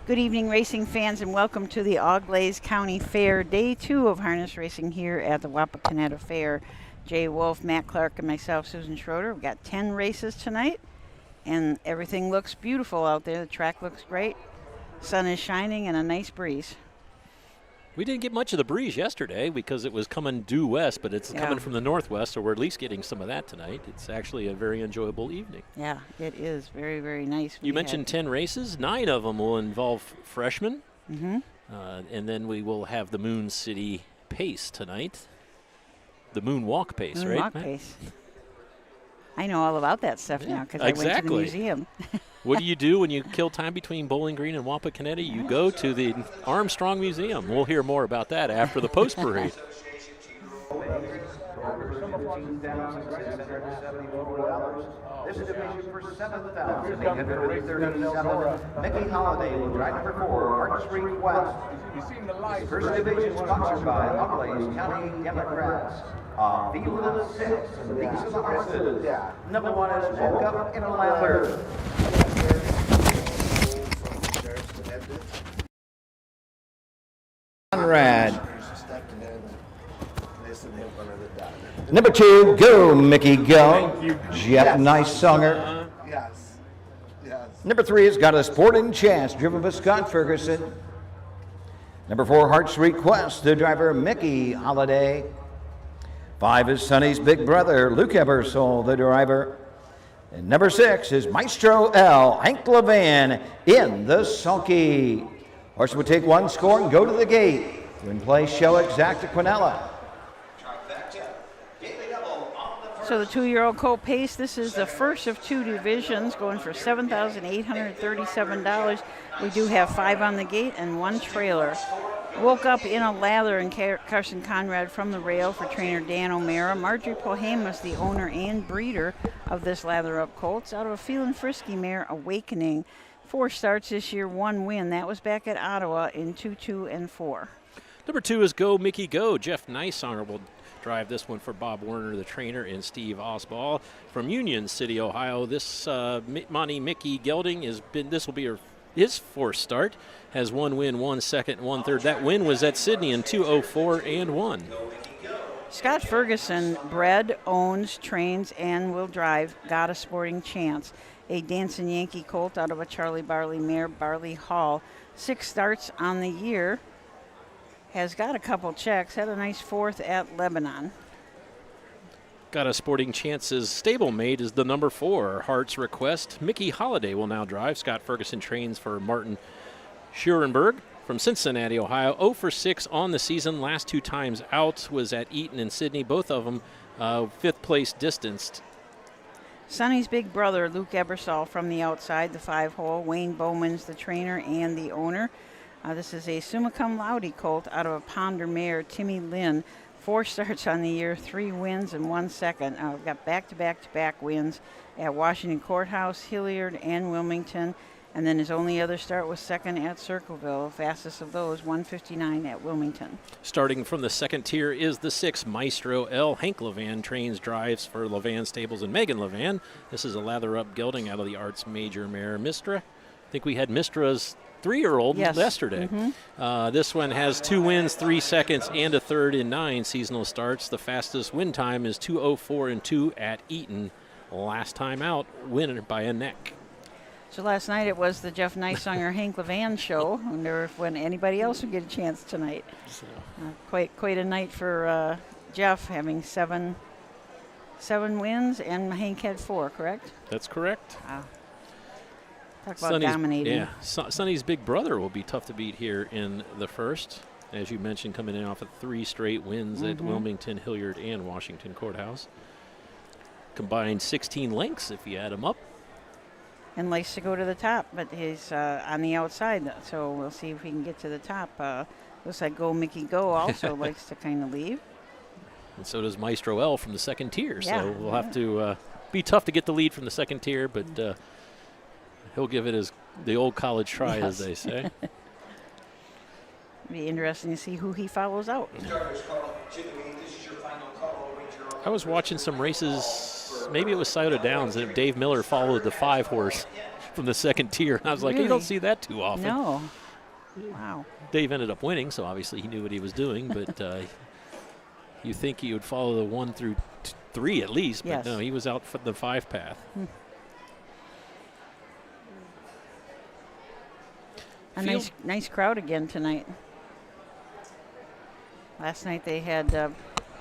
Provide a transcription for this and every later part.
Good evening, racing fans, and welcome to the Auglaize County Fair, Day 2 of harness racing here at the Wapakoneta Fair. Jay Wolf, Matt Clark, and myself, Susan Schroeder. We've got 10 races tonight, and everything looks beautiful out there. The track looks great. Sun is shining and a nice breeze. We didn't get much of the breeze yesterday because it was coming due west, but it's coming from the northwest, so we're at least getting some of that tonight. It's actually a very enjoyable evening. Yeah, it is very, very nice. You mentioned 10 races. 9 of them will involve freshmen, and then we will have the Moon City Pace tonight. The Moonwalk Pace, right? Moonwalk Pace. I know all about that stuff now because I went to the museum. What do you do when you kill time between Bowling Green and Wapakoneta? You go to the Armstrong Museum. We'll hear more about that after the post parade. This is division for $7,837. Mickey Holiday will drive number 4, Arch Street West. First division sponsored by Auglaize County Democrats. Field of 6, and these are the horses. Number 1 is Woke Up in a Lather. Conrad. Number 2, Go Mickey Go. Jeff Nice-Songer. Yes. Number 3 has got a sporting chance, driven by Scott Ferguson. Number 4, Heart's Request, the driver Mickey Holiday. 5 is Sonny's big brother, Luke Ebersole, the driver. And number 6 is Maestro L, Hank Levan in the sulky. Horse would take 1 score and go to the gate. In play, show Exacta Quinella. So the 2-year-old colt Pace, this is the first of 2 divisions, going for $7,837. We do have 5 on the gate and 1 trailer. Woke Up in a Lather and Carson Conrad from the rail for trainer Dan O'Mara. Marjorie Pohame was the owner and breeder of this Lather Up colt. It's out of a Feelin' Frisky mare, Awakening. 4 starts this year, 1 win. That was back at Ottawa in 2, 2, and 4. Number 2 is Go Mickey Go. Jeff Nice-Songer will drive this one for Bob Warner, the trainer, and Steve Osball from Union City, Ohio. This Monty Mickey Gelding this will be his 4th start. Has 1 win, 1 second, 1 third. That win was at Sydney in 2:04 and 1. Scott Ferguson bred, owns, trains, and will drive Got a Sporting Chance, a Dancing Yankee colt out of a Charlie Barley mare, Barley Hall. 6 starts on the year. Has got a couple checks, had a nice 4th at Lebanon. Got a Sporting Chance's stablemate is the number 4, Heart's Request. Mickey Holiday will now drive. Scott Ferguson trains for Martin Schurenberg from Cincinnati, Ohio. 0 for 6 on the season. Last 2 times out was at Eaton and Sydney. Both of them 5th place distanced. Sonny's big brother, Luke Ebersole from the outside, the 5-hole. Wayne Bowman's the trainer and the owner. This is a summa cum laude colt out of a Ponder mare, Timmy Lynn. 4 starts on the year, 3 wins and 1 second. We've got back-to-back-to-back wins at Washington Courthouse, Hilliard, and Wilmington. And then his only other start was 2nd at Circleville. Fastest of those, 1:59 at Wilmington. Starting from the 2nd tier is the 6, Maestro L. Hank Levan trains, drives for Levan Stables and Megan Levan. This is a lather-up gelding out of the Arts Major mare, Mistra. I think we had Mistra's 3-year-old yesterday. This one has 2 wins, 3 seconds, and a third in 9 seasonal starts. The fastest win time is 2:04 and 2 at Eaton. Last time out, winner by a neck. So last night it was the Jeff Nice-Songer Hank Levan show. I wonder if anybody else would get a chance tonight. So. Quite a night for Jeff, having 7 wins, and Hank had 4, correct? That's correct. Wow. Talk about dominating. Yeah, Sonny's big brother will be tough to beat here in the first. As you mentioned, coming in off of 3 straight wins at Wilmington, Hilliard, and Washington Courthouse. Combined 16 lengths if you add them up. And likes to go to the top, but he's on the outside, so we'll see if he can get to the top. Looks like Go Mickey Go also likes to kind of leave. And so does Maestro L from the 2nd tier. Yeah. So we'll have to be tough to get the lead from the 2nd tier, but he'll give it the old college try, as they say. Be interesting to see who he follows out. I was watching some races, maybe it was Scioto Downs, and Dave Miller followed the 5-horse from the second tier. I was like, you don't see that too often. No. Wow. Dave ended up winning, so obviously he knew what he was doing. But you think he would follow the 1 through 3 at least, but yes. no, he was out for the 5 path. A nice crowd again tonight. Last night they had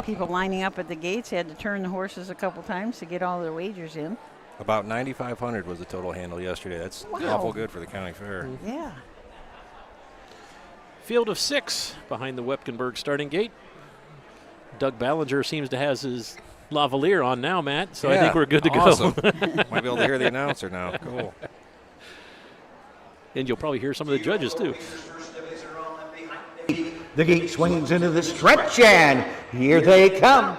people lining up at the gates, had to turn the horses a couple times to get all their wagers in. About 9,500 was the total handle yesterday. That's awful good for the county fair. Yeah. Field of 6 behind the Wepkenburg starting gate. Doug Ballinger seems to have his lavalier on now, Matt, so I think we're good to go. Might be able to hear the announcer now. Cool. And you'll probably hear some of the judges, too. The gate swings into the stretch, and here they come.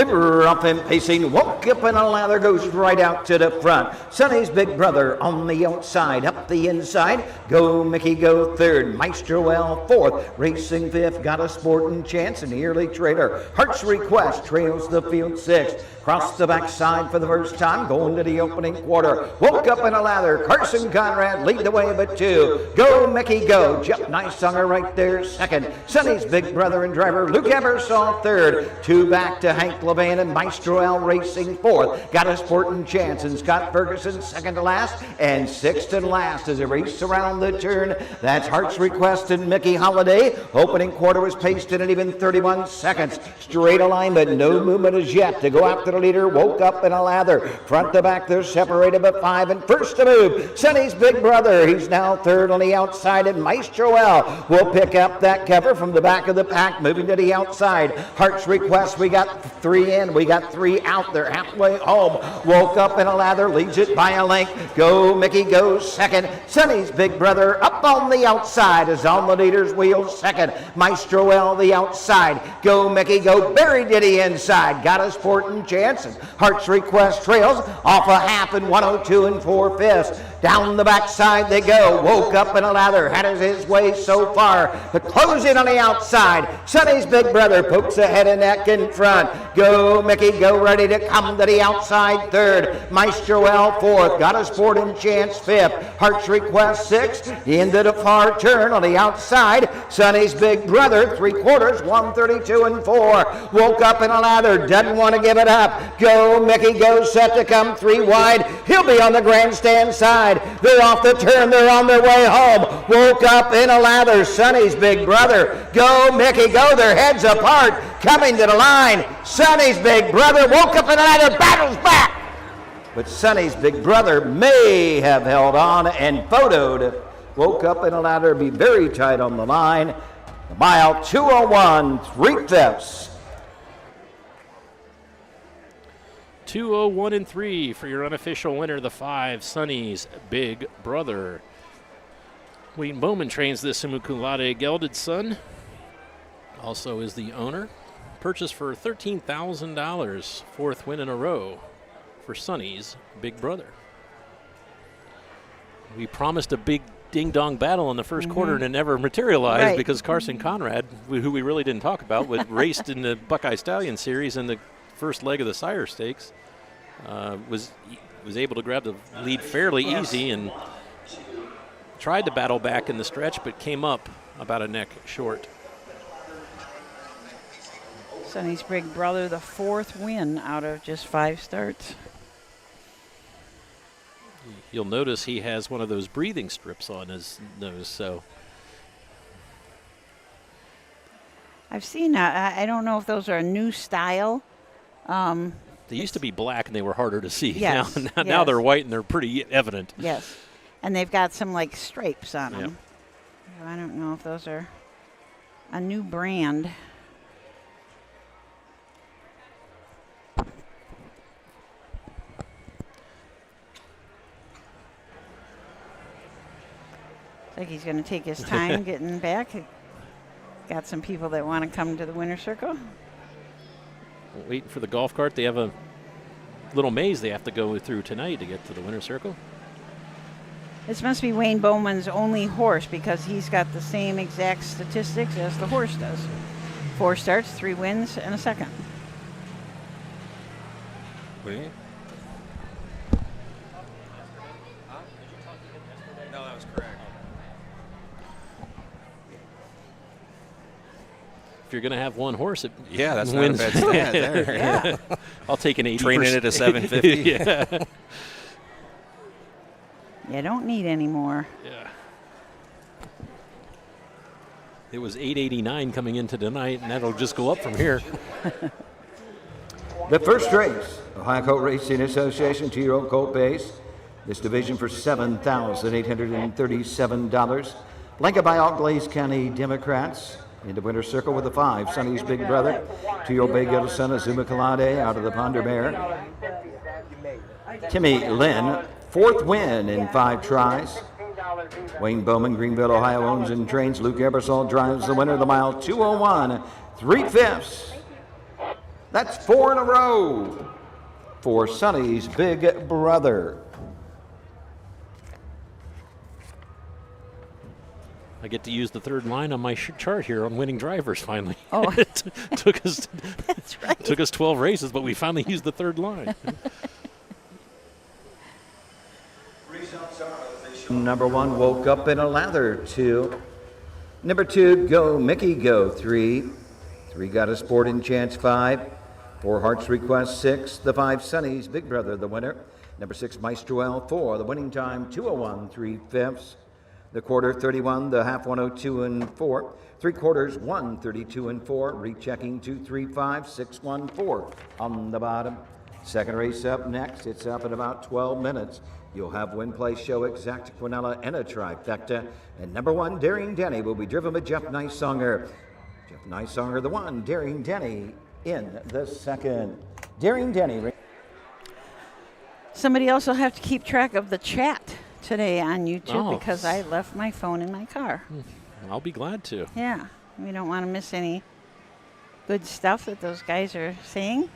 Up and pacing, woke up in a lather, goes right out to the front. Sonny's big brother on the outside, up the inside. Go Mickey, go third. Maestro L fourth. Racing fifth, got a sporting chance. And Yearly Trader, Heart's Request, trails the field sixth. Cross the backside for the first time, going to the opening quarter. Woke up in a lather, Carson Conrad lead the way but 2. Go Mickey, go. Jeff Nicesunger right there second. Sonny's big brother and driver, Luke Eversall third. 2 back to Hank Levan and Maestro L racing fourth. Got a sporting chance, and Scott Ferguson second to last, and sixth and last as they race around the turn. That's Heart's Request and Mickey Holiday. Opening quarter was paced in an even 31 seconds. Straight alignment, no movement as yet to go after the leader. Woke up in a lather. Front to back, they're separated by 5, and first to move, Sonny's big brother. He's now third on the outside, and Maestro L will pick up that cover from the back of the pack, moving to the outside. Heart's Request, we got 3 in, we got 3 out there, halfway home. Woke up in a lather, leads it by a length. Go Mickey goes second. Sonny's big brother up on the outside is on the leader's wheel second. Maestro L the outside. Go Mickey go. Barry Diddy inside. Got a sporting chance. And Heart's Request trails off a half and 102 and 4/5. Down the backside they go. Woke up in a lather, had his way so far, but closing on the outside. Sonny's big brother pokes ahead and neck in front. Go Mickey, go, ready to come to the outside third. Maestro L fourth, got a sporting chance fifth. Heart's Request sixth, into the far turn on the outside. Sonny's big brother, 3/4, 132 and 4. Woke up in a lather, doesn't want to give it up. Go Mickey, go, set to come 3 wide. He'll be on the grandstand side. They're off the turn, they're on their way home. Woke up in a lather, Sonny's big brother. Go Mickey, go, their heads apart. Coming to the line, Sonny's big brother woke up in a lather, battles back. But Sonny's big brother may have held on and photoed. Woke up in a ladder, be very tight on the line. Mile 201, 3/5. 201 and 3 for your unofficial winner, the 5, Sonny's big brother. Wayne Bowman trains this summa cum laude gelded son. Also is the owner. Purchased for $13,000, 4th win in a row for Sonny's big brother. We promised a big ding-dong battle in the first quarter, and it never materialized because Carson Conrad, who we really didn't talk about, raced in the Buckeye Stallion Series in the first leg of the Sire Stakes, was able to grab the lead fairly easy and tried to battle back in the stretch, but came up about a neck short. Sonny's big brother, the 4th win out of just 5 starts. You'll notice he has one of those breathing strips on his nose, so. I've seen that. I don't know if those are a new style. They used to be black and they were harder to see. Yes, Now they're white and they're pretty evident. Yes. And they've got some like stripes on them. So I don't know if those are a new brand. Like he's going to take his time getting back. Got some people that want to come to the winner's circle. Waiting for the golf cart. They have a little maze they have to go through tonight to get to the winner's circle. This must be Wayne Bowman's only horse because he's got the same exact statistics as the horse does. 4 starts, 3 wins, and a second. What do you mean? No, that was correct. If you're going to have one horse, it Yeah, that's wins. not a bad stat there. Yeah. I'll take an 80%. Training it at 750. Yeah. You don't need any more. Yeah. It was 889 coming into tonight, and that'll just go up from here. The first race, Ohio Colt Racing Association 2-year-old colt base. This division for $7,837. Blanket by Auglaize County Democrats. In the winner's circle with the 5, Sonny's big brother. 2-year-old Bay Yellow Son, Azuma Kalade out of the Ponder Mare. Timmy Lynn, 4th win in 5 tries. Wayne Bowman, Greenville, Ohio, owns and trains. Luke Ebersol drives the winner of the mile, 2:01 3/5. That's 4 in a row for Sonny's big brother. I get to use the 3rd line on my chart here on winning drivers finally. Oh. It took us That's right. took us 12 races, but we finally used the 3rd line. Number 1 woke up in a lather. 2. Number 2, Go Mickey Go. 3. 3 got a sporting chance. 5. 4 Hearts Request. 6. The 5 Sonny's big brother, the winner. Number 6 Maestro L. 4. The winning time 2:01 3/5. The quarter 31. The half 1:02 and 4. 3 quarters 1:32 and 4. Rechecking 2:35 6:14 on the bottom. Second race up next. It's up in about 12 minutes. You'll have Win Play Show, Exact Quinella, and a trifecta. And number 1, Daring Denny, will be driven by Jeff Nicesonger. Jeff Nicesonger, the 1, Daring Denny in the 2nd. Daring Denny. Somebody else will have to keep track of the chat today on YouTube Oh. because I left my phone in my car. I'll be glad to. Yeah, we don't want to miss any good stuff that those guys are saying.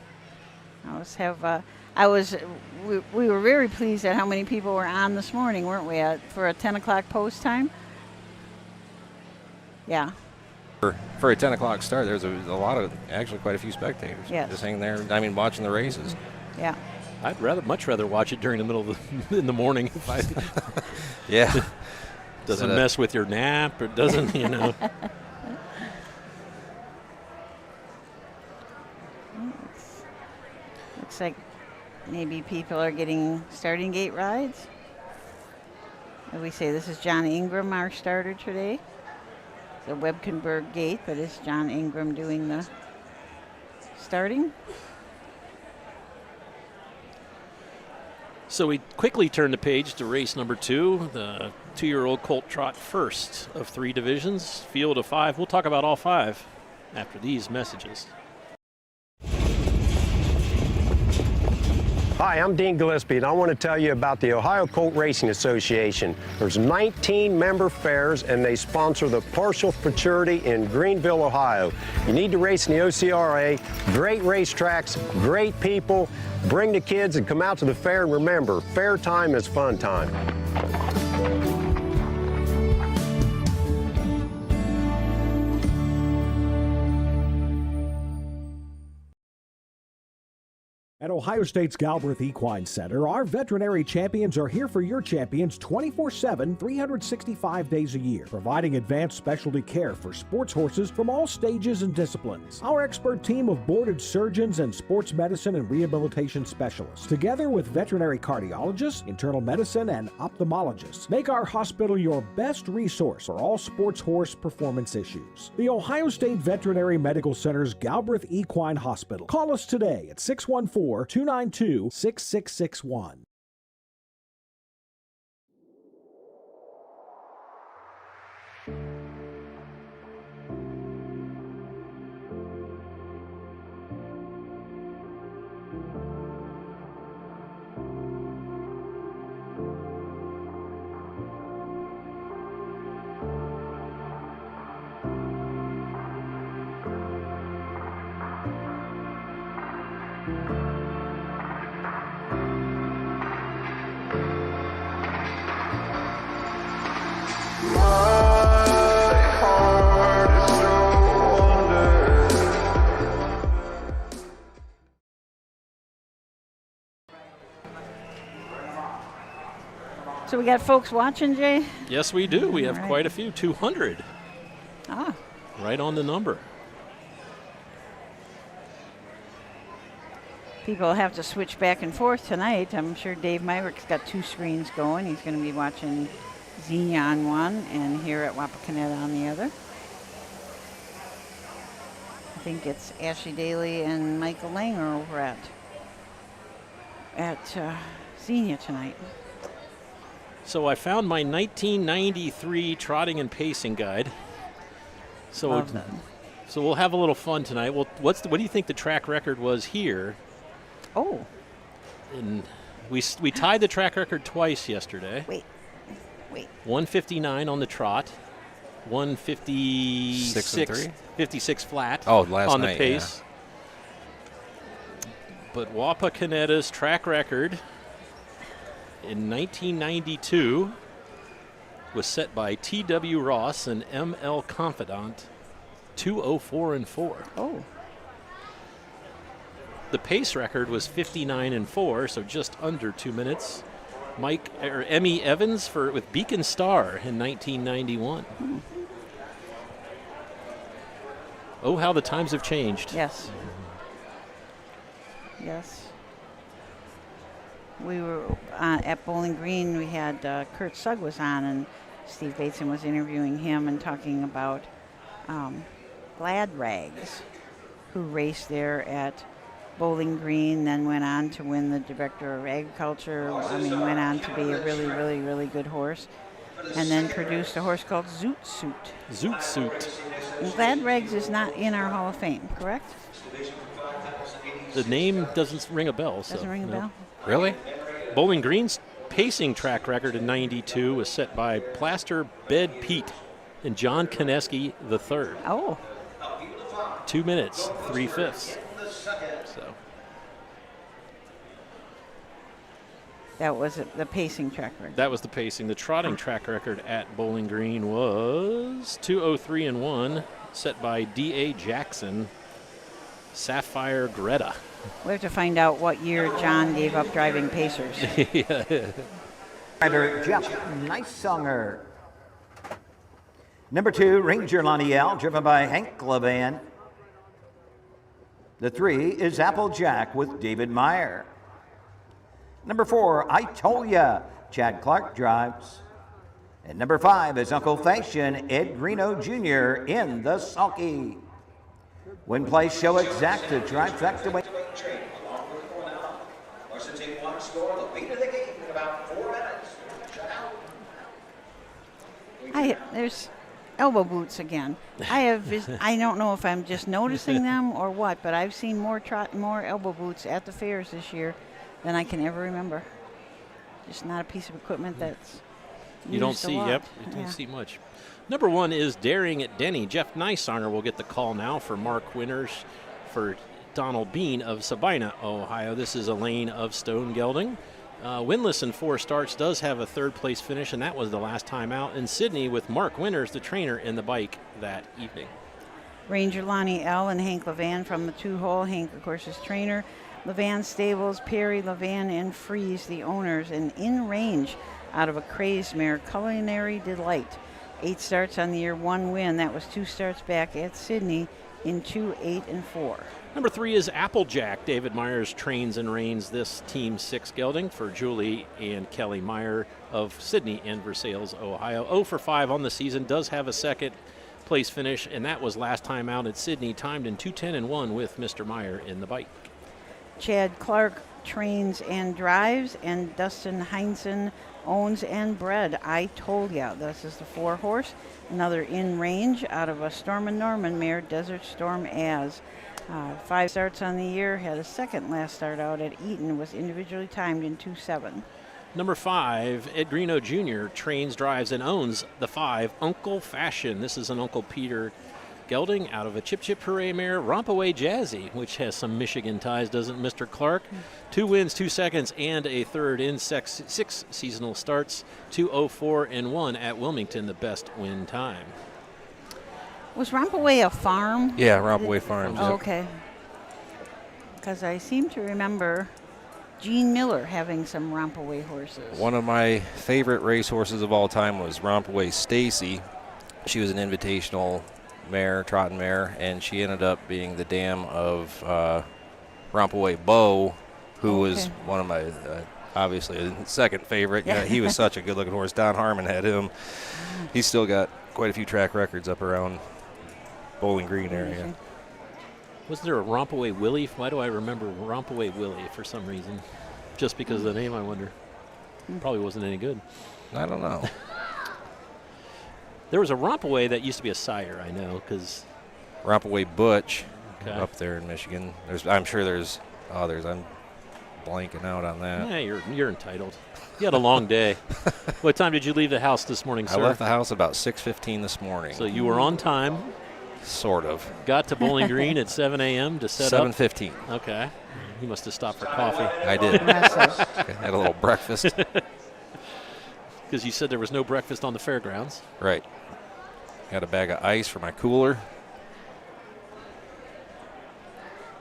We were very pleased at how many people were on this morning, weren't we, for a 10 o'clock post time? Yeah. For a 10 o'clock start, there's a lot of, actually quite a few spectators. Yes. Just hanging there, I mean, watching the races. Yeah. I'd much rather watch it during the middle of in the morning. If I, Yeah. doesn't mess with your nap or doesn't, Looks like maybe people are getting starting gate rides. And we say this is John Ingram, our starter today. The Webkenberg gate, but it's John Ingram doing the starting. So we quickly turn the page to race number 2, the 2-year-old colt trot, first of 3 divisions, field of 5. We'll talk about all 5 after these messages. Hi, I'm Dean Gillespie, and I want to tell you about the Ohio Colt Racing Association. There's 19 member fairs, and they sponsor the Partial Futurity in Greenville, Ohio. You need to race in the OCRA. Great racetracks, great people. Bring the kids and come out to the fair, and remember, fair time is fun time. At Ohio State's Galbraith Equine Center, our veterinary champions are here for your champions 24/7, 365 days a year, providing advanced specialty care for sports horses from all stages and disciplines. Our expert team of boarded surgeons and sports medicine and rehabilitation specialists, together with veterinary cardiologists, internal medicine, and ophthalmologists, make our hospital your best resource for all sports horse performance issues. The Ohio State Veterinary Medical Center's Galbraith Equine Hospital. Call us today at 614-292-6661. So we got folks watching, Jay? Yes, we do. We have All right. quite a few. 200. Ah. Right on the number. People have to switch back and forth tonight. I'm sure Dave Myrick's got 2 screens going. He's going to be watching Xenia on one and here at Wapakoneta on the other. I think it's Ashley Daly and Michael Langer over at Xenia tonight. So I found my 1993 trotting and pacing guide. So Love that. So we'll have a little fun tonight. Well, what do you think the track record was here? Oh, And we tied the track record twice yesterday. wait. 159 on the trot, 156 56 flat Last on night, the pace. But Wapakoneta's track record in 1992 was set by T.W. Ross and M.L. Confidant, 2:04.4. Oh, The pace record was 59.4, so just under 2 minutes. Emmy Evans with Beacon Star in 1991. Oh, how the times have changed. yes. Yes. We were at Bowling Green. We had Kurt Sugg was on, and Steve Bateson was interviewing him and talking about Glad Rags, who raced there at Bowling Green, then went on to win the Director of Agriculture. I mean, went on to be a really, really, really good horse. And then produced a horse called Zoot Suit. Zoot Suit. And Glad Rags is not in our Hall of Fame, correct? The name doesn't ring a bell. Doesn't ring a bell? Really? Bowling Green's pacing track record in 92 was set by Plaster Bed Pete and John Koneski III. Oh, 2 minutes, 3/5. So that was it, the pacing track record. that was the pacing. The trotting track record at Bowling Green was 2:03.1, set by D.A. Jackson, Sapphire Greta. We have to find out what year John gave up driving Pacers. Rider Jeff Nicesonger. Number 2, Ranger Laniel, driven by Hank Levan. The 3 is Applejack with David Meyer. Number 4, I Told Ya, Chad Clark drives. And number 5 is Uncle Fashion, Ed Greeno Jr. in the sulky. Win place show exacta, trifecta. There's elbow boots again. I don't know if I'm just noticing them or what, but I've seen more elbow boots at the fairs this year than I can ever remember. Just not a piece of equipment that's You don't used a see, lot. you don't see much. Number 1 is Daring at Denny. Jeff Nicesonger will get the call now for Mark Winters for Donald Bean of Sabina, Ohio. This is a lane of stone gelding. Winless in 4 starts, does have a 3rd place finish, and that was the last time out in Sydney with Mark Winters, the trainer, in the bike that evening. Ranger Lonnie L. and Hank Levan from the 2-hole. Hank, of course, is trainer. Levan Stables, Perry Levan and Freeze, the owners, and in range out of a crazed mare, Culinary Delight. 8 starts on the year, 1 win. That was 2 starts back at Sydney in 2, 8, and 4. Number 3 is Applejack. David Myers trains and reigns this Team 6 gelding for Julie and Kelly Meyer of Sydney and Versailles, Ohio. 0 for 5 on the season, does have a 2nd place finish, and that was last time out at Sydney, timed in 2:10.1 with Mr. Meyer in the bike. Chad Clark trains and drives, and Dustin Heinsohn owns and bred I Told Ya. This is the 4-horse, another in range out of a Storm and Norman mare, Desert Storm As. 5 starts on the year, had a 2nd last start out at Eaton, was individually timed in 2:7. Number 5, Ed Greeno Jr. trains, drives, and owns the 5, Uncle Fashion. This is an Uncle Peter gelding out of a Chip Chip Hooray mare, Rompaway Jazzy, which has some Michigan ties, doesn't Mr. Clark? 2 wins, 2 seconds, and a 3rd in 6 seasonal starts. 2:04.1 at Wilmington, the best win time. Was Rompaway a farm? Yeah, Rompaway Farms. Oh, Yep. okay. Because I seem to remember Gene Miller having some Rompaway horses. One of my favorite racehorses of all time was Rompaway Stacy. She was an invitational mare, trotting mare, and she ended up being the dam of Rompaway Bo, who was one of my, obviously, a second favorite. Yeah, he was such a good-looking horse. Don Harmon had him. He's still got quite a few track records up around Bowling Green area. Wasn't there a Rompaway Willie? Why do I remember Rompaway Willie for some reason? Just because of the name, I wonder. Probably wasn't any good. I don't know. There was a Rompaway that used to be a sire, I know, because Rompaway Butch up there in Michigan. I'm sure there's others. I'm blanking out on that. Yeah, you're entitled. You had a long day. What time did you leave the house this morning, sir? I left the house about 6:15 this morning. So you were on time. Sort of. Got to Bowling Green at 7 a.m. to set 7:15. up? Okay. You must have stopped for coffee. I did. Had a little breakfast. Because you said there was no breakfast on the fairgrounds. Right. Got a bag of ice for my cooler.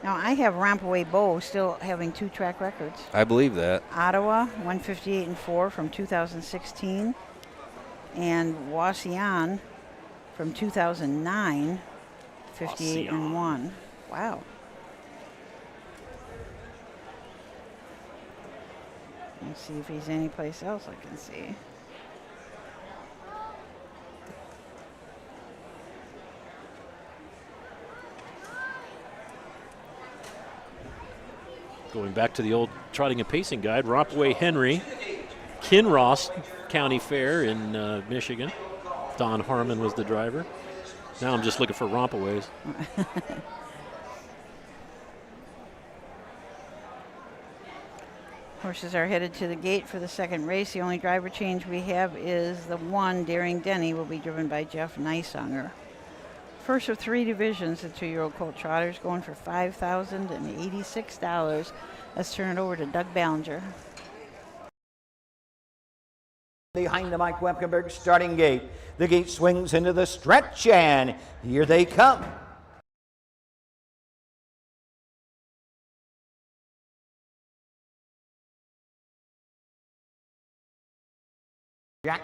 Now, I have Rompaway Bo still having 2 track records. I believe that. Ottawa, 158-4 from 2016. And Wasion from 2009, 58-1. Wow. Let's see if he's anyplace else I can see. Going back to the old trotting and pacing guide, Rompaway Henry, Kinross County Fair in Michigan. Don Harmon was the driver. Now I'm just looking for Rompaways. Horses are headed to the gate for the second race. The only driver change we have is the 1, Daring Denny, will be driven by Jeff Neisanger. First of 3 divisions, the 2-year-old colt trotters going for $5,086. Let's turn it over to Doug Ballinger. Behind the Mike Wepkenberg starting gate. The gate swings into the stretch, and here they come. Jack.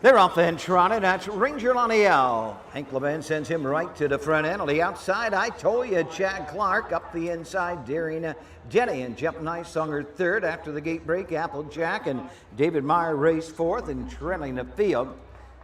They're off and trotted. That's Ranger Laniel. Hank Levin sends him right to the front end. On the outside, I told you, Chad Clark. Up the inside, Daring Denny and Jeff Neisanger third. After the gate break, Applejack and David Meyer race fourth and trailing the field.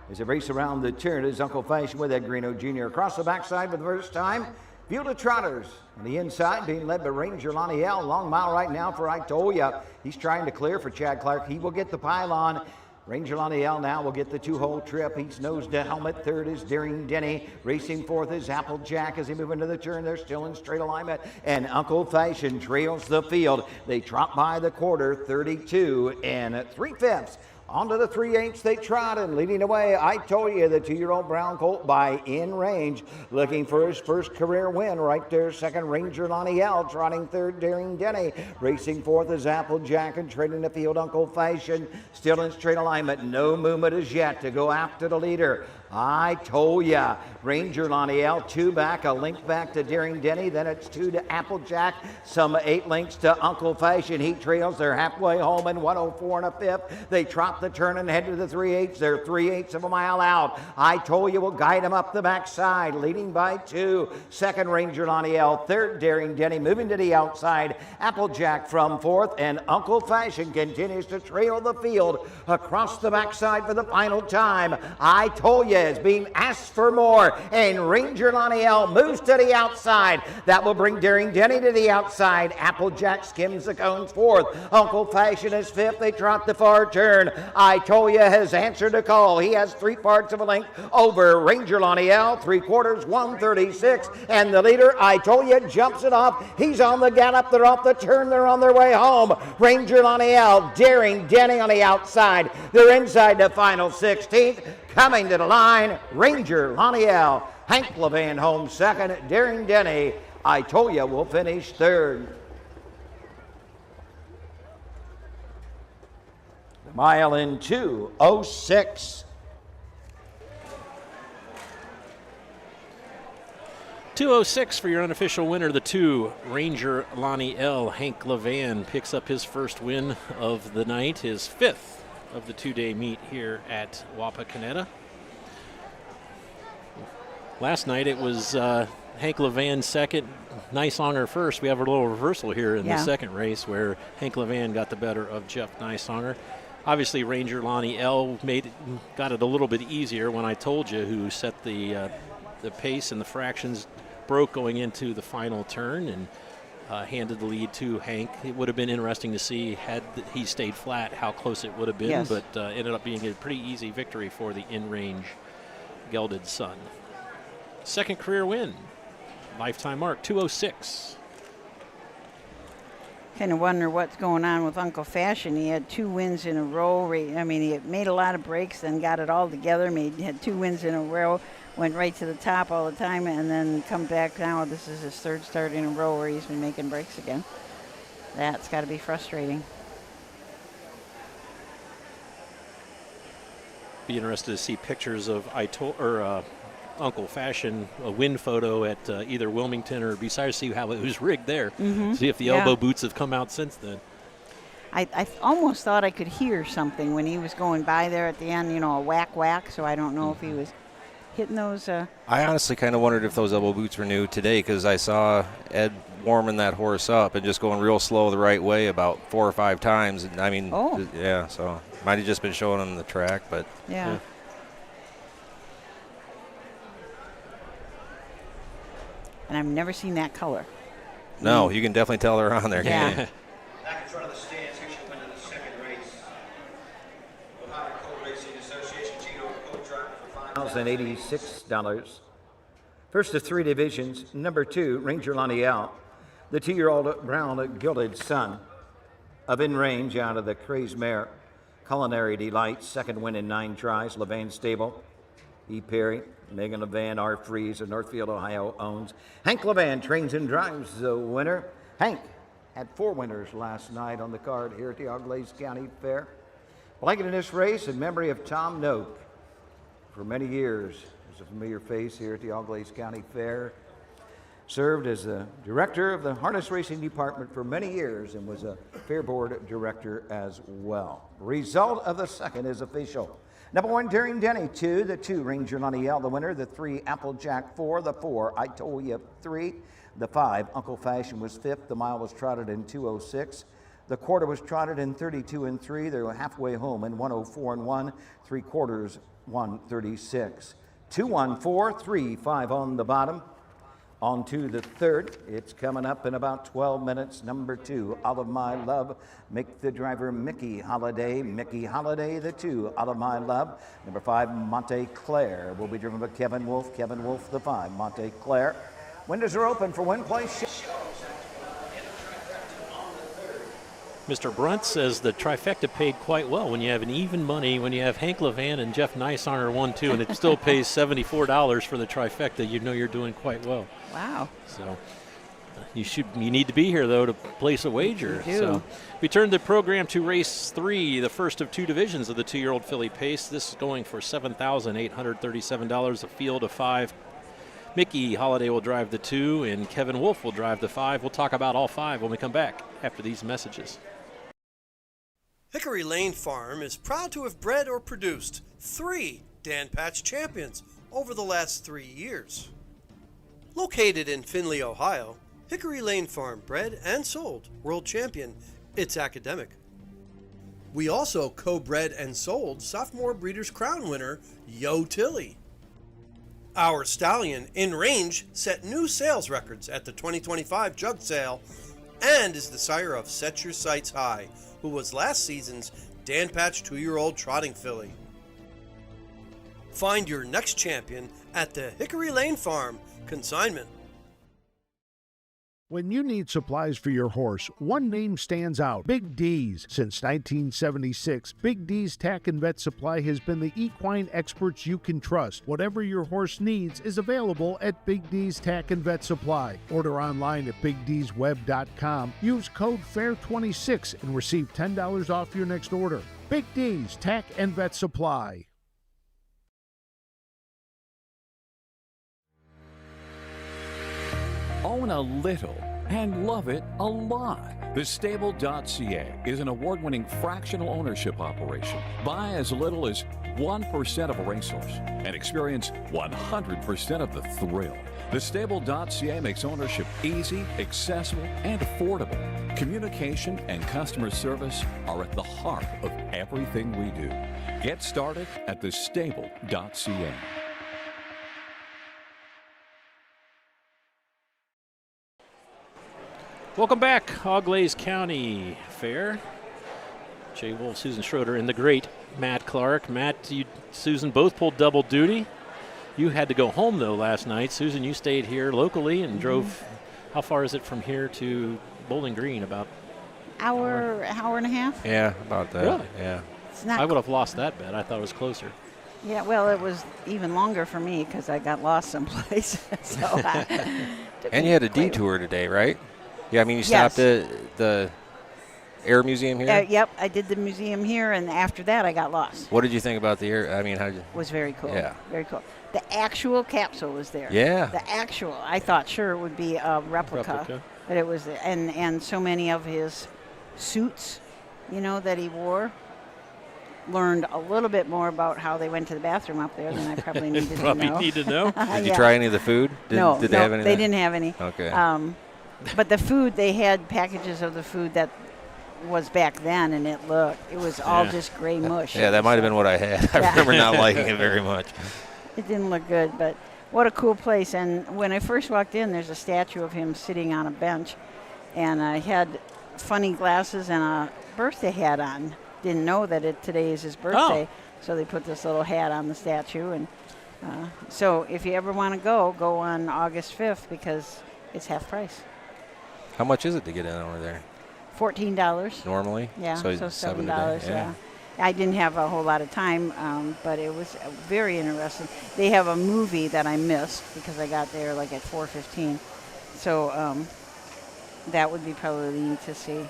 As they race around the turn, is Uncle Fashion with Ed Greeno Jr. across the backside for the first time. Field of trotters on the inside being led by Ranger Laniel. Long mile right now for I told you. He's trying to clear for Chad Clark. He will get the pylon. Ranger Laniel now will get the 2-hole trip. He's nose to helmet. Third is Daring Denny. Racing fourth is Applejack as they move into the turn. They're still in straight alignment. And Uncle Fashion trails the field. They trot by the quarter, 32 3/5. Onto the 3/8 they trot, and leading away, I told you, the 2-year-old brown colt by In Range, looking for his first career win. Right there, second, Ranger Laniel, trotting third, Daring Denny. Racing fourth is Applejack, and trading the field, Uncle Fashion. Still in straight alignment, no movement as yet to go after the leader. I told ya, Ranger Laniel, 2 back, a link back to Daring Denny, then it's 2 to Applejack, some 8 links to Uncle Fashion. He trails, they're halfway home in 104 1/5. They trot the turn and head to the 3/8. They're 3/8 of a mile out. I told you, we'll guide them up the backside, leading by 2. Second, Ranger Laniel. Third, Daring Denny, moving to the outside. Applejack from fourth, and Uncle Fashion continues to trail the field across the backside for the final time. I told you, is being asked for more, and Ranger Laniel moves to the outside. That will bring Daring Denny to the outside. Applejack skims the cones fourth. Uncle Fashion is fifth. They trot the far turn. I told you, has answered the call. He has 3/4 of a length over Ranger Laniel, 3/4, 136, and the leader, I told you, jumps it off. He's on the gallop. They're off the turn. They're on their way home. Ranger Laniel, Daring Denny on the outside. They're inside the final 16th. Coming to the line, Ranger Laniel. Hank Levin home second. Daring Denny, I told you, will finish third. The mile in 2:06. 206 for your unofficial winner, the 2, Ranger Lonnie L. Hank Levan picks up his first win of the night, his 5th of the 2-day meet here at Wapakoneta. Last night it was Hank Levan second, Nysonger first. We have a little reversal here in the second race where Hank Levan got the better of Jeff Nysonger. Obviously, Ranger Lonnie L. got it a little bit easier when I told you who set the pace and the fractions broke going into the final turn and handed the lead to Hank. It would have been interesting to see had he stayed flat how close it would have been, but ended up being a pretty easy victory for the in-range gelded son. Second career win, lifetime mark, 206. Kind of wonder what's going on with Uncle Fashion. He had 2 wins in a row. I mean, he made a lot of breaks, then got it all together. Had 2 wins in a row, went right to the top all the time, and then come back now. This is his 3rd start in a row where he's been making breaks again. That's got to be frustrating. Be interested to see pictures of Uncle Fashion, a win photo at either Wilmington or besides, see how it was rigged there. See if the elbow boots have come out since then. I almost thought I could hear something when he was going by there at the end, a whack whack, so I don't know if he was hitting those. I honestly kind of wondered if those elbow boots were new today because I saw Ed warming that horse up and just going real slow the right way about 4 or 5 times. And I mean, so might have just been showing him the track, but yeah. And I've never seen that color. No, you can definitely tell they're on there. Yeah. Back in front of the stands, here's your winner of the second race. Ohio Colt Racing Association, Gino Colt driver for $1,086. First of 3 divisions, number 2, Ranger Lonnie L., the 2-year-old brown gilded son of In Range out of the Craze Mare. Culinary Delight, second win in 9 tries, Levan Stable. E. Perry, Megan Levan, R. Freeze of Northfield, Ohio owns. Hank Levan trains and drives the winner. Hank had 4 winners last night on the card here at the Auglaize County Fair. Blanket in this race in memory of Tom Noak. For many years, was a familiar face here at the Auglaize County Fair. Served as the director of the harness racing department for many years and was a fair board director as well. Result of the second is official. Number 1, Daring Denny, 2, the 2, Ranger Lonnie L., the winner, the 3, Applejack, 4, the 4, I Told You, 3, the 5, Uncle Fashion was 5th, the mile was trotted in 2:06, the quarter was trotted in 32 3, they were halfway home in 1:04 1, 3/4, 1:36, 2-1-4, 3-5 on the bottom. On to the third. It's coming up in about 12 minutes. Number 2, All of My Love. Make the driver Mickey Holiday. Mickey Holiday, the 2, All of My Love. Number 5, Monte Claire will be driven by Kevin Wolf. Kevin Wolf, the 5, Monte Claire. Windows are open for win place. Mr. Brunt says the trifecta paid quite well when you have an even money, when you have Hank Levan and Jeff Nysonger 1-2, and it still pays $74 for the trifecta. You know you're doing quite well. Wow. So you need to be here, though, to place a wager. You do. So we turn the program to race 3, the first of 2 divisions of the 2-year-old filly pace. This is going for $7,837, a field of 5. Mickey Holiday will drive the 2, and Kevin Wolf will drive the 5. We'll talk about all 5 when we come back after these messages. Hickory Lane Farm is proud to have bred or produced 3 Dan Patch champions over the last 3 years. Located in Findlay, Ohio, Hickory Lane Farm bred and sold world champion It's Academic. We also co-bred and sold sophomore Breeders' Crown winner Yo Tilly. Our stallion, In Range, set new sales records at the 2025 Jug Sale and is the sire of Set Your Sights High, who was last season's Dan Patch 2-year-old trotting filly. Find your next champion at the Hickory Lane Farm. Consignment. When you need supplies for your horse, one name stands out: Big D's. Since 1976, Big D's Tack and Vet Supply has been the equine experts you can trust. Whatever your horse needs is available at Big D's Tack and Vet Supply. Order online at BigD'sWeb.com. Use code FAIR26 and receive $10 off your next order. Big D's Tack and Vet Supply. Own a little and love it a lot. TheStable.ca is an award-winning fractional ownership operation. Buy as little as 1% of a racehorse and experience 100% of the thrill. TheStable.ca makes ownership easy, accessible, and affordable. Communication and customer service are at the heart of everything we do. Get started at TheStable.ca. Welcome back, Auglaize County Fair. Jay Wolf, Susan Schroeder, and the great Matt Clark. Matt, you, Susan both pulled double duty. You had to go home, though, last night. Susan, you stayed here locally and drove. How far is it from here to Bowling Green? About hour and a half? Yeah, about that. Really? Yeah. It's not I would have lost that bet. I thought it was closer. Yeah, well, it was even longer for me because I got lost someplace. And you had a detour today, right? Yeah, I mean, you stopped at the Air Museum here? Yep, I did the museum here, and after that, I got lost. What did you think about the air? I mean, how did you? It was very cool. Yeah. Very cool. The actual capsule was there. Yeah. The actual. I thought sure it would be a replica. But it was, and so many of his suits, that he wore. Learned a little bit more about how they went to the bathroom up there than I probably needed to know. Need to know. Did you try any of the food? No, did they have any? They didn't have any. Okay. But the food, they had packages of the food that was back then, and it was all just gray mush. Yeah, that might have been what I had. I remember not liking it very much. It didn't look good, but what a cool place. And when I first walked in, there's a statue of him sitting on a bench, and I had funny glasses and a birthday hat on. Didn't know that today is his birthday, so they put this little hat on the statue. And so if you ever want to go on August 5th because it's half price. How much is it to get in over there? $14. Normally? Yeah, so $7. Yeah. I didn't have a whole lot of time, but it was very interesting. They have a movie that I missed because I got there like at 4:15. So that would be probably neat to see.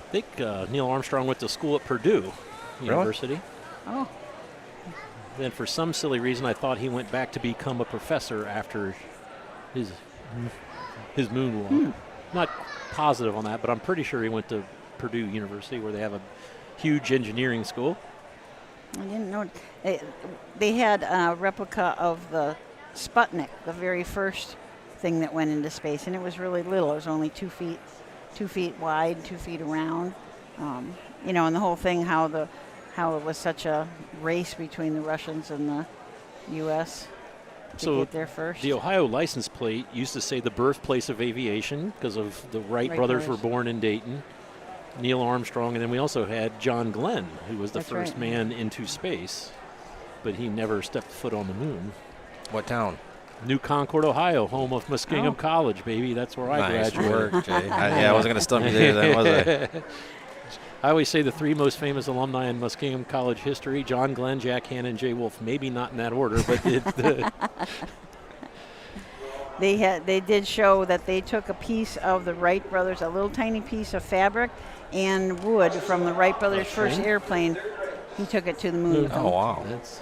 I think Neil Armstrong went to school at Purdue University. Oh. Then for some silly reason, I thought he went back to become a professor after his moonwalk. Not positive on that, but I'm pretty sure he went to Purdue University where they have a huge engineering school. I didn't know. They had a replica of the Sputnik, the very first thing that went into space, and it was really little. It was only 2 feet wide, 2 feet around. And the whole thing, how it was such a race between the Russians and the U.S. to get there first. The Ohio license plate used to say the birthplace of aviation because of the Wright brothers were born in Dayton, Neil Armstrong, and then we also had John Glenn, who was the first man into space, but he never stepped foot on the moon. What town? New Concord, Ohio, home of Muskingum College, baby. That's where I graduated. Nice work, Jay. I wasn't going to stump you there then, was I? I always say the three most famous alumni in Muskingum College history: John Glenn, Jack Hanna, and Jay Wolf. Maybe not in that order, but They did show that they took a piece of the Wright brothers, a little tiny piece of fabric and wood from the Wright brothers' first airplane. He took it to the moon. Oh, wow. This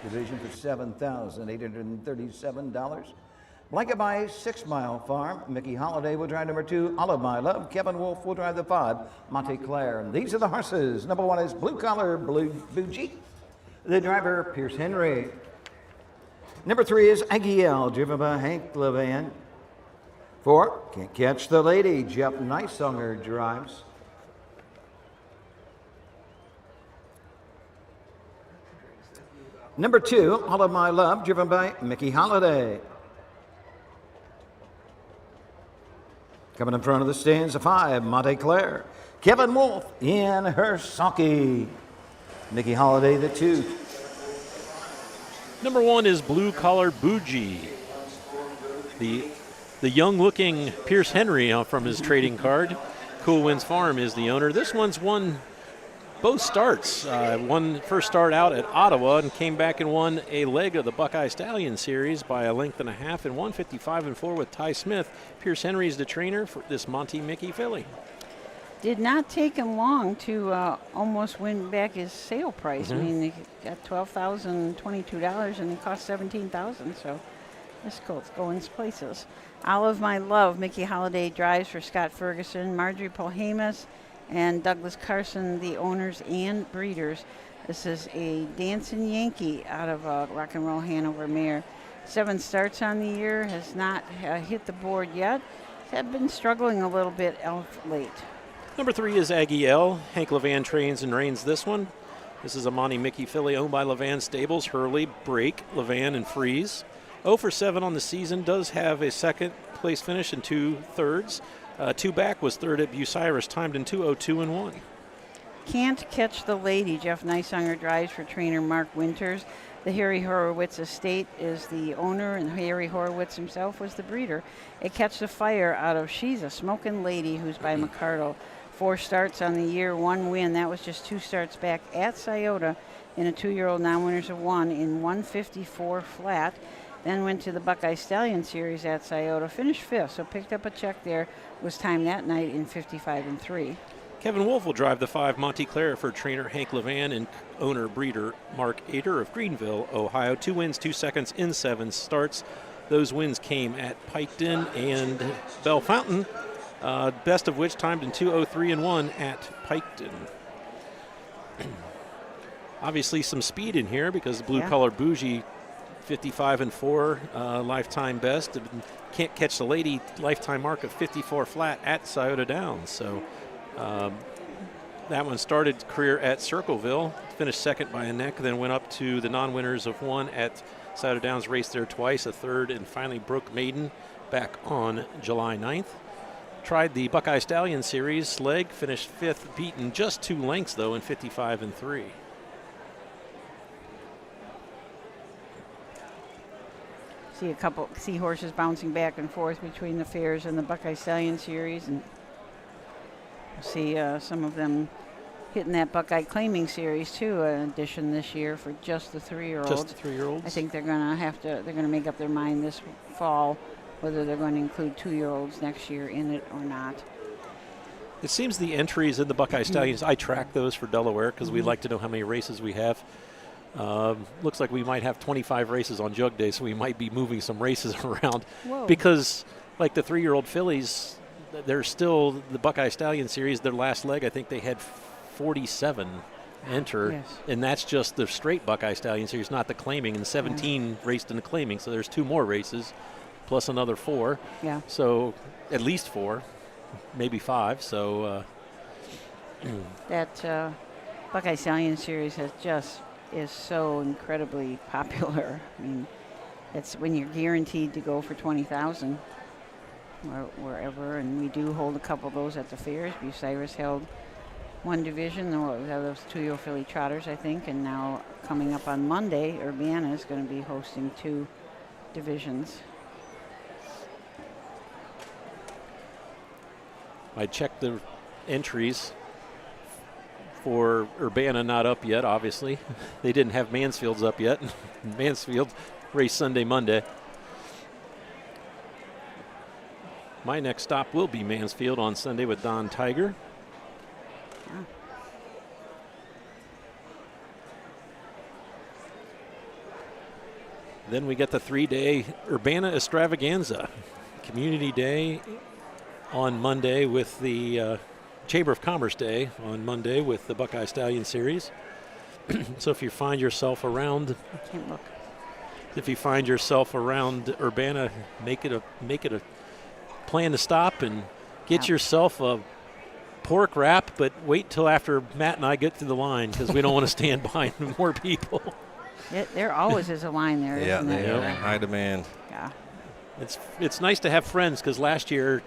division for $7,837. Blanket by 6 Mile Farm. Mickey Holiday will drive number 2, Olive My Love. Kevin Wolf will drive the 5, Monte Claire. And these are the horses. Number 1 is Blue Collar Blue Bougie. The driver, Pierce Henry. Number 3 is Aguiel, driven by Hank Levan. 4, Can't Catch the Lady. Jeff Nicesonger drives. Number 2, All of My Love, driven by Mickey Holiday. Coming in front of the stands, a 5, Monte Claire. Kevin Wolf in her Saki. Mickey Holiday, the 2. Number 1 is Blue Collar Bougie. The young-looking Pierce Henry from his trading card. Cool Winds Farm is the owner. This one's won both starts. Won first start out at Ottawa and came back and won a leg of the Buckeye Stallion Series by a length and a half and 155-4 with Ty Smith. Pierce Henry's the trainer for this Monty Mickey filly. did not take him long to almost win back his sale price. I mean, he got $12,022 and it cost $17,000. So this colt's going places. Olive My Love, Mickey Holiday drives for Scott Ferguson, Marjorie Polhamus, and Douglas Carson, the owners and breeders. This is a Dancing Yankee out of Rock and Roll Hanover mare. 7 starts on the year, has not hit the board yet. Had been struggling a little bit of late. Number 3 is Aggie L. Hank Levan trains and reigns this one. This is a Monty Mickey filly owned by Levan Stables, Hurley, Break, Levan, and Freeze. 0 for 7 on the season, does have a second place finish and 2 thirds. 2 back was third at Bucyrus, timed in 2:02 and 1. Can't Catch the Lady, Jeff Neisanger drives for trainer Mark Winters. The Harry Horowitz estate is the owner, and Harry Horowitz himself was the breeder. It Catch the Fire out of She's a Smokin' Lady, who's by McCardle. 4 starts on the year, 1 win. That was just 2 starts back at Scioto in a 2-year-old non-winners of 1 in 154 flat. Then went to the Buckeye Stallion Series at Scioto, finished 5th, so picked up a check there. Was timed that night in 55 and 3. Kevin Wolf will drive the 5 Monte Claire for trainer Hank Levan and owner breeder Mark Ader of Greenville, Ohio. 2 wins, 2 seconds in 7 starts. Those wins came at Piketon and Bell Fountain, best of which timed in 2:03 and 1 at Piketon. Obviously some speed in here because the Blue Collar Bougie 55 and 4 lifetime best. Can't Catch the Lady lifetime mark of 54 flat at Scioto Downs. So that one started career at Circleville, finished second by a neck, then went up to the non-winners of 1 at Scioto Downs, raced there twice, a third, and finally broke maiden back on July 9th. Tried the Buckeye Stallion Series leg, finished 5th, beaten just 2 lengths though in 55 and 3. See a couple horses bouncing back and forth between the fairs and the Buckeye Stallion Series, and see some of them hitting that Buckeye Claiming Series too, an addition this year for just the 3-year-olds. Just the 3-year-olds. I think they're gonna make up their mind this fall whether they're going to include 2-year-olds next year in it or not. It seems the entries in the Buckeye Stallions, I track those for Delaware because we like to know how many races we have. Looks like we might have 25 races on Jug Day, so we might be moving some races around. Whoa. Because like the 3-year-old fillies, they're still the Buckeye Stallion Series, their last leg, I think they had 47 enter, and that's just the straight Buckeye Stallion Series, not the claiming, and 17 raced in the claiming, so there's 2 more races, plus another 4. Yeah. So at least 4, maybe 5, so. That Buckeye Stallion Series is so incredibly popular. I mean, it's when you're guaranteed to go for 20,000 wherever, and we do hold a couple of those at the fairs. Bucyrus held 1 division, those 2-year-old filly trotters, I think, and now coming up on Monday, Urbana is going to be hosting 2 divisions. I checked the entries for Urbana, not up yet, obviously. They didn't have Mansfield's up yet. Mansfield race Sunday, Monday. My next stop will be Mansfield on Sunday with Don Tiger. Yeah. Then we get the 3-day Urbana Extravaganza. Community Day on Monday with the Chamber of Commerce Day on Monday with the Buckeye Stallion Series. So if you find yourself around, I can't look. If you find yourself around Urbana, make it a plan to stop and get yourself a pork wrap, but wait till after Matt and I get to the line because we don't want to stand behind more people. There always is a line there, isn't there? Yeah, high demand. Yeah. It's nice to have friends because last year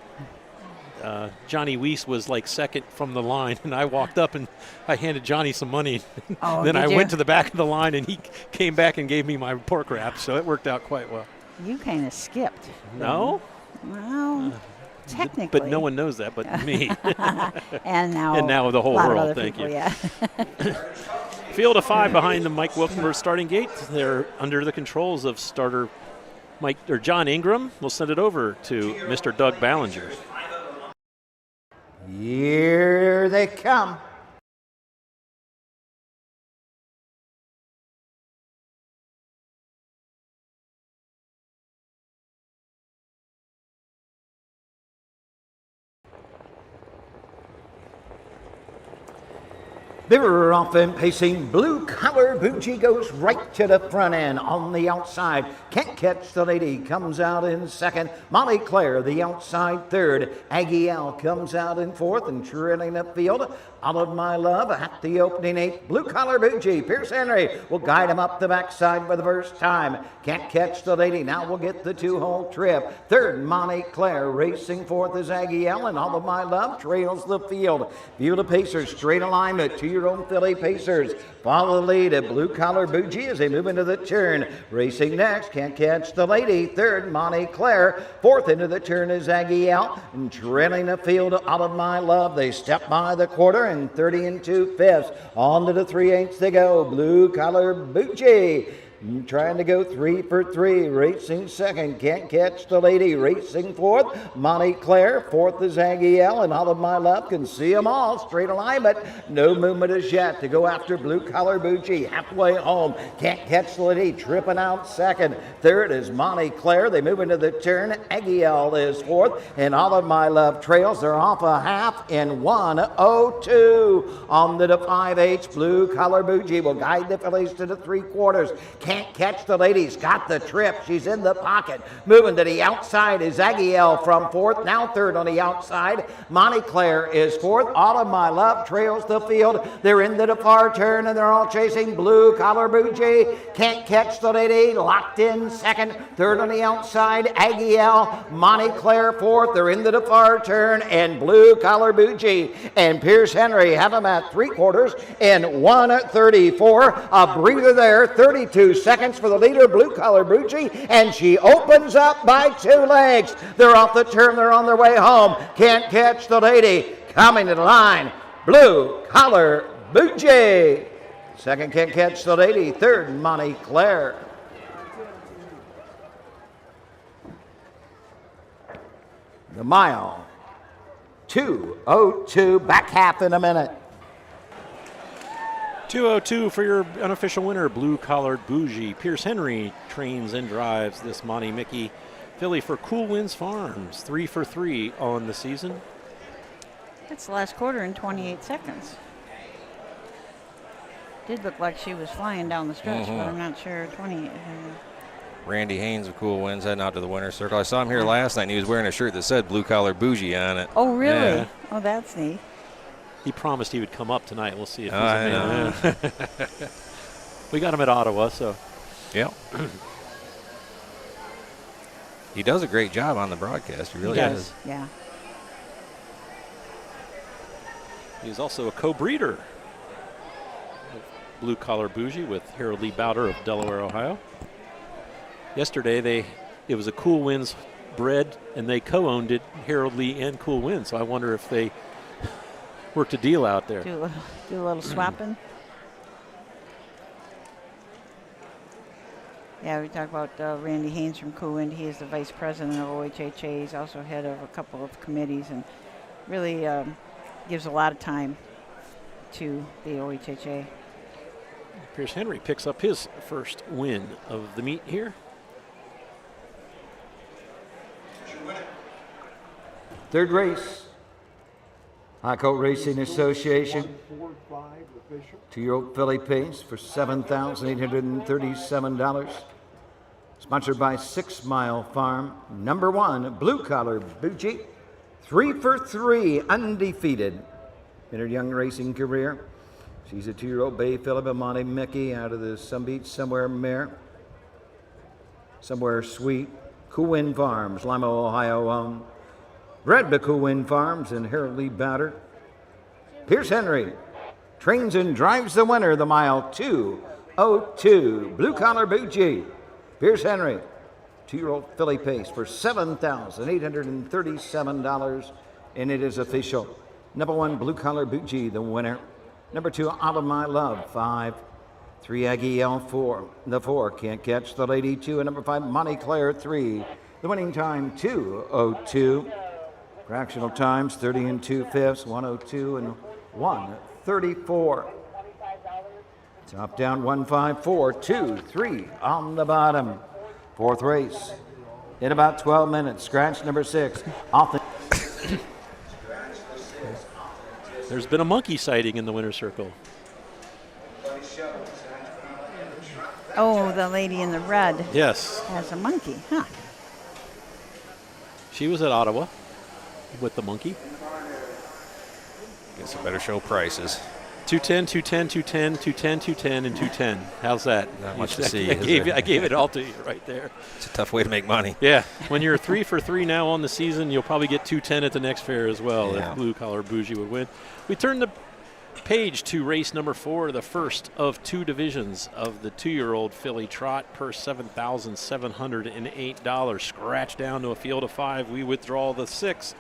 Johnny Weiss was like second from the line, and I walked up and I handed Johnny some money. Oh, then I you? went to the back of the line, and he came back and gave me my pork wrap, so it worked out quite well. You kind of skipped. No? Well, technically. But no one knows that but me. and now the whole world. Thank you. Yeah. Field of 5 behind the Mike Wilkenberg starting gate. They're under the controls of starter John Ingram. We'll send it over to Mr. Doug Ballinger. Here they come. They're off and pacing. Blue collar Bougie goes right to the front end on the outside. Can't catch the lady. Comes out in second. Molly Claire, the outside third. Aggie L comes out in fourth and trailing the field. Out of My Love at the opening eight. Blue collar Bougie. Pierce Henry will guide him up the backside for the first time. Can't catch the lady. Now we'll get the two-hole trip. Third, Molly Claire. Racing fourth is Aggie L, and All of My Love trails the field. View the Pacers. Straight alignment. 2-year-old Philly Pacers follow the lead at Blue Collar Bougie as they move into the turn. Racing next, Can't Catch the Lady. Third, Monty Claire. Fourth into the turn is Aggie L. And trailing the field, Out of My Love. They step by the quarter and 30 2/5. On to the 3/8 they go. Blue Collar Bougie trying to go 3 for 3. Racing second, Can't Catch the Lady. Racing fourth, Monty Claire. Fourth is Aggie L. And All of My Love can see them all. Straight alignment. No movement as yet to go after Blue Collar Bougie. Halfway home, Can't Catch the Lady tripping out second. Third is Monty Claire. They move into the turn. Aggie L is fourth. And All of My Love trails. They're off a half in 1:02. On to the 5/8. Blue Collar Bougie will guide the fillies to the 3/4. Can't Catch the Lady's got the trip. She's in the pocket. Moving to the outside is Aggie L from fourth. Now third on the outside. Monty Claire is fourth. All of My Love trails the field. They're into the far turn and they're all chasing Blue Collar Bougie. Can't Catch the Lady locked in second. Third on the outside, Aggie L. Monty Claire fourth. They're into the far turn and Blue Collar Bougie and Pierce Henry have them at 3/4 in 1:34. A breather there. 32 seconds for the leader, Blue Collar Bougie, and she opens up by 2 legs. They're off the turn. They're on their way home. Can't Catch the Lady coming to the line. Blue Collar Bougie. Second, Can't Catch the Lady. Third, Monty Claire. The mile, 2:02, back half in a minute. 2:02 for your unofficial winner, Blue Collared Bougie. Pierce Henry trains and drives this Monty Mickey filly for Cool Winds Farms. 3 for 3 on the season. That's the last quarter in 28 seconds. Did look like she was flying down the stretch, but I'm not sure. 20. Randy Haynes of Cool Winds heading out to the winner's circle. I saw him here last night, and he was wearing a shirt that said Blue Collar Bougie on it. Oh, really? Yeah. Oh, that's neat. He promised he would come up tonight. We'll see if he's a man. We got him at Ottawa, so. Yeah. He does a great job on the broadcast. He really does. Yeah. He's also a co-breeder of Blue Collar Bougie with Harold Lee Bowder of Delaware, Ohio. Yesterday, it was a Cool Winds bred, and they co-owned it, Harold Lee and Cool Winds. So I wonder if they worked a deal out there. Do a little swapping. Yeah, we talked about Randy Haynes from Cool Wind. He is the vice president of OHHA. He's also head of a couple of committees and really gives a lot of time to the OHHA. Pierce Henry picks up his first win of the meet here. Third race. High Coat Racing Association. 2-year-old filly Pace for $7,837. Sponsored by 6 Mile Farm. Number 1, Blue Collar Bougie. 3 for 3, undefeated in her young racing career. She's a 2-year-old Bay Philip Monty Mickey out of the Sun Beach Somewhere mare. Somewhere Sweet. Cool Wind Farms, Lima, Ohio. Bred by Cool Wind Farms and Harold Lee Bowder. Pierce Henry trains and drives the winner, the mile 2:02. Blue Collar Bougie. Pierce Henry, 2-year-old filly Pace for $7,837, and it is official. Number 1, Blue Collar Bougie, the winner. Number 2, Out of My Love, 5. 3, Aggie L, 4. The 4, Can't Catch the Lady, 2. And number 5, Monty Claire, 3. The winning time, 2:02. Fractional times 30 and 2/5, 102 and 134. Top down 154, 2, 3 on the bottom. Fourth race in about 12 minutes. Scratch number 6. There's been a monkey sighting in the winner's circle. Oh, the lady in the red Yes. has a monkey, huh? She was at Ottawa with the monkey. Guess I better show prices. 210, 210, 210, 210, 210, and 210. How's that? Not much to see. I gave it all to you right there. It's a tough way to make money. Yeah. When you're 3 for 3 now on the season, you'll probably get 210 at the next fair as well if Blue Collar Bougie would win. We turn the page to race number 4, the first of 2 divisions of the 2-year-old filly trot, purse $7,708. Scratch down to a field of 5. We withdraw the 6.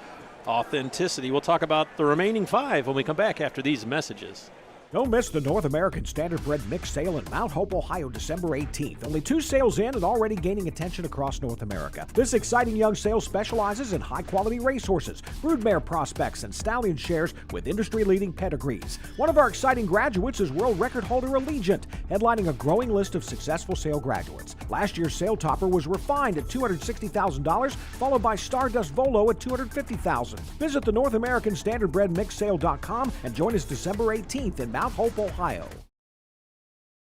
Authenticity. We'll talk about the remaining 5 when we come back after these messages. Don't miss the North American Standardbred Mixed Sale in Mount Hope, Ohio, December 18th. Only 2 sales in and already gaining attention across North America. This exciting young sale specializes in high-quality racehorses, broodmare prospects, and stallion shares with industry-leading pedigrees. One of our exciting graduates is world record holder Allegiant, headlining a growing list of successful sale graduates. Last year's sale topper was Refined at $260,000, followed by Stardust Volo at $250,000. Visit the North American Standardbred Mixsale.com and join us December 18th in Mount Hope, Ohio.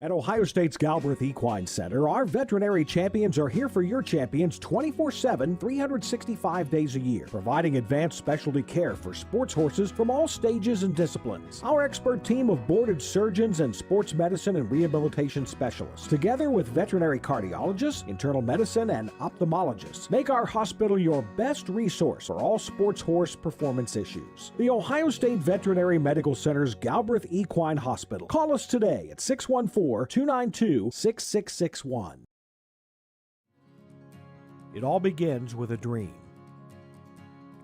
At Ohio State's Galbraith Equine Center, our veterinary champions are here for your champions 24/7, 365 days a year, providing advanced specialty care for sports horses from all stages and disciplines. Our expert team of boarded surgeons and sports medicine and rehabilitation specialists, together with veterinary cardiologists, internal medicine, and ophthalmologists, make our hospital your best resource for all sports horse performance issues. The Ohio State Veterinary Medical Center's Galbraith Equine Hospital. Call us today at 614-292-6661. It all begins with a dream.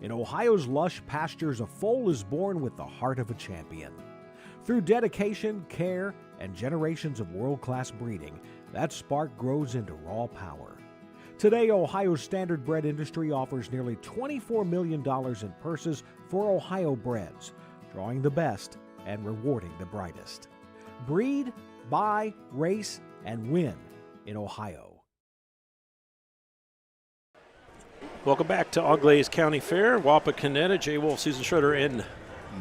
In Ohio's lush pastures, a foal is born with the heart of a champion. Through dedication, care, and generations of world-class breeding, that spark grows into raw power. Today, Ohio's Standardbred industry offers nearly $24 million in purses for Ohio breds, drawing the best and rewarding the brightest. Breed, buy, race, and win in Ohio. Welcome back to Auglaize County Fair. Wapakoneta, Jay Wolf, Susan Schroeder, and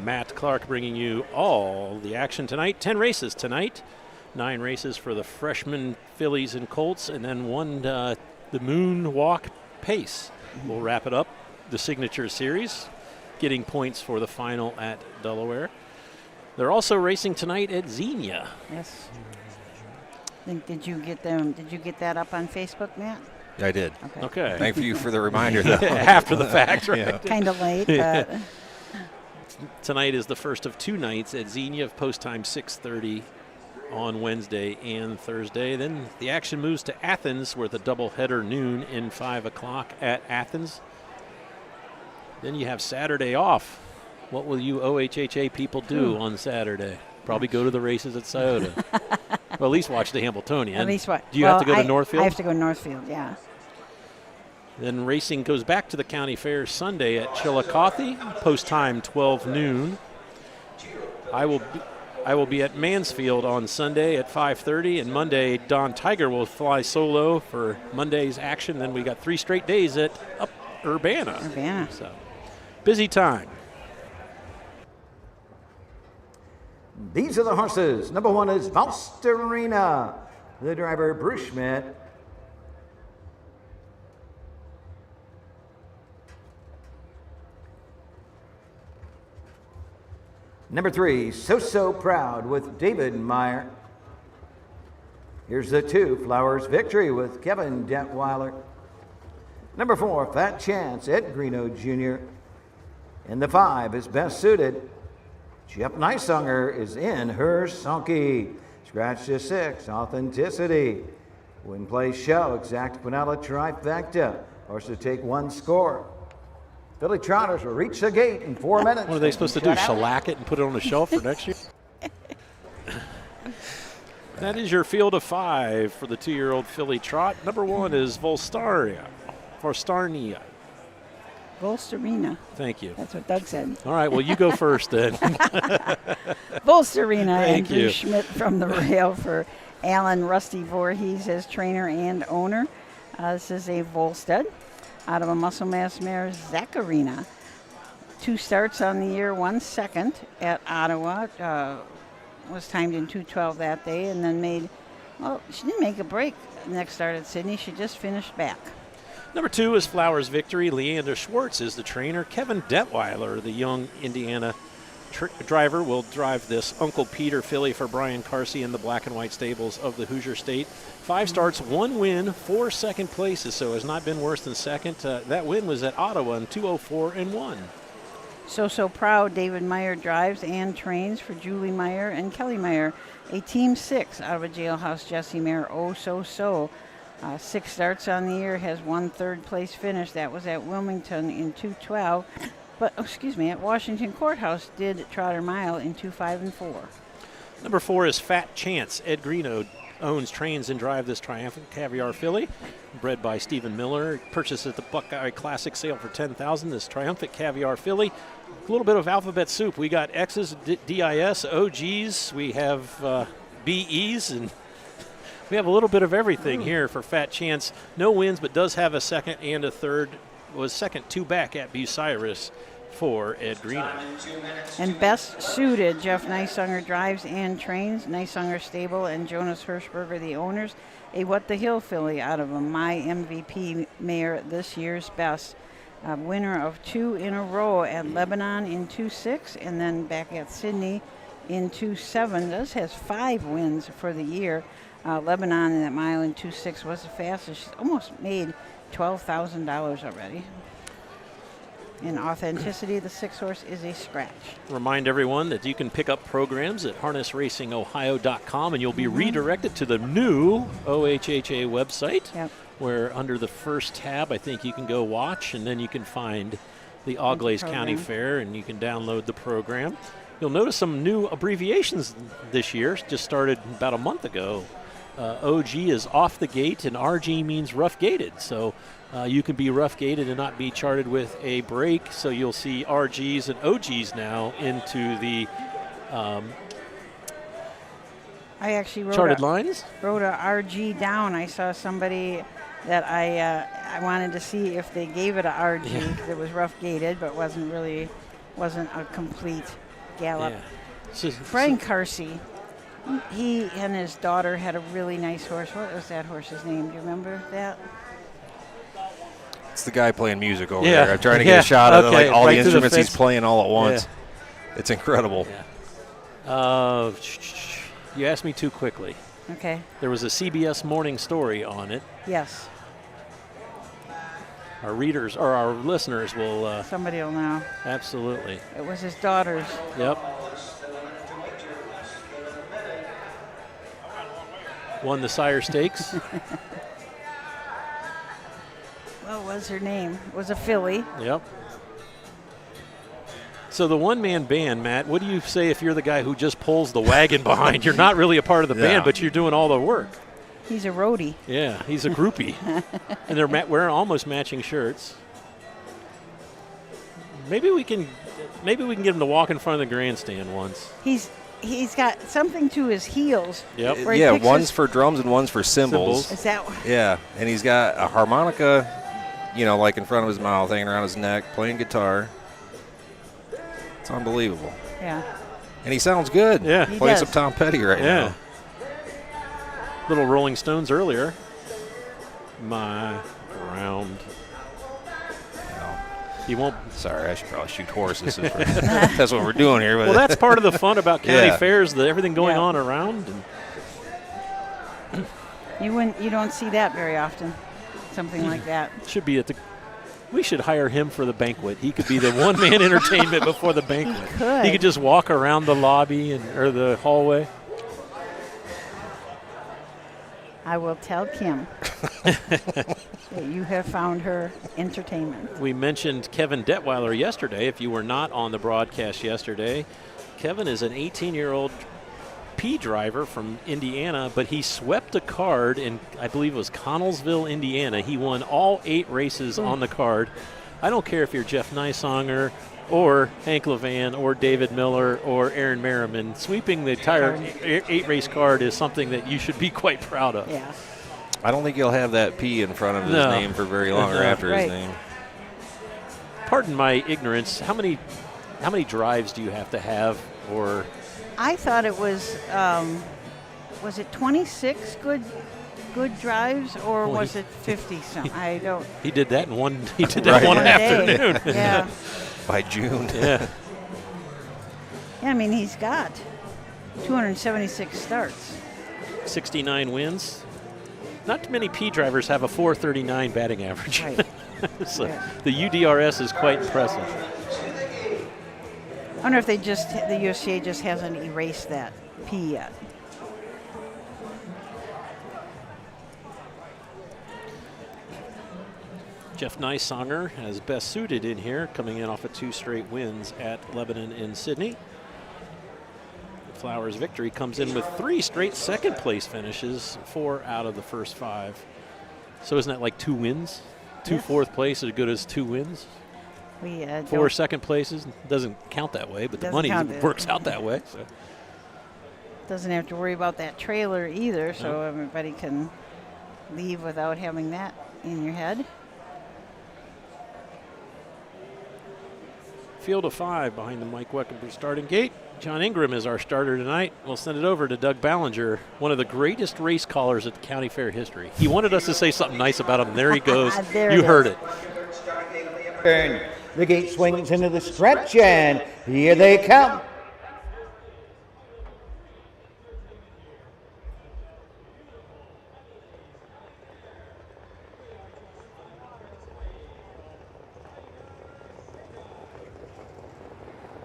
Matt Clark bringing you all the action tonight. 10 races tonight. 9 races for the freshman fillies and colts, and then one the Moonwalk Pace. We'll wrap it up. The Signature Series, getting points for the final at Delaware. They're also racing tonight at Xenia. Yes. Did you get them? Did you get that up on Facebook, Matt? I did. Okay. Thank you for the reminder, though. After the fact, right? Yeah. Kind of late, but Tonight is the first of 2 nights at Xenia, post time 6:30 on Wednesday and Thursday. Then the action moves to Athens, where the doubleheader noon and 5 o'clock at Athens. Then you have Saturday off. What will you OHHA people do on Saturday? Probably go to the races at Scioto. Well, at least watch the Hambletonian. at least what? Do you have to go to Northfield? I have to go to Northfield, yeah. Then racing goes back to the county fair Sunday at Chillicothe, post time 12 noon. I will be at Mansfield on Sunday at 5:30, and Monday Don Tiger will fly solo for Monday's action. Then we got 3 straight days at Urbana. So busy time. These are the horses. Number 1 is Valsterina. The driver, Bruce Schmidt. Number 3, So Proud with David Meyer. Here's the 2, Flowers Victory with Kevin Detweiler. Number 4, Fat Chance, Ed Greeno Jr. And the 5 is Best Suited. Jeff Neisanger is in her Sonky. Scratch to 6, Authenticity. Win, play, show, exact Quinella trifecta. Horse to take 1 score. Filly Trotters will reach the gate in 4 minutes. What are they supposed to do, shellac it and put it on the shelf for next year? That is your field of 5 for the 2-year-old filly trot. Number 1 is Volstarnia. Volsterina. Thank you. That's what Doug said. All right, well, you go first then. Volsterina. Thank Andrew you. Schmidt from the rail for Alan Rusty Voorhees as trainer and owner. This is a Volstead out of a muscle mass mare, Zacharina. 2 starts on the year, 1 second at Ottawa. Was timed in 2:12 that day, and then she didn't make a break next start at Sydney. She just finished back. Number 2 is Flowers Victory. Leander Schwartz is the trainer. Kevin Detweiler, the young Indiana driver, will drive this Uncle Peter filly for Brian Carsey in the black and white stables of the Hoosier State. 5 starts, 1 win, 4 second places, so has not been worse than second. That win was at Ottawa in 2:04.1. So Proud, David Meyer drives and trains for Julie Meyer and Kelly Meyer, a Team 6 out of a Jailhouse Jessie mare, So. 6 starts on the year, has 1 third place finish. That was at Wilmington in 2:12. But, at Washington Courthouse did Trotter Mile in 2:05 and 4. Number 4 is Fat Chance. Ed Greeno owns, trains, and drive this Triumphant Caviar filly, bred by Stephen Miller. Purchased at the Buckeye Classic sale for $10,000. This Triumphant Caviar filly. A little bit of alphabet soup. We got X's, DIS, OGs. We have BEs, and we have a little bit of everything here for Fat Chance. No wins, but does have a second and a third. Was second 2 back at Bucyrus for Ed Greeno. And Best Suited, Jeff Nysaunger drives and trains. Nysaunger Stable and Jonas Hirschberger, the owners. A What the Hill filly out of a My MVP mare, this year's best. Winner of 2 in a row at Lebanon in 2:06 and then back at Sydney in 2:07. This has 5 wins for the year. Lebanon in that mile in 2:06 was the fastest. She's almost made $12,000 already. In authenticity, the 6-horse is a scratch. Remind everyone that you can pick up programs at harnessracingohio.com, and you'll be redirected to the new OHHA website, where under the first tab, I think you can go watch, and then you can find the Auglaize County Fair, and you can download the program. You'll notice some new abbreviations this year, just started about a month ago. OG is off the gate, and RG means rough gated. So you can be rough gated and not be charted with a break. So you'll see RGs and OGs now into the I actually wrote charted lines. Wrote a RG down. I saw somebody that I wanted to see if they gave it a RG that was rough gated, but wasn't a complete gallop. Yeah. Brian Carsey. He and his daughter had a really nice horse. What was that horse's name? Do you remember that? It's the guy playing music over there. I'm trying to get a shot of all the instruments he's playing all at once. Yeah. It's incredible. Yeah. You asked me too quickly. Okay. There was a CBS Morning story on it. Yes. Our readers or our listeners will. Somebody will know. Absolutely. It was his daughter's. Yep. Won the Sire Stakes. What was her name? It was a filly. Yep. So the one-man band, Matt, what do you say if you're the guy who just pulls the wagon behind? You're not really a part of the band, but you're doing all the work. He's a roadie. Yeah, he's a groupie. And they're wearing almost matching shirts. Maybe we can get him to walk in front of the grandstand once. He's got something to his heels. Yep. Yeah, one's for drums and one's for cymbals. Is that? Yeah, and he's got a harmonica, like in front of his mouth, hanging around his neck, playing guitar. It's unbelievable. Yeah. And he sounds good. Yeah. Playing some Tom Petty right now. Little Rolling Stones earlier. My round. He won't. Sorry, I should probably shoot horses. That's what we're doing here. But well, that's part of the fun about county fairs, everything going on around. And you don't see that very often, something like that. Should be we should hire him for the banquet. He could be the one-man entertainment before the banquet. He could just walk around the lobby or the hallway. I will tell Kim that you have found her entertainment. We mentioned Kevin Detweiler yesterday. If you were not on the broadcast yesterday, Kevin is an 18-year-old P driver from Indiana, but he swept a card in, I believe it was Connellsville, Indiana. He won all 8 races on the card. I don't care if you're Jeff Nysonger or Hank Levan or David Miller or Aaron Merriman. Sweeping the entire 8-race card is something that you should be quite proud of. Yeah. I don't think he'll have that P in front of his name for very long or after his name. Pardon my ignorance. How many drives do you have to have? Or I thought it was it 26 good drives, or was it 50 something? I don't. He did that in one. He did that one afternoon. Yeah. By June. Yeah. Yeah, I mean, he's got 276 starts. 69 wins. Not many P drivers have a 439 batting average. Right. So the UDRS is quite impressive. I wonder if the USCA just hasn't erased that P yet. Jeff Nysonger has best suited in here, coming in off of 2 straight wins at Lebanon and Sydney. Flowers Victory comes in with 3 straight second place finishes, 4 out of the first 5. So isn't that like 2 wins? 2 fourth place as good as 2 wins? 4 second places doesn't count that way, but the money works out that way. So. Doesn't have to worry about that trailer either, so everybody can leave without having that in your head. Field of 5 behind the Mike Weckenber starting gate. John Ingram is our starter tonight. We'll send it over to Doug Ballinger, one of the greatest race callers at the county fair history. He wanted us to say something nice about him. There he goes. You heard it. The gate swings into the stretch, and here they come.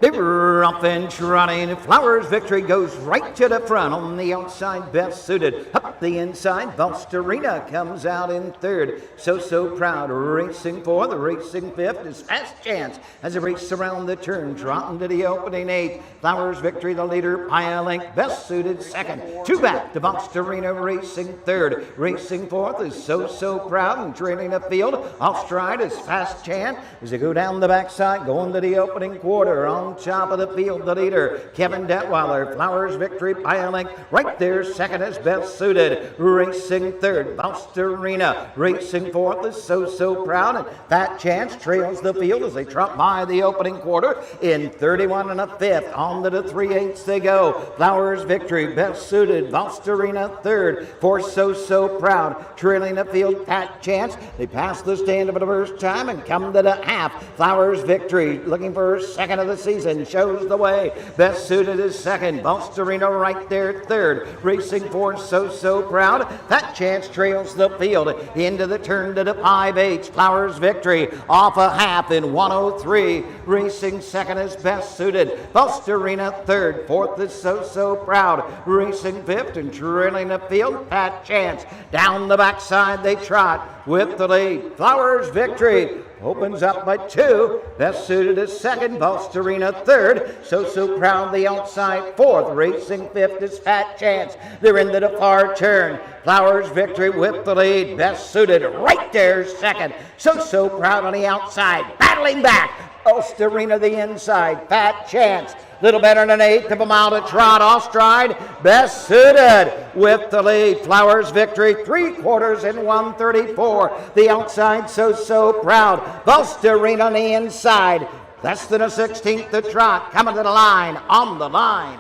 They were off and trotting. Flowers Victory goes right to the front on the outside, best suited. Up the inside, Valsterina comes out in third. So proud, racing fourth, racing fifth is Fast Chance as they race around the turn, trotting to the opening 8. Flowers Victory, the leader, Link, best suited second. 2 back to Valsterina racing third. Racing fourth is So Proud and trailing the field. Off stride is Fast Chance as they go down the backside, going to the opening quarter. On top of the field, the leader, Kevin Detweiler. Flowers Victory, Link, right there, second is best suited. Racing third, Valsterina. Racing fourth is So Proud, and Fat Chance trails the field as they trot by the opening quarter in 31 1/5. On to the 3/8 they go. Flowers Victory, best suited. Valsterina third for So Proud. Trailing the field, Fat Chance. They pass the stand for the first time and come to the half. Flowers Victory, looking for her second of the season, shows the way. Best suited is second. Valsterina right there third. Racing for So Proud. Fat Chance trails the field into the turn to the 5/8. Flowers Victory off a half in 1:03. Racing second is best suited. Valsterina third. Fourth is So Proud. Racing fifth and trailing the field, Fat Chance. Down the backside they trot with the lead. Flowers Victory opens up by 2. Best suited is second. Valsterina third. So Proud the outside fourth. Racing fifth is Fat Chance. They're into the far turn. Flowers Victory with the lead. Best suited right there second. So Proud on the outside. Battling back. Valsterina the inside. Fat Chance. Little better than an 1/8 of a mile to trot. Off stride. Best suited with the lead. Flowers Victory 3/4 in 1:34. The outside So Proud. Valsterina on the inside. Less than a 1/16 to trot. Coming to the line. On the line.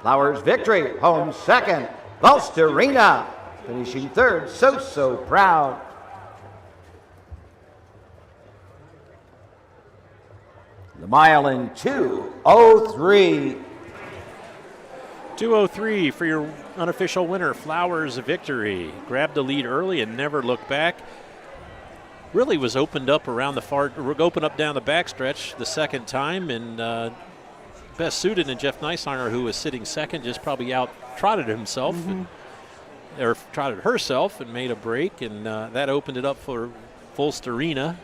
Flowers Victory home second. Valsterina finishing third. So Proud. The mile in 2:03. 2:03 for your unofficial winner, Flowers Victory. Grabbed the lead early and never looked back. Really was opened up down the backstretch the second time, and best suited in Jeff Nysonger, who was sitting second, just probably out trotted himself or trotted herself and made a break, and that opened it up for Valsterina.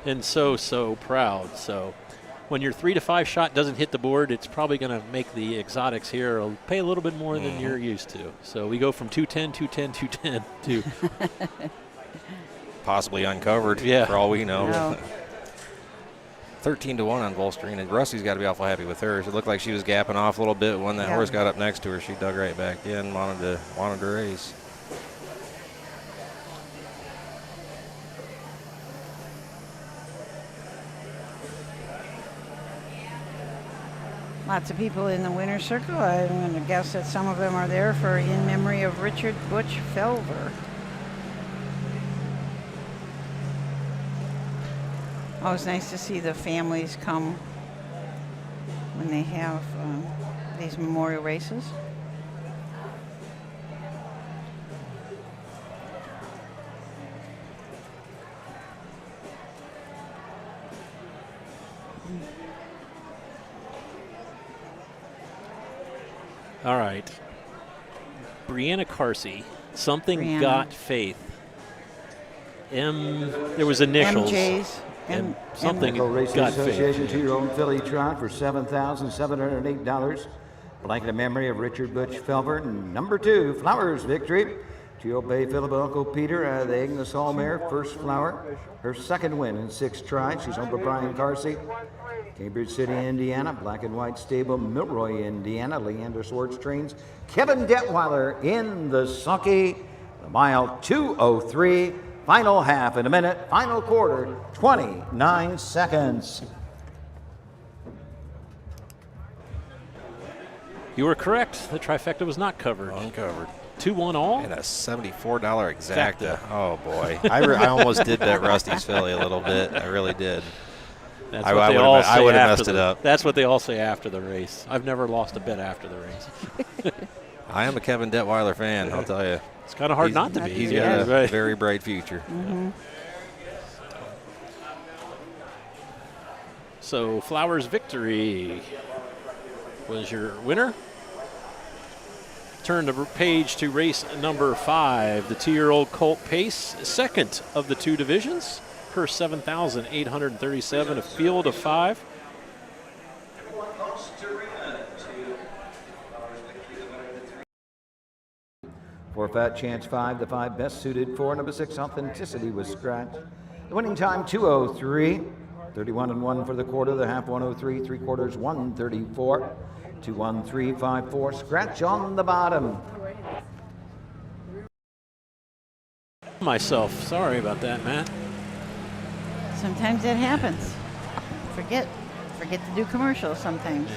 And so Proud. So when your 3 to 5 shot doesn't hit the board, it's probably going to make the exotics here pay a little bit more than you're used to. So we go from 210 to possibly uncovered. Yeah. For all we know. No. 13-1 on Volstrine, and Rusty's got to be awful happy with hers. It looked like she was gapping off a little bit when that horse got up next to her. She dug right back in, wanted to race. Lots of people in the winner's circle. I'm going to guess that some of them are there for in memory of Richard Butch Felver. Always nice to see the families come when they have these memorial races. All right. Brianna Carsey, something Brianna. got faith. There was initials. MJ's. And something Medical Racing got Association faith. 2-year-old filly trot for $7,708. Blanket in memory of Richard Butch Felver. And number 2, Flowers Victory. 2-year-old Bay Philip Uncle Peter, the Agnes Hall mare, first flower. Her second win in 6 tries. She's home for Brian Carsey. Cambridge City, Indiana. Black and White Stable, Milroy, Indiana. Leander Swartz trains. Kevin Detweiler in the sulky. The mile 2:03. Final half in a minute. Final quarter, 29 seconds. You were correct. The trifecta was not covered. Uncovered. 2-1 all. And a $74 exacta. Oh, boy. I almost did bet Rusty's filly a little bit. I really did. That's I what they would've all I say would've after messed it the- up. That's what they all say after the race. I've never lost a bet after the race. I am a Kevin Detweiler fan, I'll tell you. It's kind of hard not to be. He's Yeah, got a right. very bright future. Mm-hmm. So Flowers Victory was your winner. Turn the page to race number 5. The 2-year-old Colt Pace, second of the 2 divisions, per 7,837, a field of 5. For Fat Chance 5, the 5 best suited for number 6, Authenticity was scratched. The winning time 2:03, 31-1 for the quarter, the half 103, 3/4 134, 21354. Scratch on the bottom. Myself, sorry about that, Matt. Sometimes that happens. Forget to do commercials sometimes.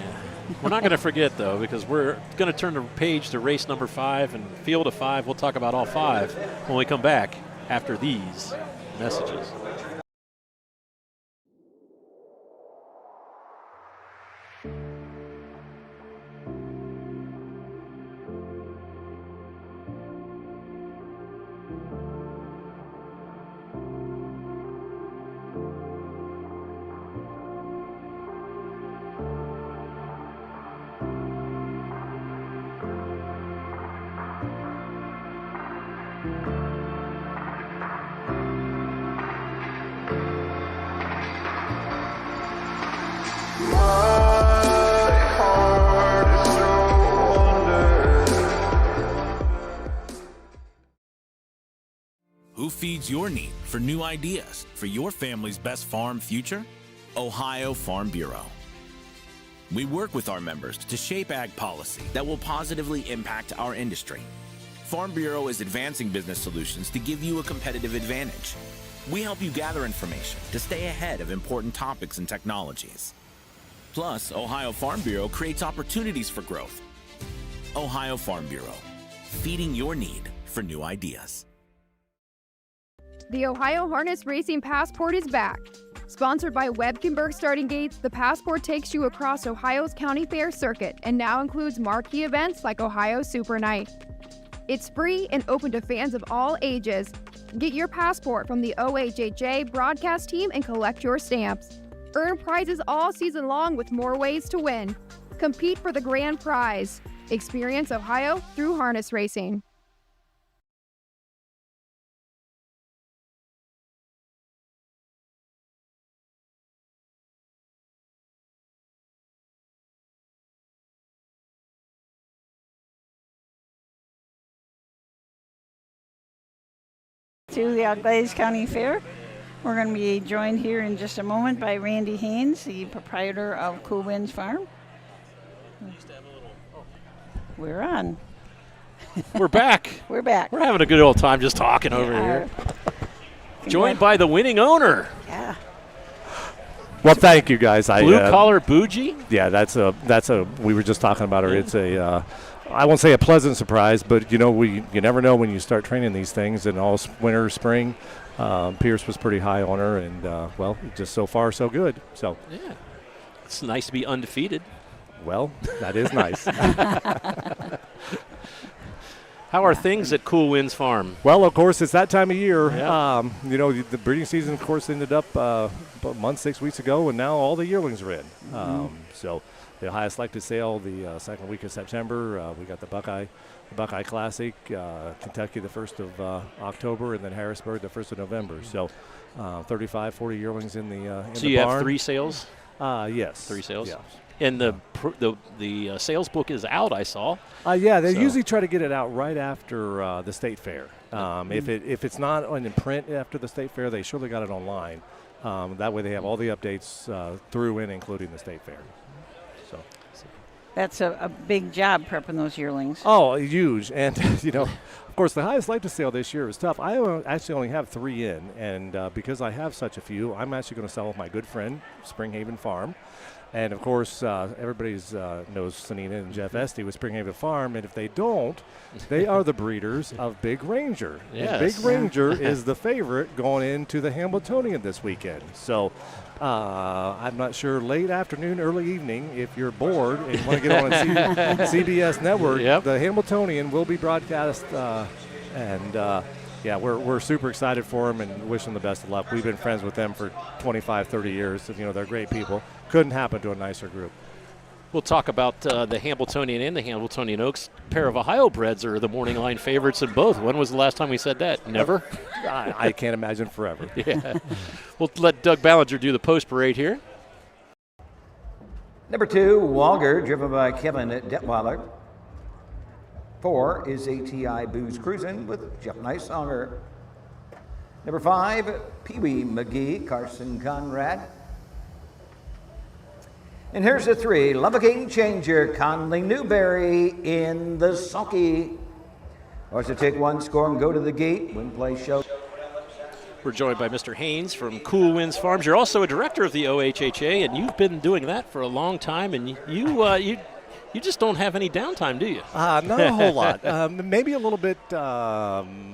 We're not going to forget, though, because we're going to turn the page to race number 5 and field of 5. We'll talk about all 5 when we come back after these messages. Who feeds your need for new ideas for your family's best farm future? Ohio Farm Bureau. We work with our members to shape ag policy that will positively impact our industry. Farm Bureau is advancing business solutions to give you a competitive advantage. We help you gather information to stay ahead of important topics and technologies. Plus, Ohio Farm Bureau creates opportunities for growth. Ohio Farm Bureau, feeding your need for new ideas. The Ohio Harness Racing Passport is back. Sponsored by Webkenberg Starting Gates, the Passport takes you across Ohio's County Fair circuit and now includes marquee events like Ohio Super Night. It's free and open to fans of all ages. Get your passport from the OHHA broadcast team and collect your stamps. Earn prizes all season long with more ways to win. Compete for the grand prize. Experience Ohio through harness racing. to the Auglaize County Fair. We're going to be joined here in just a moment by Randy Haynes, the proprietor of Cool Winds Farm. We're on. We're back. We're back. We're having a good old time just talking over here. Joined by the winning owner. Yeah. Well, thank you guys. Blue collar bougie. Yeah, that's a. We were just talking about her. Yeah. It's a. I won't say a pleasant surprise, but you never know when you start training these things. And all winter, spring, Pierce was pretty high on her, and well, just so far so good. So. Yeah. It's nice to be undefeated. Well, that is nice. How are things at Cool Winds Farm? Well, of course, it's that time of year. Yeah. The breeding season, of course, ended up a month, 6 weeks ago, and now all the yearlings are in. So the Ohio Selected Sale the second week of September. We got the Buckeye Classic, Kentucky the 1st of October, and then Harrisburg the 1st of November. So 35, 40 yearlings in the barn. So you have 3 sales? Yes. 3 sales? Yeah. And the sales book is out, I saw. Yeah, they usually try to get it out right after the state fair. If it's not in print after the state fair, they surely got it online. That way they have all the updates through and including the state fair. So That's a big job prepping those yearlings. Oh, huge. And, of course, the highest Selected Sale this year is tough. I actually only have 3 in, and because I have such a few, I'm actually going to sell with my good friend, Springhaven Farm. And, of course, everybody knows Sanina and Jeff Esty with Springhaven Farm, and if they don't, they are the breeders of Big Ranger. Yes. Big Ranger is the favorite going into the Hamiltonian this weekend. So I'm not sure, late afternoon, early evening, if you're bored and want to get on a CBS network, the Hamiltonian will be broadcast. Yeah, we're super excited for them and wish them the best of luck. We've been friends with them for 25, 30 years. They're great people. Couldn't happen to a nicer group. We'll talk about the Hamiltonian and the Hamiltonian Oaks. A pair of Ohio breds are the morning line favorites in both. When was the last time we said that? Never? I can't imagine forever. Yeah. We'll let Doug Ballinger do the post parade here. Number 2, Walger, driven by Kevin Detweiler. 4 is ATI Booze Cruisin' with Jeff Nicesonger. Number 5, Pee Wee McGee, Carson Conrad. And here's the 3, Lubbock Changer, Conley Newberry in the sulky. Or to take 1 score and go to the gate, win, play, show. We're joined by Mr. Haynes from Cool Winds Farms. You're also a director of the OHHA, and you've been doing that for a long time, and you just don't have any downtime, do you? Not a whole lot. Maybe a little bit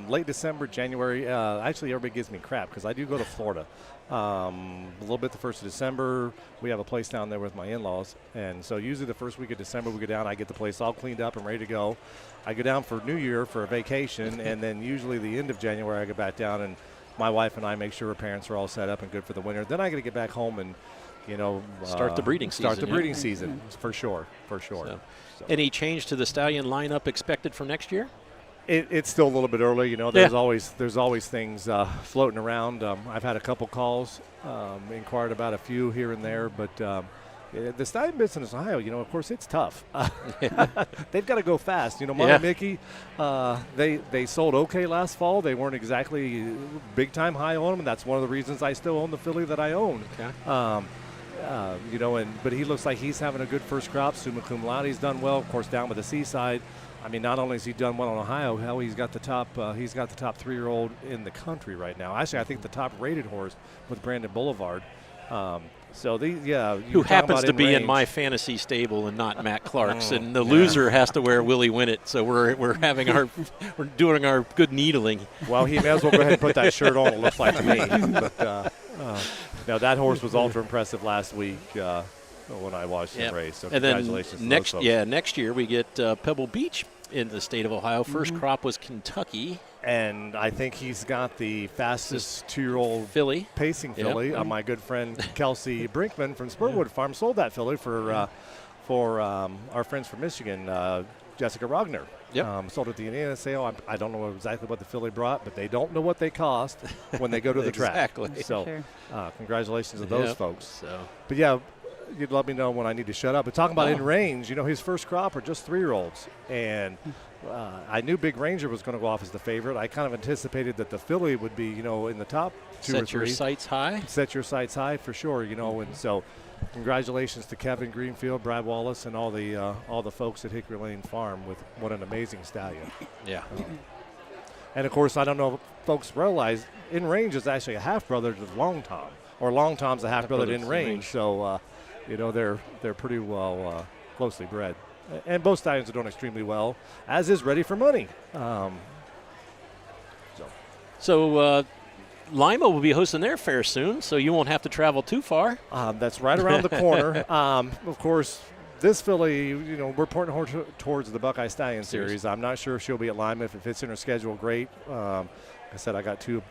late December, January. Actually, everybody gives me crap because I do go to Florida. A little bit the 1st of December. We have a place down there with my in-laws. And so usually the first week of December we go down. I get the place all cleaned up and ready to go. I go down for New Year for a vacation. And then usually the end of January I go back down and my wife and I make sure her parents are all set up and good for the winter. Then I got to get back home and start the breeding season. Start the breeding season, for sure. So. Any change to the stallion lineup expected for next year? It's still a little bit early. There's always things floating around. I've had a couple calls, inquired about a few here and there, but the stallion business in Ohio, of course, it's tough. They've got to go fast. Mama Mickey, they sold okay last fall. They weren't exactly big time high on them, and that's one of the reasons I still own the filly that I own. Okay. But he looks like he's having a good first crop. Summa Cum Laude's done well, of course, down with the Seaside. I mean, not only has he done well in Ohio, hell, he's got the top 3-year-old in the country right now. Actually, I think the top rated horse with Brandon Boulevard. Who happens to be in my fantasy stable and not Matt Clark's, and the loser has to wear Willie Winnett. So we're doing our good needling. Well, he may as well go ahead and put that shirt on. It looks like to me. But no, that horse was ultra impressive last week when I watched the race. So congratulations to those folks. Next year we get Pebble Beach in the state of Ohio. First crop was Kentucky. And I think he's got the fastest 2-year-old filly, pacing filly. My good friend Kelsey Brinkman from Spurwood Farm sold that filly for our friends from Michigan, Jessica Rogner. Sold at the Indiana sale. I don't know exactly what the filly brought, but they don't know what they cost when they go to the track. Exactly. So congratulations to those folks. So. But yeah, you'd let me know when I need to shut up. But talking about in range, his first crop are just 3-year-olds. And I knew Big Ranger was going to go off as the favorite. I kind of anticipated that the filly would be, in the top 2 or 3. Set your sights high. Set your sights high for sure, and so congratulations to Kevin Greenfield, Brad Wallace, and all the folks at Hickory Lane Farm with what an amazing stallion. Yeah. And of course, I don't know if folks realize In Range is actually a half brother of Long Tom, or Long Tom's a half brother to In Range. So, they're pretty well closely bred. And both stallions are doing extremely well, as is Ready for Money. So Lima will be hosting their fair soon, so you won't have to travel too far. That's right around the corner. Of course, this filly, we're pointing her towards the Buckeye Stallion Series. I'm not sure if she'll be at Lima. If it fits in her schedule, great. Like I said, I got two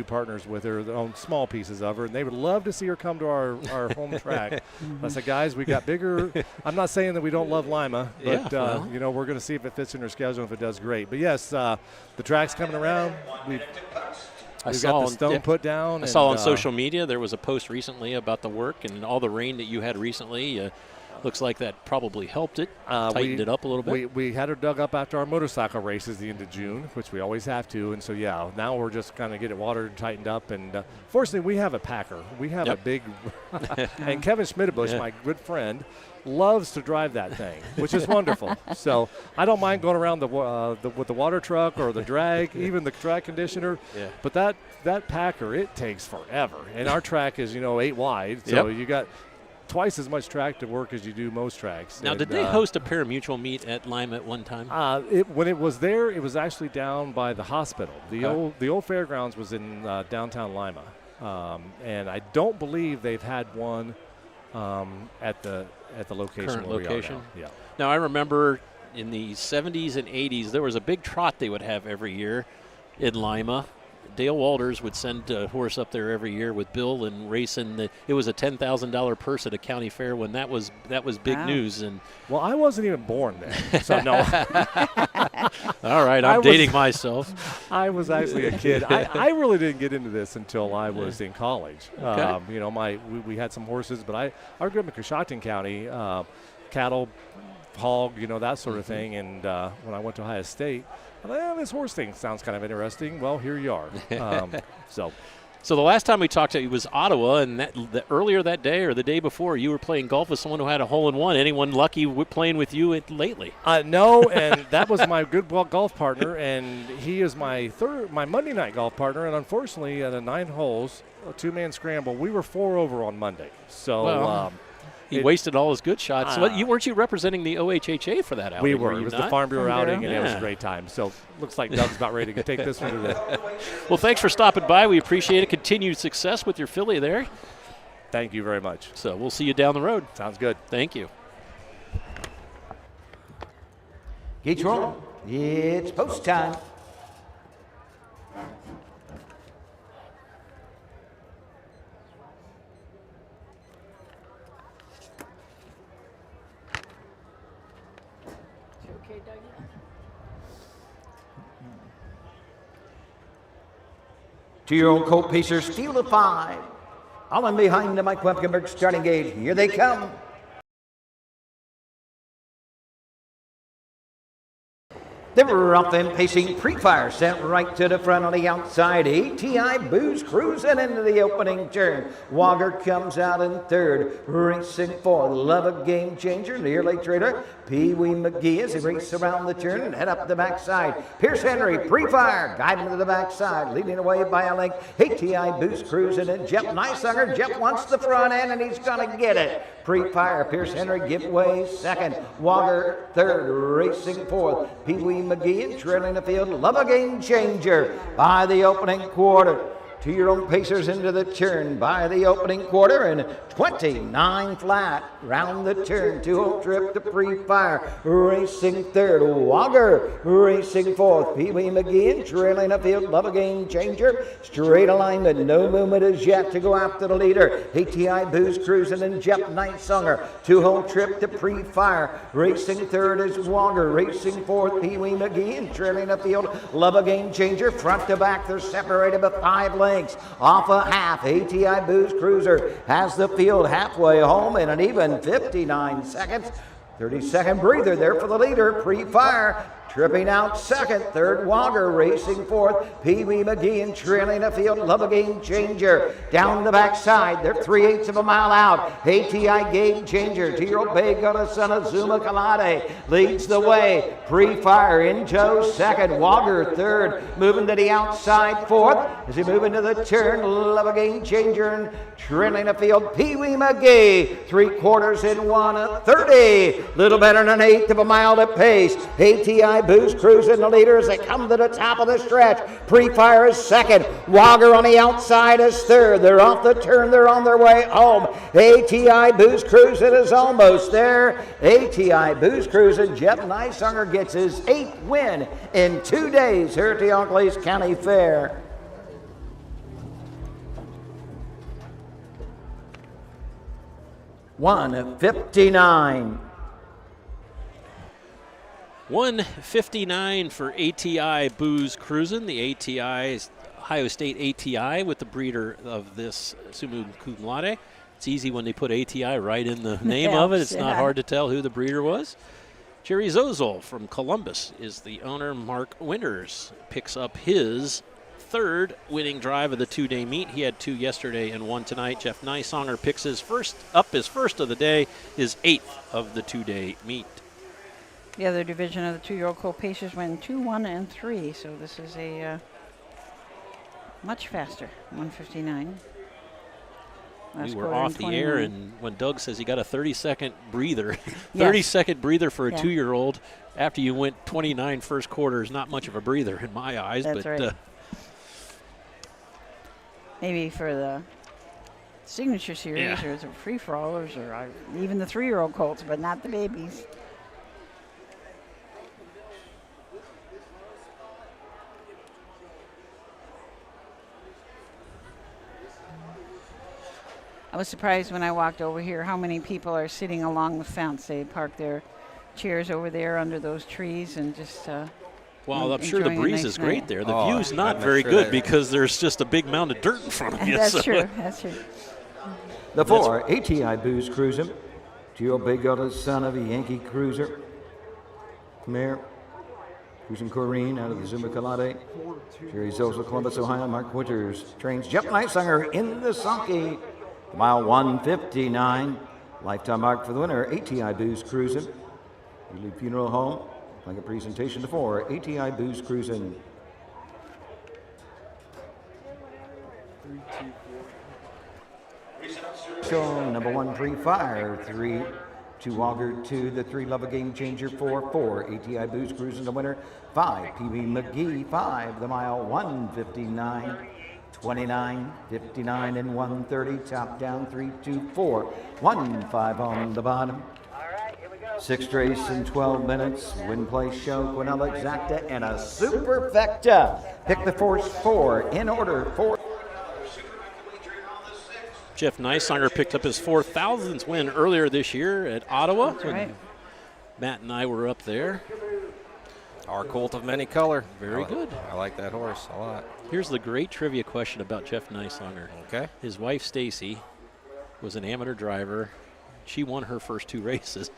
partners with her that own small pieces of her, and they would love to see her come to our home track. I said, guys, we got bigger. I'm not saying that we don't love Lima, but we're going to see if it fits in her schedule. If it does, great. But yes, the track's coming around. We've got the stone put down. I saw on social media there was a post recently about the work and all the rain that you had recently. Looks like that probably helped it, tightened it up a little bit. We had her dug up after our motorcycle races the end of June, which we always have to. And so, now we're just kind of get it watered and tightened up. And fortunately, we have a packer. We have a big – and Kevin Schmidtbush, my good friend, loves to drive that thing, which is wonderful. So I don't mind going around with the water truck or the drag, even the track conditioner. Yeah. But that packer, it takes forever. And our track is, 8 wide. So you got – twice as much track to work as you do most tracks. Now, did they host a parimutuel meet at Lima at one time? When it was there, it was actually down by the hospital. The old fairgrounds was in downtown Lima, and I don't believe they've had one at the location. Current where location. We are now. Yeah. Now, I remember in the 70s and 80s there was a big trot they would have every year in Lima. Dale Walters would send a horse up there every year with Bill and racing. It was a $10,000 purse at a county fair when that was big news. And well, I wasn't even born then, so no. All right, I'm dating myself. I was actually a kid. I really didn't get into this until I was in college. Okay. We had some horses, but I grew up in Coshocton County, cattle, hog, that sort of thing. And when I went to Ohio State, this horse thing sounds kind of interesting. Well, here you are. So the last time we talked to you was Ottawa, and earlier that day or the day before, you were playing golf with someone who had a hole-in-one. Anyone lucky playing with you lately? No, and that was my good golf partner, and he is my Monday night golf partner. And unfortunately, at 9 holes, a 2-man scramble, we were 4 over on Monday. So. He wasted all his good shots. So weren't you representing the OHHA for that outing? We were. It was the Farm Bureau outing, and it was a great time. So looks like Doug's about ready to take this one today. Well, thanks for stopping by. We appreciate it. Continued success with your filly there. Thank you very much. So we'll see you down the road. Sounds good. Thank you. Gates roll. It's post time. Two-year-old colt pacer, Steel of 5. All in behind the Mike Webkenberg starting gate. Here they come. They were off them pacing. Pre-fire sent right to the front on the outside. ATI Booze cruising into the opening turn. Wagger comes out in third. Racing for Love a Game Changer. The early trader, Pee Wee McGee, as he races around the turn and head up the backside. Pierce Henry, pre-fire, guiding to the backside, leading away by a length. ATI Booze cruising in. Jeff Nysunger. Jeff wants the front end, and he's going to get it. Pre-fire, Pierce Henry give way second. Wagger third, racing fourth. Pee Wee McGee trailing the field. Love a Game Changer by the opening quarter. Two-year-old pacers into the turn by the opening quarter and 29 flat round the turn. 2-hole trip to Pre-fire, racing third. Wagger racing fourth. Pee Wee McGee trailing the field. Love a Game Changer. Straight alignment, no movement as yet to go after the leader. ATI Booze cruising and Jeff Nysunger. 2-hole trip to Pre-fire, racing third is Wagger. Racing fourth, Pee Wee McGee trailing the field. Love a Game Changer. Front to back, they're separated by 5 lengths. lengths off a half. ATI Boost Cruiser has the field halfway home in an even 59 seconds. 30-second breather there for the leader, Pre-Fire. Tripping out second, third Wagger racing fourth. Pee Wee McGee and trailing a field, Love a Game Changer. Down the backside, they're 3/8 of a mile out. ATI Game Changer, 2-year-old Bay Gonna Son of Zuma Kalade leads the way. Pre-Fire in tow second, Wagger third. Moving to the outside fourth. As he move into the turn, Love a Game Changer and trailing a field, Pee Wee McGee. 3/4 in 1:30. Little better than 1/8 of a mile to pace. ATI Boost cruising the leader as they come to the top of the stretch. Pre-Fire is second. Wagger on the outside is third. They're off the turn. They're on their way home. ATI Boost cruising is almost there. ATI Boost cruising. Jeff Neisanger gets his 8th win in 2 days here at the Auglaize County Fair. $159. 159 for ATI Booze Cruisin'. The ATI Ohio State ATI with the breeder of this Sumu Cum Laude. It's easy when they put ATI right in the name of it. It's not hard to tell who the breeder was. Jerry Zozol from Columbus is the owner. Mark Winters picks up his 3rd winning drive of the 2-day meet. He had 2 yesterday and 1 tonight. Jeff Neisanger picks his first of the day, his 8th of the 2-day meet. The other division of the 2-year-old colt Pacers went 2, 1, and 3, so this is a much faster 159. We were off the air, and when Doug says he got a 30-second breather, 30-second breather for a 2-year-old after you went 29 first quarter is not much of a breather in my eyes. That's but right. Maybe for the Signature Series or the free-for-allers or even the 3-year-old colts, but not the babies. I was surprised when I walked over here how many people are sitting along the fence. They park their chairs over there under those trees and just well, I'm sure the breeze is great there. The view's not very good because there's just a big mound of dirt in front of you. That's true. That's true. The 4, ATI Booze Cruising. 2-year-old Big Gonna Son of a Yankee Cruiser. Mare. Cruising Corrine out of the Zuma Kalade. Jerry Zozol, Columbus, Ohio. Mark Winters trains Jeff Neisanger in the Sulky. Mile 159. Lifetime mark for the winner, ATI Booze Cruising. Ely Funeral Home. Like a presentation to 4, ATI Booze Cruising. So number 1 Pre-Fire, 3, 2 Auger, 2, the 3 Love a Game Changer, 4, ATI Booze Cruising the winner, 5 Pee Wee McGee, 5, the mile 159. 29, 59, and 130. Top down, 3, 2, 4. 1, 5 on the bottom. 6th race in 12 minutes. Win, place, show, Quinella Exacta, and a Superfecta. Pick the force 4 in order. 4. Jeff Neisanger picked up his 4,000th win earlier this year at Ottawa. That's right. Matt and I were up there. Our colt of many color. Very good. I like that horse a lot. Here's the great trivia question about Jeff Neisanger. Okay. His wife, Stacy, was an amateur driver. She won her first 2 races.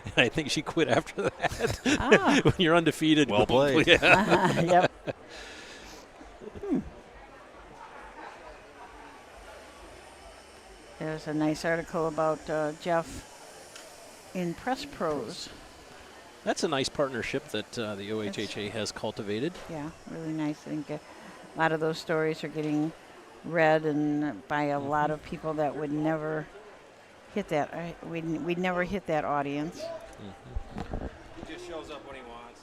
And I think she quit after that. When you're undefeated. Well played. Yeah. Yep. There's a nice article about Jeff in Press Pros. That's a nice partnership that the OHHA has cultivated. Yeah, really nice. I think a lot of those stories are getting read and by a lot of people that would never hit that. We'd never hit that audience. He just shows up when he wants.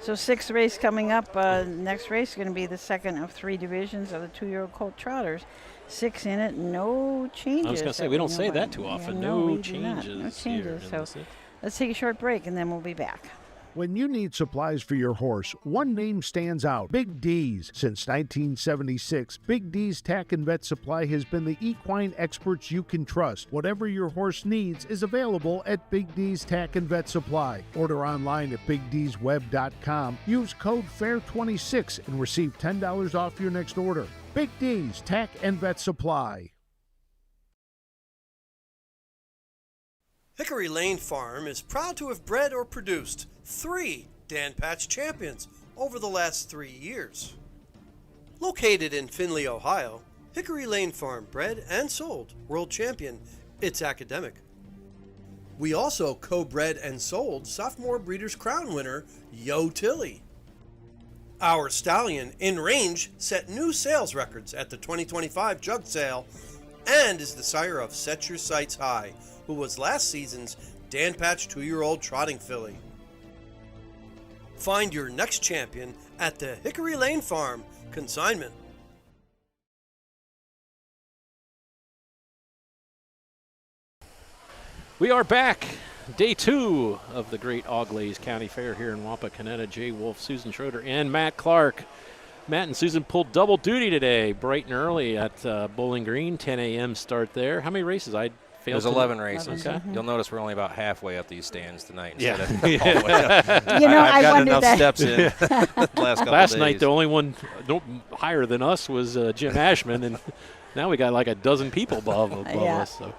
So 6th race coming up. Next race is going to be the 2nd of 3 divisions of the 2-year-old colt trotters. 6 in it, no changes. I was going to say, we don't say that too often. Yeah, no we changes. No changes. Here. So let's take a short break and then we'll be back. When you need supplies for your horse, one name stands out: Big D's. Since 1976, Big D's Tack and Vet Supply has been the equine experts you can trust. Whatever your horse needs is available at Big D's Tack and Vet Supply. Order online at BigD'sWeb.com. Use code FAIR26 and receive $10 off your next order. Big D's Tack and Vet Supply. Hickory Lane Farm is proud to have bred or produced 3 Dan Patch champions over the last 3 years. Located in Findlay, Ohio, Hickory Lane Farm bred and sold world champion It's Academic. We also co-bred and sold sophomore Breeders' Crown winner Yo Tilly. Our stallion in range set new sales records at the 2025 jug sale and is the sire of Set Your Sights High, who was last season's Dan Patch 2-year-old trotting filly. Find your next champion at the Hickory Lane Farm consignment. We are back. Day 2 of the great Auglaize County Fair here in Wapakoneta. Jay Wolf, Susan Schroeder, and Matt Clark. Matt and Susan pulled double duty today, bright and early at Bowling Green. 10 a.m. start there. How many races? There's 11 races. Okay. You'll notice we're only about halfway up these stands tonight. Yeah. All the way up. You know, I've I gotten wondered enough that. steps in the last couple Last days. night, the only one higher than us was Jim Ashman, and now we got like a dozen people above Yeah. us. So.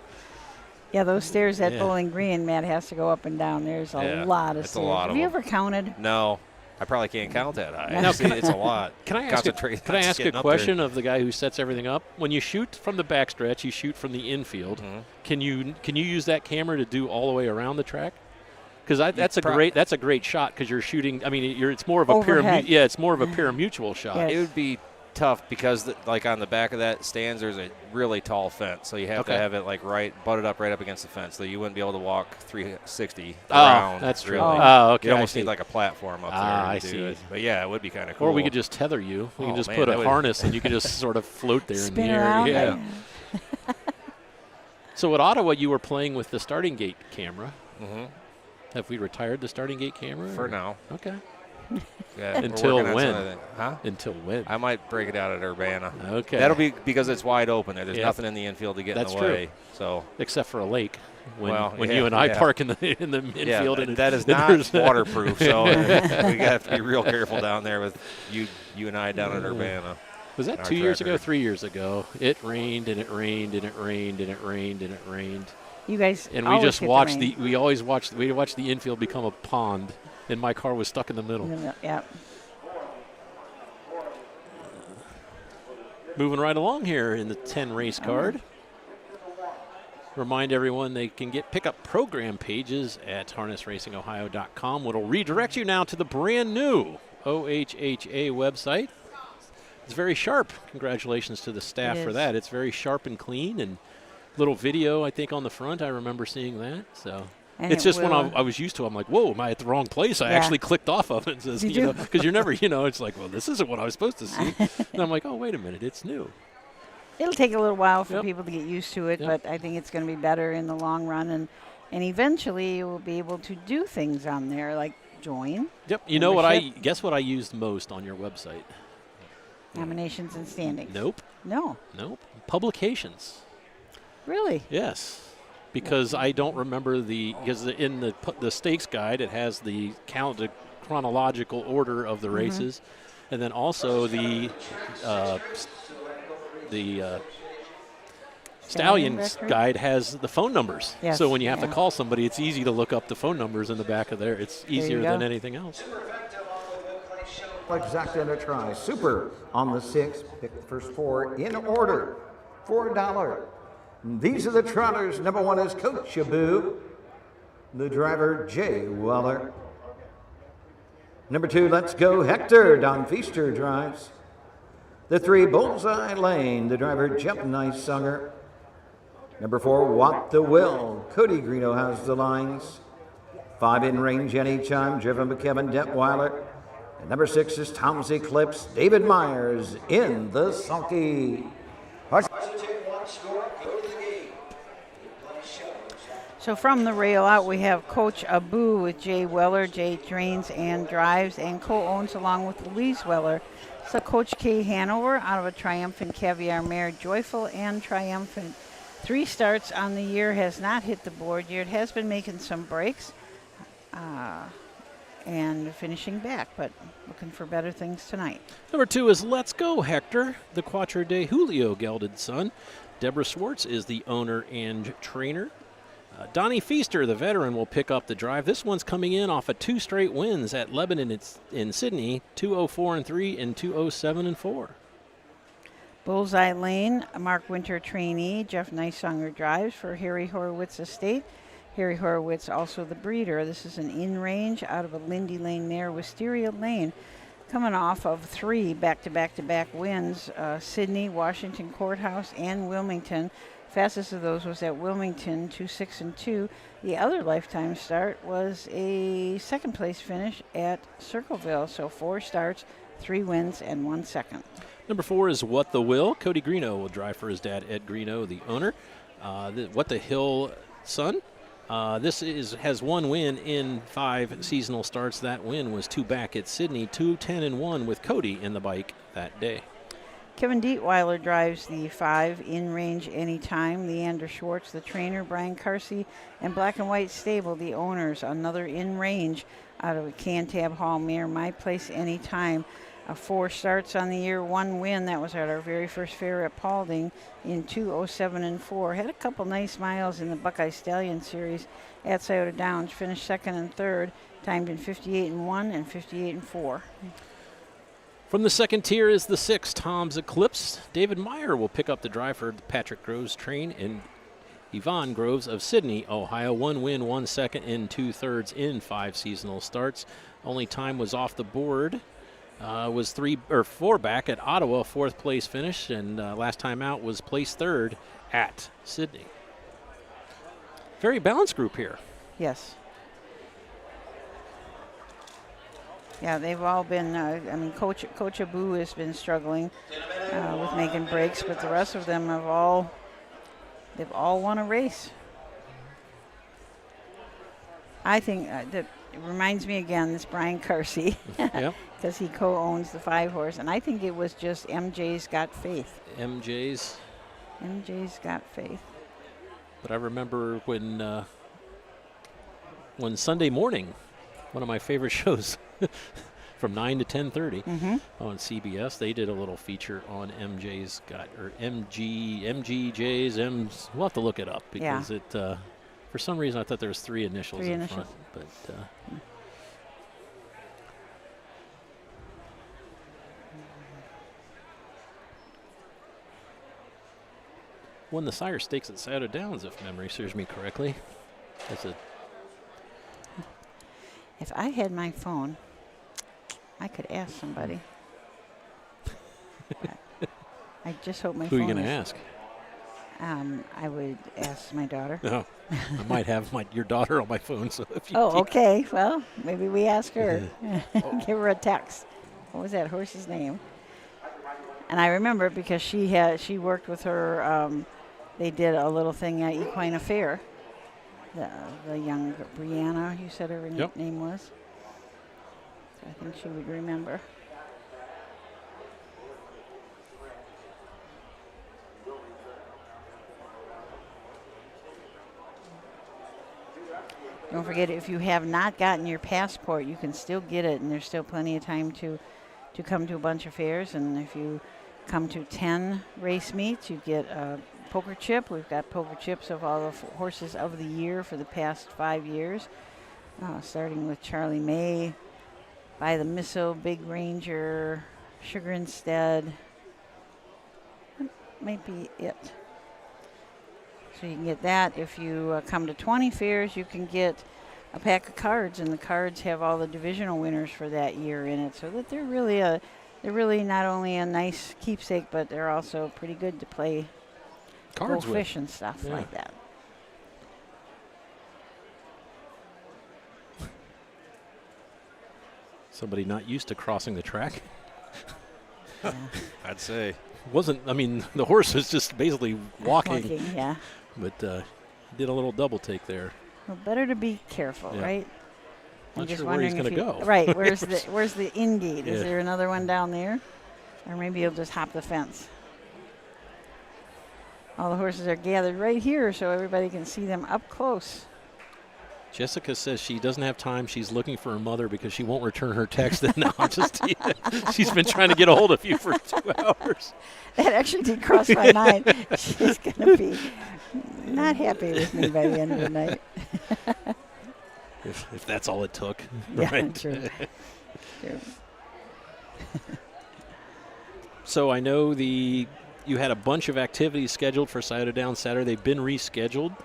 Yeah, those stairs at Yeah. Bowling Green, Matt has to go up and down. There's a lot of it's stairs. a lot Have of you them. ever counted? No. I probably can't count that high. Now, It's a lot. Can I ask a question of the guy who sets everything up? When you shoot from the backstretch, you shoot from the infield. Mm-hmm. Can you use that camera to do all the way around the track? Because that's a great shot because you're shooting. I mean, it's more of a it's more of a pari-mutuel shot. Yes. It would be tough because like on the back of that stands there's a really tall fence, so you have to have it like butted up right up against the fence, so you wouldn't be able to walk 360 around. That's true. Really. Oh, okay. You almost need like a platform up there to do it. But yeah, it would be kind of cool. Or we could just tether you. We could just put a harness and you could just sort of float there Spin in the air. around. Yeah. So at Ottawa, you were playing with the starting gate camera. Mm-hmm. Have we retired the starting gate camera? For now. Okay. Yeah, Until when? Huh? Until when? I might break it out at Urbana. Okay. That'll be because it's wide open there. There's nothing in the infield to get in the way. True. So except for a lake. When yeah, you and I park in the infield, and that is not waterproof. So we have to be real careful down there with you and I down at Urbana. Was that 2 years ago, 3 years ago? It rained and it rained and it rained and it rained and it rained. You guys and we just watched we watched the infield become a pond, and my car was stuck in the middle. Yeah. Moving right along here in the 10 race card. Remind everyone they can pick up program pages at harnessracingohio.com, which will redirect you now to the brand new OHHA website. It's very sharp. Congratulations to the staff for that. It's very sharp and clean, and little video, I think, on the front. I remember seeing that. So and it's just when I was used to it, I'm like, whoa, am I at the wrong place? I actually clicked off of it. And says, because you're never, it's like, well, this isn't what I was supposed to see. And I'm like, oh, wait a minute, it's new. It'll take a little while for people to get used to it, but I think it's going to be better in the long run. And eventually you will be able to do things on there like join. Yep. You know what guess what I used most on your website? Nominations and standings. Nope. No. Nope. Publications. Really? Yes. Because I don't remember because in the stakes guide it has the chronological order of the races, and then also the Stallions guide has the phone numbers. Yes. So when you have to call somebody, it's easy to look up the phone numbers in the back of there. It's easier than anything else. Exact and a try. Super on the 6. Pick the first 4 in order. $4. These are the trotters. Number 1 is Coach Abu. The driver, Jay Weller. Number 2, Let's Go Hector. Don Feaster drives. The 3, Bullseye Lane. The driver, Jump Nice Sunger. Number 4, What the Will. Cody Greeno has the lines. 5 in range anytime, driven by Kevin Detweiler. And number 6 is Tom's Eclipse. David Myers in the sulky. So So from the rail out, we have Coach Abu with Jay Weller. Jay trains and drives and co-owns along with Louise Weller. So Coach Kay Hanover out of a Triumphant Caviar mare, Joyful and Triumphant. 3 starts on the year, has not hit the board yet. Has been making some breaks and finishing back, but looking for better things tonight. Number 2 is Let's Go, Hector, the Quattro de Julio gelded son. Deborah Swartz is the owner and trainer. Donnie Feaster, the veteran, will pick up the drive. This one's coming in off of 2 straight wins at Lebanon in Sydney, 2:04-3 and 2:07-4. Bullseye Lane, a Mark Winter trainee. Jeff Neisonger drives for Harry Horowitz Estate. Harry Horowitz also the breeder. This is an in-range out of a Lindy Lane mare, Wisteria Lane, coming off of 3 back-to-back-to-back wins, Sydney, Washington Courthouse, and Wilmington. Fastest of those was at Wilmington, 2:06-2. The other lifetime start was a second-place finish at Circleville. So 4 starts, 3 wins, and 1 second. Number 4 is What the Will. Cody Greeno will drive for his dad, Ed Greeno, the owner. What the Hill son. This has 1 win in 5 seasonal starts. That win was 2 back at Sydney, 2:10-1 with Cody in the bike that day. Kevin Dietweiler drives the 5 in-range anytime. Leander Schwartz, the trainer. Brian Carsey and Black and White Stable, the owners. Another in-range out of a Cantab Hall mare, My Place Anytime. 4 starts on the year, 1 win. That was at our very first fair at Paulding in 2:07-4. Had a couple nice miles in the Buckeye Stallion Series at Scioto Downs. Finished 2nd and 3rd, timed in 58-1 and 58-4. From the second tier is the 6, Tom's Eclipse. David Meyer will pick up the drive for Patrick Groves train and Yvonne Groves of Sydney, Ohio. 1 win, 1 second in 2/3 in 5 seasonal starts. Only time was off the board. Was 3 or 4 back at Ottawa, 4th place finish, and last time out was placed 3rd at Sydney. Very balanced group here. Yes. Yeah, they've all been, Coach Abu has been struggling with making breaks, but the rest of them they've all won a race. I think that it reminds me again, this Brian Carsey, because he co-owns the 5 horse, and I think it was just MJ's Got Faith. MJ's Got Faith. But I remember when Sunday morning, one of my favorite shows, from 9 to 10:30 on CBS, they did a little feature on MJ's MGJ's. We'll have to look it up because it. For some reason, I thought there was 3 initials in front, but. Won the Sire Stakes at Scioto Downs, if memory serves me correctly. If I had my phone, I could ask somebody. I just hope my phone. Who are you going to ask? I would ask my daughter. No, I might have your daughter on my phone. So if you okay. Well, maybe we ask her. Give her a text. What was that horse's name? And I remember because she worked with her. They did a little thing at Equine Affair. The young Brianna, you said her name was. So I think she would remember. Don't forget, if you have not gotten your passport, you can still get it, and there's still plenty of time to come to a bunch of fairs. And if you come to 10 race meets, you get a poker chip. We've got poker chips of all the horses of the year for the past 5 years, starting with Charlie May, By the Missile, Big Ranger, Sugar Instead. That might be it. So you can get that. If you come to 20 fairs, you can get a pack of cards, and the cards have all the divisional winners for that year in it, so that they're really not only a nice keepsake, but they're also pretty good to play cards go fish and stuff like that. Somebody not used to crossing the track. I'd say. The horse was just basically walking. Yeah. But Did a little double take there. Well, better to be careful, Yeah. right? I'm Not just sure where he's wondering going if to go. Right, where's the in gate? Is Yeah. there another one down there? Or maybe he'll just hop the fence. All the horses are gathered right here so everybody can see them up close. Jessica says she doesn't have time. She's looking for her mother because she won't return her text. No, I'm just teasing. She's been trying to get a hold of you for 2 hours. That actually did cross my mind. She's going to be not happy with me by the end of the night. If that's all it took. Yeah, right? true. So I know you had a bunch of activities scheduled for Scioto Downs Saturday. They've been rescheduled.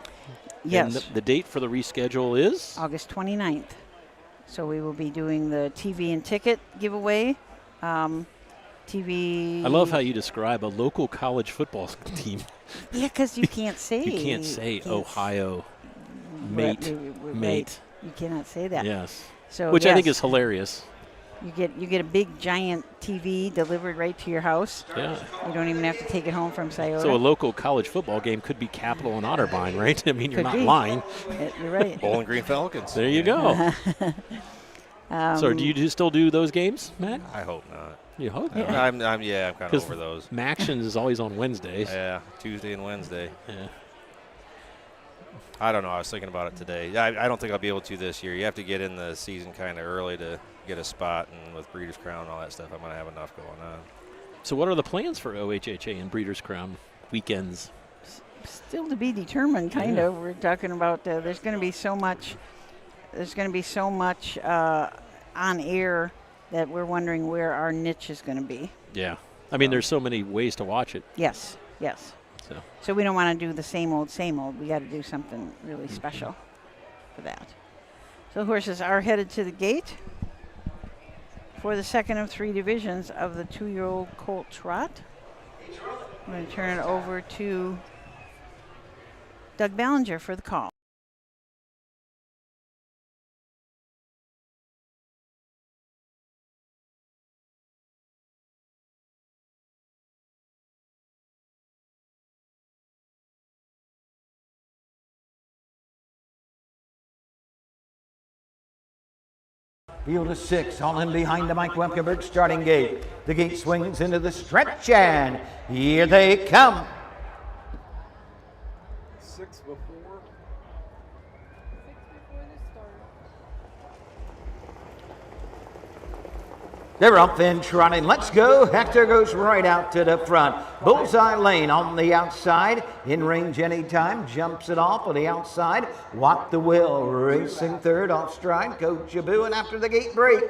Yes. And the date for the reschedule is? August 29th. So we will be doing the TV and ticket giveaway. TV. I love how you describe a local college football team. Yeah, because you can't say. You can't say Ohio mate. Right. You cannot say that. Yes. So which I think is hilarious. You get a big giant TV delivered right to your house. Yeah. You don't even have to take it home from Scioto. So a local college football game could be Capitol and Otterbein, right? I mean, you're Could not be. lying. You're right. Bowling Green Falcons. There you go. So do you still do those games, Matt? I hope not. You hope not. not. I'm kind of over those. Maction is always on Wednesdays. Yeah, Tuesday and Wednesday. Yeah. I don't know. I was thinking about it today. I don't think I'll be able to this year. You have to get in the season kind of early to get a spot, and with Breeders' Crown and all that stuff, I'm going to have enough going on. So what are the plans for OHHA and Breeders' Crown weekends? Still to be determined, kind of. We're talking about there's going to be so much. There's going to be so much on air that we're wondering where our niche is going to be. Yeah. I mean, there's so many ways to watch it. Yes. So we don't want to do the same old, same old. We got to do something really special for that. So horses are headed to the gate for the second of 3 divisions of the 2-year-old colt trot. I'm going to turn it over to Doug Ballinger for the call. Field of 6, all in behind the Mike Wemkenberg starting gate. The gate swings into the stretch, and here they come. 6 before. They're up and trotting. Let's go. Hector goes right out to the front. Bullseye Lane on the outside. In range anytime. Jumps it off on the outside. Walk the Will racing third off stride. Coach Abu, and after the gate break,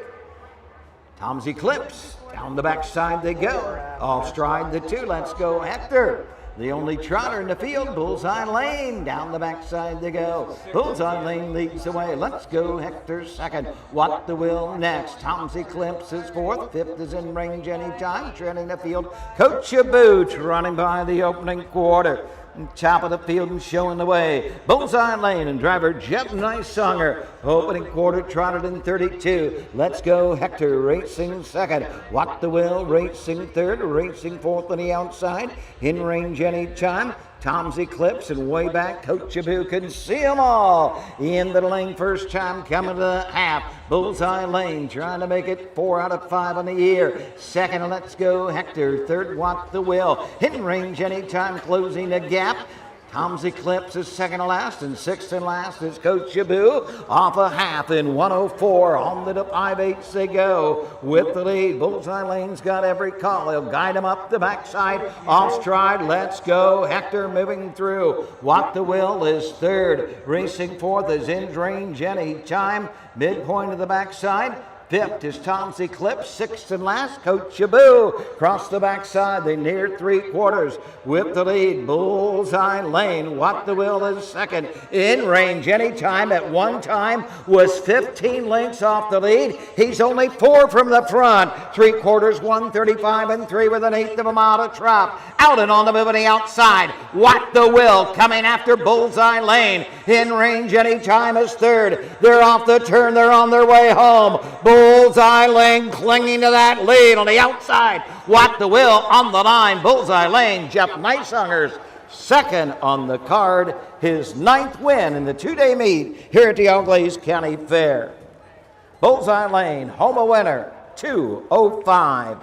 Tom's Eclipse. Down the backside they go. Off stride the 2. Let's go Hector. The only trotter in the field, Bullseye Lane. Down the backside they go. Bullseye Lane leads the way. Let's go Hector second. What the Will next. Tom's Eclipse is fourth. Fifth is in range anytime. Treading the field, Coach Abu running by the opening quarter. Top of the field and showing the way. Bullseye Lane and driver Jeff Nicesonger. Opening quarter trotted in 32. Let's go Hector racing second. What the Will racing third. Racing fourth on the outside. In range anytime. Tom's Eclipse and way back Coach Abu can see them all. Into the lane first time coming to the half. Bullseye Lane trying to make it 4 out of 5 on the year. Second, Let's Go Hector. Third, What the Will. In range anytime, closing the gap. Tom's Eclipse is second to last, and sixth and last is Coach Abu. Off a half in 104. On the 5/8 they go with the lead. Bullseye Lane's got every call. He'll guide him up the backside. Off stride, Let's Go Hector moving through. What the Will is third. Racing fourth is in range anytime. Midpoint of the backside. Fifth is Tom's Eclipse. Sixth and last, Coach Abu. Cross the backside, they near 3/4 with the lead. Bullseye Lane, What the Will is second. In range anytime at one time was 15 lengths off the lead. He's only 4 from the front. 3/4, 135 and 3 with an 1/8 of a mile to trot. Out and on the move on the outside. What the Will coming after Bullseye Lane. In range anytime is third. They're off the turn, they're on their way home. Bullseye Lane clinging to that lead on the outside. What the Will on the line. Bullseye Lane, Jeff Nicehunger's second on the card, his 9th win in the 2-day meet here at the Auglaize County Fair. Bullseye Lane, home a winner, 2:05.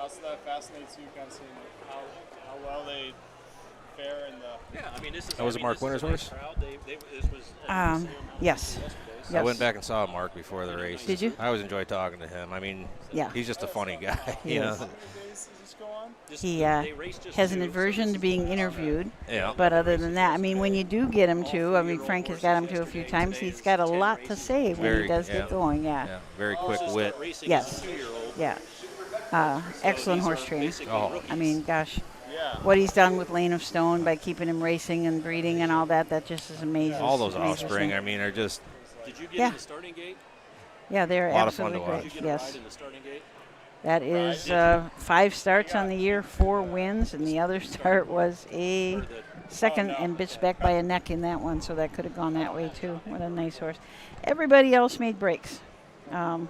Also, that fascinates you, kind of seeing how well they fare in the. Yeah, I mean, this is. That was a Mark Winter's horse? Yes. I went back and saw Mark before the race. Did you? I always enjoy talking to him. I mean, yeah, he's just a funny guy. He you is. know. He has an aversion to being interviewed. Yeah. But other than that, I mean, when you do get him to, I mean, Frank has got him to a few times. He's got a lot to say when he does get going. Yeah. Very quick wit. Yes. Yeah. Excellent horse training. Oh. I mean, gosh. What he's done with Lane of Stone by keeping him racing and breeding and all that, that just is amazing. All those offspring, I mean, are just. Did you get in the starting gate? Yeah, they're absolutely great. Did you get a ride in the starting gate? That is 5 starts on the year, 4 wins, and the other start was a second and bitched back by a neck in that one, so that could have gone that way too. What a nice horse. Everybody else made breaks. Talked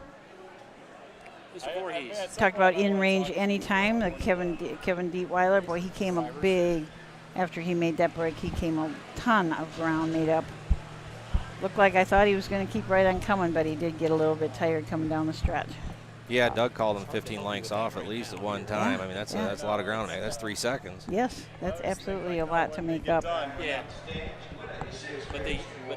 about in range anytime. Kevin Dietweiler, boy, he came a big, after he made that break, he came a ton of ground made up. Looked like I thought he was going to keep right on coming, but he did get a little bit tired coming down the stretch. Yeah, Doug called him 15 lengths off at least at one time. Yeah, I mean, that's a lot of ground. That's 3 seconds. Yes, that's absolutely a lot to make up. Yeah. But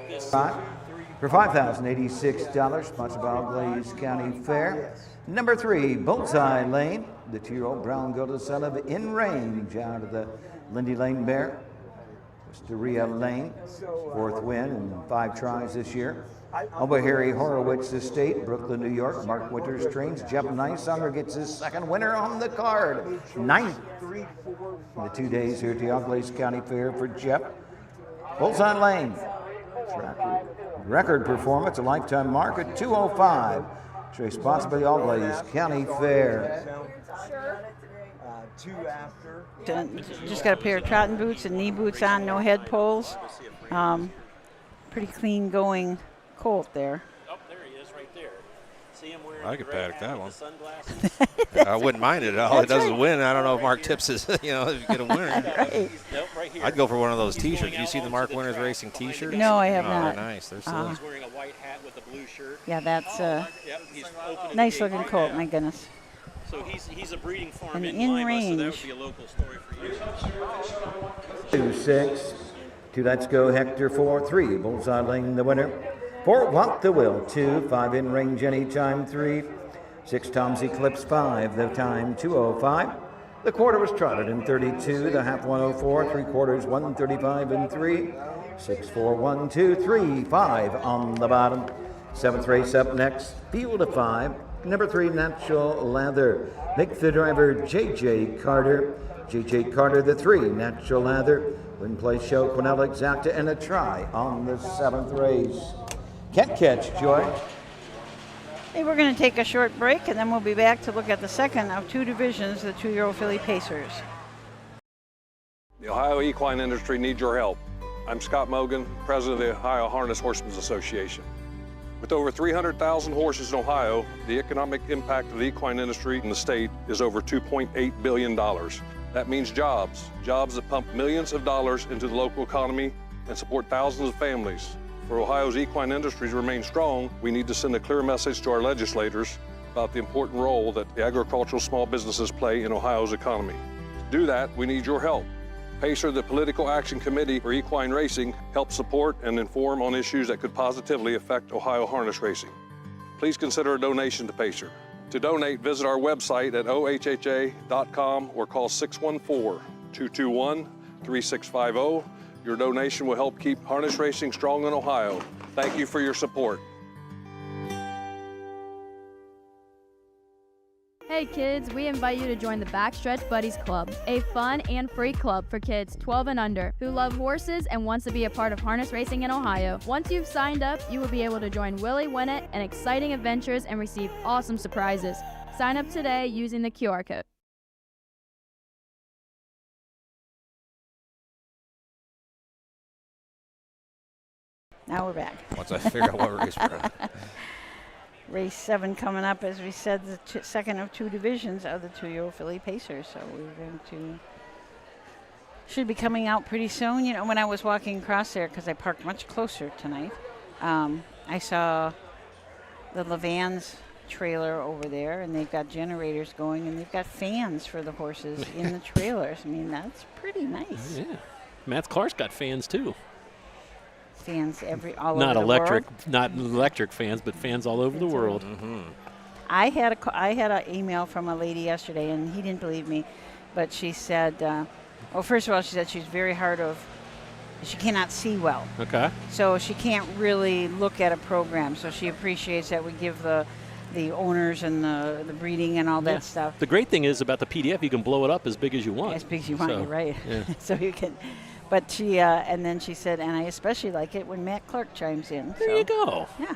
this For $5,086, sponsored by Auglaize County Fair. Number 3, Bullseye Lane, the 2-year-old brown gold son of In Range out of the Lindy Lane Bear. Wisteria Lane, 4th win in 5 tries this year. Over Harry Horowitz Estate, Brooklyn, New York. Mark Winters trains. Jeff Nicehunger gets his 2nd winner on the card. 9th in the 2 days here at the Auglaize County Fair for Jeff. Bullseye Lane. Record performance, a lifetime mark at 2:05. Traced sponsored by the Auglaize County Fair. Just got a pair of trotting boots and knee boots on, no head poles. Pretty clean going colt there. Oh, there he is right there. See him wearing I could paddock that one. sunglasses. I wouldn't mind it at all. It doesn't win. I don't know if Mark tips is, if you get a winner. Right here. I'd go for one of those T-shirts. You see the Mark Winters Racing T-shirts? No, I have not. They're nice. They're He's wearing a white hat with a blue shirt. Yeah, that's He's opening nice the gate. looking colt, my goodness. So he's a breeding farm And in in Lima, range. so that would be a local story for you. 2-6. 2 Let's Go Hector 4-3. Bullseye Lane the winner. 4 Walk the Will 2. 5 In Range Anytime 3. 6 Tom's Eclipse 5. The time 2:05. The quarter was trotted in 32. The half 1:04. 3/4 1:35 and 3. 6 4 1 2 3 5 on the bottom. 7th race up next. Field of 5. Number 3 Natural Lather. Make the driver J.J. Carter. J.J. Carter the 3 Natural Lather. Win place show Quinell Exacta and a try on the 7th race. Can't catch, Joy. Hey, we're going to take a short break, and then we'll be back to look at the second of 2 divisions, the 2-year-old filly Pacers. The Ohio equine industry needs your help. I'm Scott Mogan, president of the Ohio Harness Horsemen's Association. With over 300,000 horses in Ohio, the economic impact of the equine industry in the state is over $2.8 billion. That means jobs that pump millions of dollars into the local economy and support thousands of families. For Ohio's equine industry to remain strong, we need to send a clear message to our legislators about the important role that the agricultural small businesses play in Ohio's economy. To do that, we need your help. PACER, the Political Action Committee for Equine Racing, helps support and inform on issues that could positively affect Ohio harness racing. Please consider a donation to PACER. To donate, visit our website at ohha.com or call 614-221-3650. Your donation will help keep harness racing strong in Ohio. Thank you for your support. Hey kids, we invite you to join the Backstretch Buddies Club, a fun and free club for kids 12 and under who love horses and wants to be a part of harness racing in Ohio. Once you've signed up, you will be able to join Willie Winnett and exciting adventures and receive awesome surprises. Sign up today using the QR code. Now we're back. Once I figure out what race we're on. Race 7 coming up, as we said, the second of 2 divisions of the 2-year-old filly Pacers. So we're going to should be coming out pretty soon. You know, when I was walking across there, because I parked much closer tonight, I saw the Levan's trailer over there, and they've got generators going, and they've got fans for the horses in the trailers. I mean, that's pretty nice. Yeah. Matt Clark's got fans too. Fans all not over electric, the world. not electric fans, but fans all over the world. I had an email from a lady yesterday, and he didn't believe me, but she said, well, first of all, she said she's very she cannot see well. Okay. So she can't really look at a program. So she appreciates that we give the owners and the breeding and all that stuff. The great thing is about the PDF, you can blow it up as big as you want. As big as you want, So, you're right. Yeah. So you can. But she, and then she said, and I especially like it when Matt Clark chimes in. There you go. Yeah.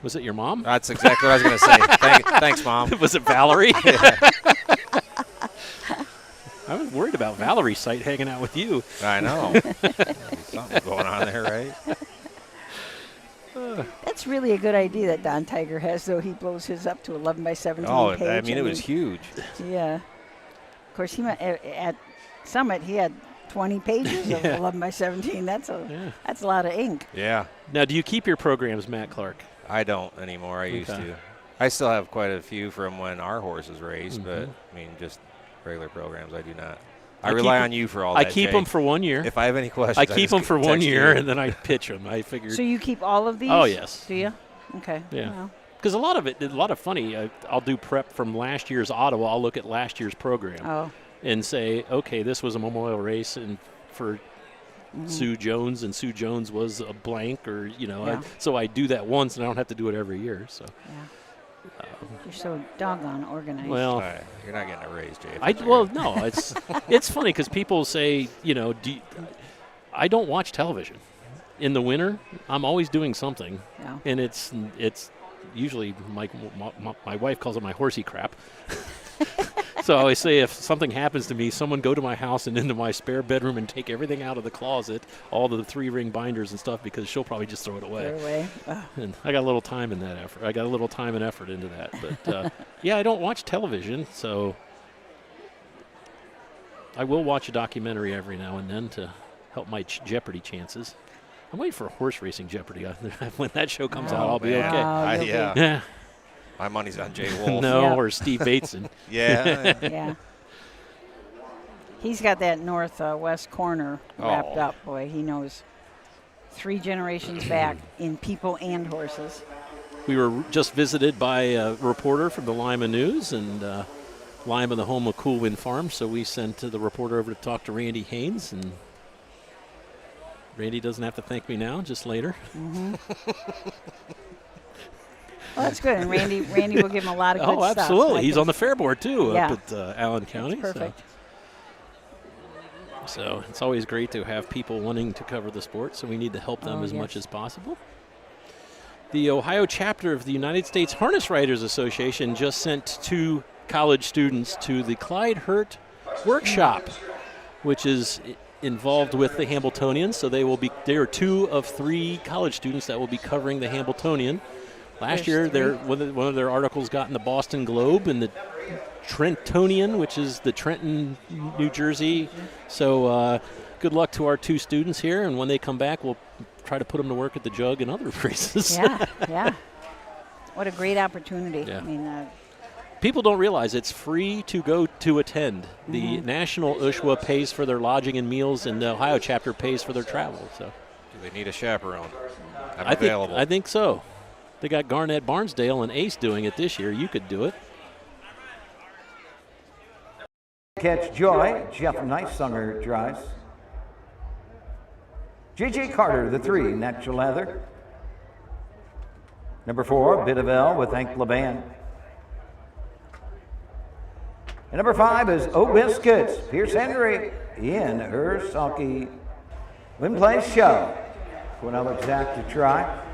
Was it your mom? That's exactly what I was going to say. Thanks, Mom. Was it Valerie? I was worried about Valerie's site hanging out with you. I know. Something going on there, right? That's really a good idea that Don Tiger has, though. He blows his up to 11 by 17 Oh, page. I mean, it was huge. Yeah. Of course, at Summit, he had 20 pages of 11 by 17. That's a lot of ink. Yeah. Now, do you keep your programs, Matt Clark? I don't anymore. I used to. I still have quite a few from when our horses raced, but I mean, just regular programs, I do not. I rely on you for all that. I keep Jay. them for 1 year. If I have any questions, I keep them for 1 year, you. and then I pitch them. I figured. So you keep all of these? Oh, yes. Do you? Okay. Yeah. Because a lot of funny, I'll do prep from last year's Ottawa. I'll look at last year's program and say, okay, this was a memorial race and for Sue Jones, and Sue Jones was a blank, or, you know, so I do that once, and I don't have to do it every year. So. Yeah. You're so doggone organized. Well, you're not getting a raise, Jay. No, it's funny because people say, you know, I don't watch television. In the winter, I'm always doing something, and it's usually my wife calls it my horsey crap. So I always say, if something happens to me, someone go to my house and into my spare bedroom and take everything out of the closet, all the 3-ring binders and stuff, because she'll probably just throw it away. And I got a little time in that effort. I got a little time and effort into that. But yeah, I don't watch television, so I will watch a documentary every now and then to help my Jeopardy chances. I'm waiting for Horse Racing Jeopardy. When that show comes out, I'll be okay. Yeah. My money's on Jay Wolf. No, or Steve Bateson. Yeah. He's got that northwest corner wrapped up. Boy, he knows 3 generations back in people and horses. We were just visited by a reporter from the Lima News, and Lima, the home of Cool Wind Farm, so we sent the reporter over to talk to Randy Haynes, and Randy doesn't have to thank me now, just later. Well, that's good, and Randy will give him a lot of good stuff. Oh, absolutely. He's on the fair board, too, up at Allen County. That's perfect. So it's always great to have people wanting to cover the sport, so we need to help them as much as possible. The Ohio chapter of the United States Harness Writers Association just sent 2 college students to the Clyde Hurt workshop, which is involved with the Hambletonian. So they are 2 of 3 college students that will be covering the Hambletonian. Last year, one of their articles got in the Boston Globe and the Trentonian, which is the Trenton, New Jersey. So good luck to our 2 students here, and when they come back, we'll try to put them to work at the Jug and other races. Yeah. What a great opportunity. Yeah. I mean, people don't realize it's free to go to attend. The National OHHA pays for their lodging and meals, and the Ohio chapter pays for their travel. So, do they need a chaperone? I think so. They got Garnett Barnsdale and Ace doing it this year. You could do it. Catch Joy, Jeff Nicesunger drives. J.J. Carter, the 3, Natural Leather. Number 4, Bit of L with Hank Laban. And number 5 is O Biscuits, Pierce Henry in her sulky Win Place Show. For another Zach to try.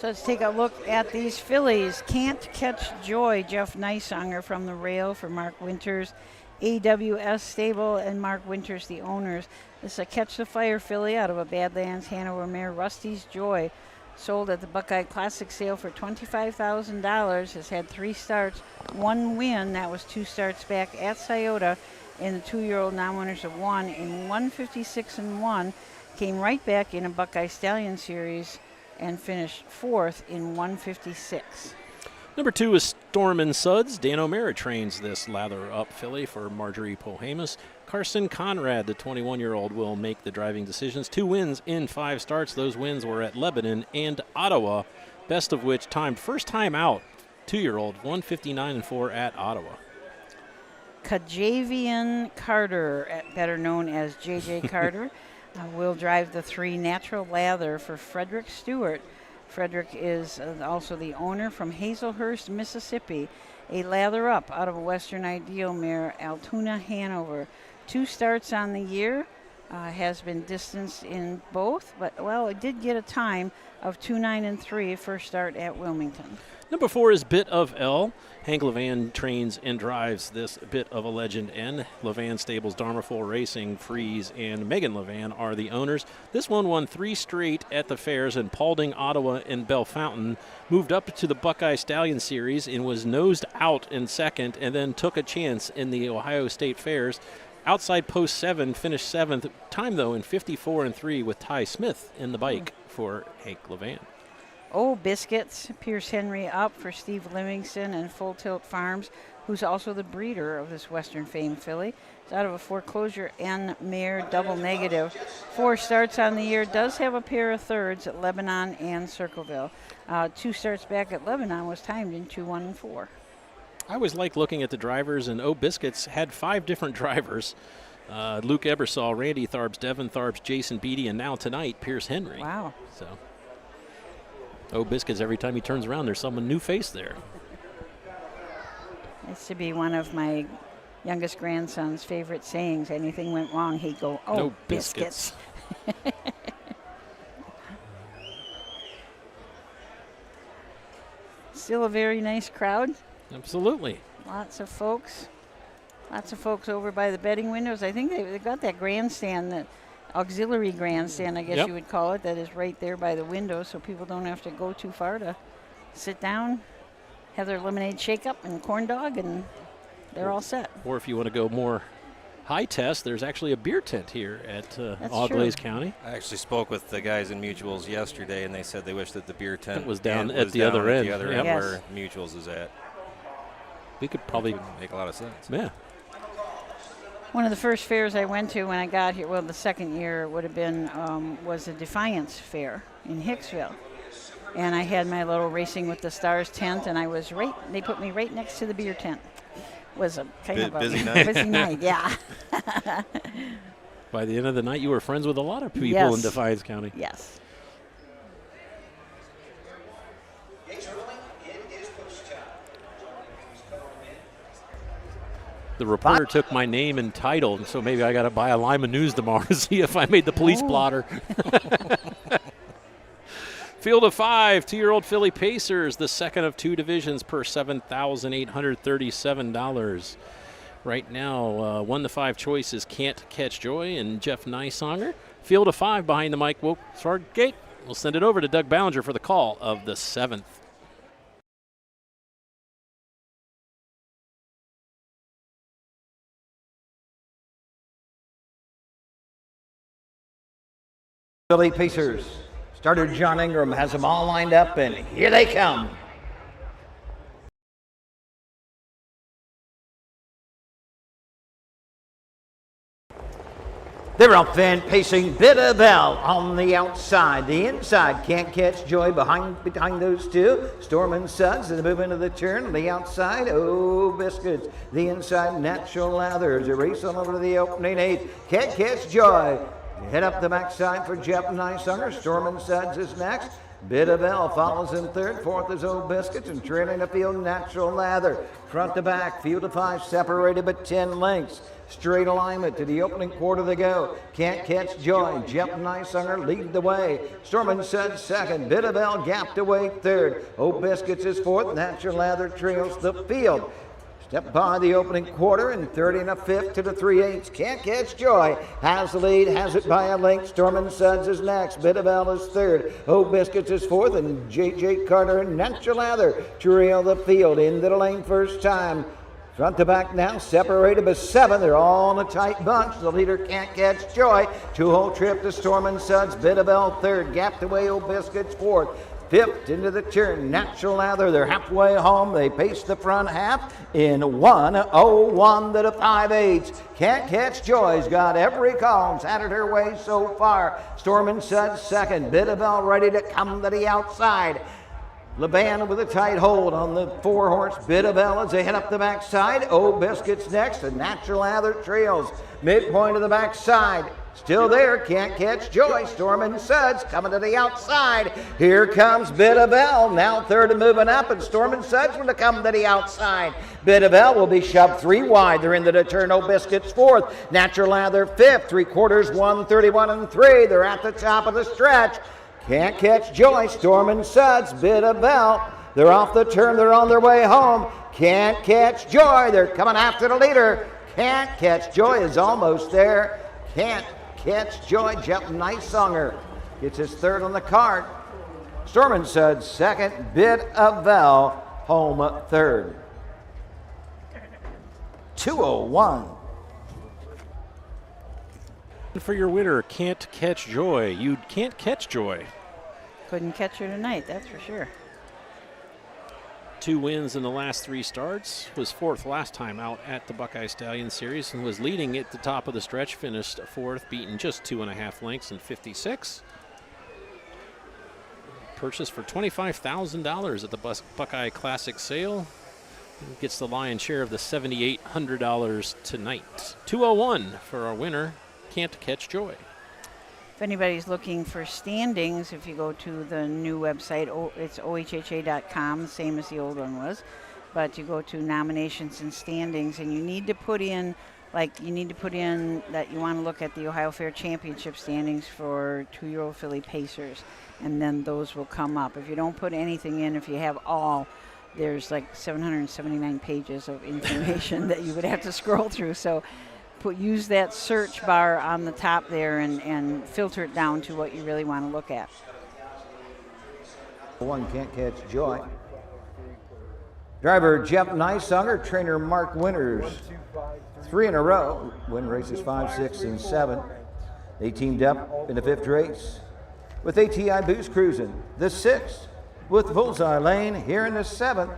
so let's take a look at these fillies. Can't Catch Joy, Jeff Nicesunger from the rail for Mark Winters. AWS Stable and Mark Winters, the owners. This is a Catch the Fire filly out of a Badlands Hanover mare, Rusty's Joy. sold at the Buckeye Classic sale for $25,000, has had 3 starts, 1 win. That was 2 starts back at Scioto, and the 2-year-old non-winners of 1 in 156-1. Came right back in a Buckeye Stallion Series and finished 4th in 156. Number 2 is Storm and Suds. Dan O'Mara trains this lather-up filly for Marjorie Pohamus. Carson Conrad, the 21-year-old, will make the driving decisions. 2 wins in 5 starts. Those wins were at Lebanon and Ottawa, best of which timed first time out, 2-year-old, 159-4 at Ottawa. Kajavian Carter, better known as J.J. Carter, will drive the 3 Natural Lather for Frederick Stewart. Frederick is also the owner from Hazelhurst, Mississippi. A lather up out of a Western Ideal mare, Altoona Hanover. 2 starts on the year, has been distanced in both, but, well, it did get a time of 2:09.3, first start at Wilmington. Number 4 is Bit of L. Hank Levan trains and drives this Bit of a Legend N. Levan Stables, Darmaful Racing, Freeze, and Megan Levan are the owners. This one won 3 straight at the fairs in Paulding, Ottawa, and Bellefontaine. Moved up to the Buckeye Stallion Series and was nosed out in 2nd, and then took a chance in the Ohio State Fairs. Outside post 7, finished 7th. Time, though, in 54-3 with Ty Smith in the bike for Hank Levan. Oh, Biscuits, Pierce Henry up for Steve Livingston and Full Tilt Farms, who's also the breeder of this Western Fame filly. It's out of a Foreclosure N mare, double negative. 4 starts on the year, does have a pair of thirds at Lebanon and Circleville. 2 starts back at Lebanon was timed in 2:1-4. I always like looking at the drivers, and Oh Biscuits had 5 different drivers. Luke Ebersol, Randy Tharbs, Devin Tharbs, Jason Beatty, and now tonight, Pierce Henry. Wow. So, Oh Biscuits, every time he turns around, there's someone new face there. It's to be one of my youngest grandson's favorite sayings. Anything went wrong, he'd go, oh, no biscuits. Still a very nice crowd. Absolutely. Lots of folks over by the betting windows. I think they got that grandstand, that auxiliary grandstand, I guess you would call it, that is right there by the window, so people don't have to go too far to sit down, have their lemonade shake up and corn dog, and they're all set. Or if you want to go more high test, there's actually a beer tent here at Auglaize County. I actually spoke with the guys in Mutuals yesterday, and they said they wish that the beer tent was down at the other end. The other end where Mutuals is at. We could probably make a lot of sense. Yeah. One of the first fairs I went to when I got here, well, the second year would have been, was the Defiance Fair in Hicksville. And I had my little Racing with the Stars tent, and I was they put me right next to the beer tent. Was a kind of a busy night. Busy night, yeah. By the end of the night, you were friends with a lot of people in Defiance County. Yes. The reporter took my name and title, and so maybe I got to buy a Lima News tomorrow to see if I made the police blotter. Field of 5, 2-year-old filly Pacers, the second of 2 divisions per $7,837. Right now, 1 to 5 choices Can't Catch Joy and Jeff Nysonger. Field of 5 behind the Mike Woksward gate. We'll send it over to Doug Ballinger for the call of the 7th. Filly Pacers. Starter John Ingram has them all lined up, and here they come. They're up and pacing Bit of Bell on the outside. The inside Can't Catch Joy behind those 2. Storm and Suds as they move into the turn. On the outside, Oh Biscuits. The inside Natural Lather as they race on over to the opening 8. Can't Catch Joy. Head up the backside for Jeff Nysonger. Storm and Suds is next. Bit of Bell follows in 3rd. 4th is Old Biscuits, and trailing the field Natural Lather. Front to back, field of 5 separated but 10 lengths. Straight alignment to the opening quarter to go. Can't Catch Joy. Jeff Nysonger lead the way. Storm and Suds 2nd. Bit of Bell gapped away 3rd. Old Biscuits is 4th. Natural Lather trails the field. Step by the opening quarter and 30 1/5 to the 3/8. Can't Catch Joy has the lead, has it by a length. Storm and Suds is next. Bit of L is third. Oh Biscuits is fourth, and J.J. Carter and Natural Lather trail the field into the lane first time. Front to back now, separated by 7. They're all in a tight bunch. The leader Can't Catch Joy. 2-hole trip to Storm and Suds. Bit of L third. Gapped away Old Biscuits fourth. Fifth into the turn, Natural Lather. They're halfway home. They pace the front half in 1:01 to the 5/8. Can't Catch Joy's got every column's had it her way so far. Storm and Suds second. Bit of L ready to come to the outside. LeBan with a tight hold on the 4-horse. Bit of L as they head up the backside. Oh Biscuits next, and Natural Lather trails. Midpoint of the backside. Still there, Can't Catch Joy. Storm and Suds coming to the outside. Here comes Bit of L, now third and moving up, and Storm and Suds will come to the outside. Bit of L will be shoved 3 wide. They're into the turn. Oh Biscuits fourth. Natural Lather fifth. 3/4, 1:31 and 3. They're at the top of the stretch. Can't Catch Joy, Storm and Suds, Bit of L. They're off the turn, they're on their way home. Can't Catch Joy, they're coming after the leader. Can't Catch Joy is almost there. Can't Catch Joy, Jeff Nicesonger gets his third on the card. Storm and Suds second, Bit of L home third. 2:01. For your winner, Can't Catch Joy. You can't catch Joy. Couldn't catch her tonight, that's for sure. 2 wins in the last 3 starts. Was 4th last time out at the Buckeye Stallion Series and was leading at the top of the stretch. Finished 4th, beaten just 2.5 lengths in 56. Purchased for $25,000 at the Buckeye Classic sale. Gets the lion's share of the $7,800 tonight. 2:01 for our winner, Can't Catch Joy. If anybody's looking for standings, if you go to the new website, it's OHHA.com, same as the old one was. But you go to nominations and standings, and you need to put in, that you want to look at the Ohio Fair Championship standings for 2-year-old filly pacers, and then those will come up. If you don't put anything in, if you have all, there's like 779 pages of information that you would have to scroll through. So use that search bar on the top there and filter it down to what you really want to look at. One Can't Catch Joy. Driver Jeff Nicesonger, trainer Mark Winters. 3 in a row. Win races 5, 6, and 7. They teamed up in the 5th race with ATI Boost cruising. The 6th with Bullseye Lane here in the 7th.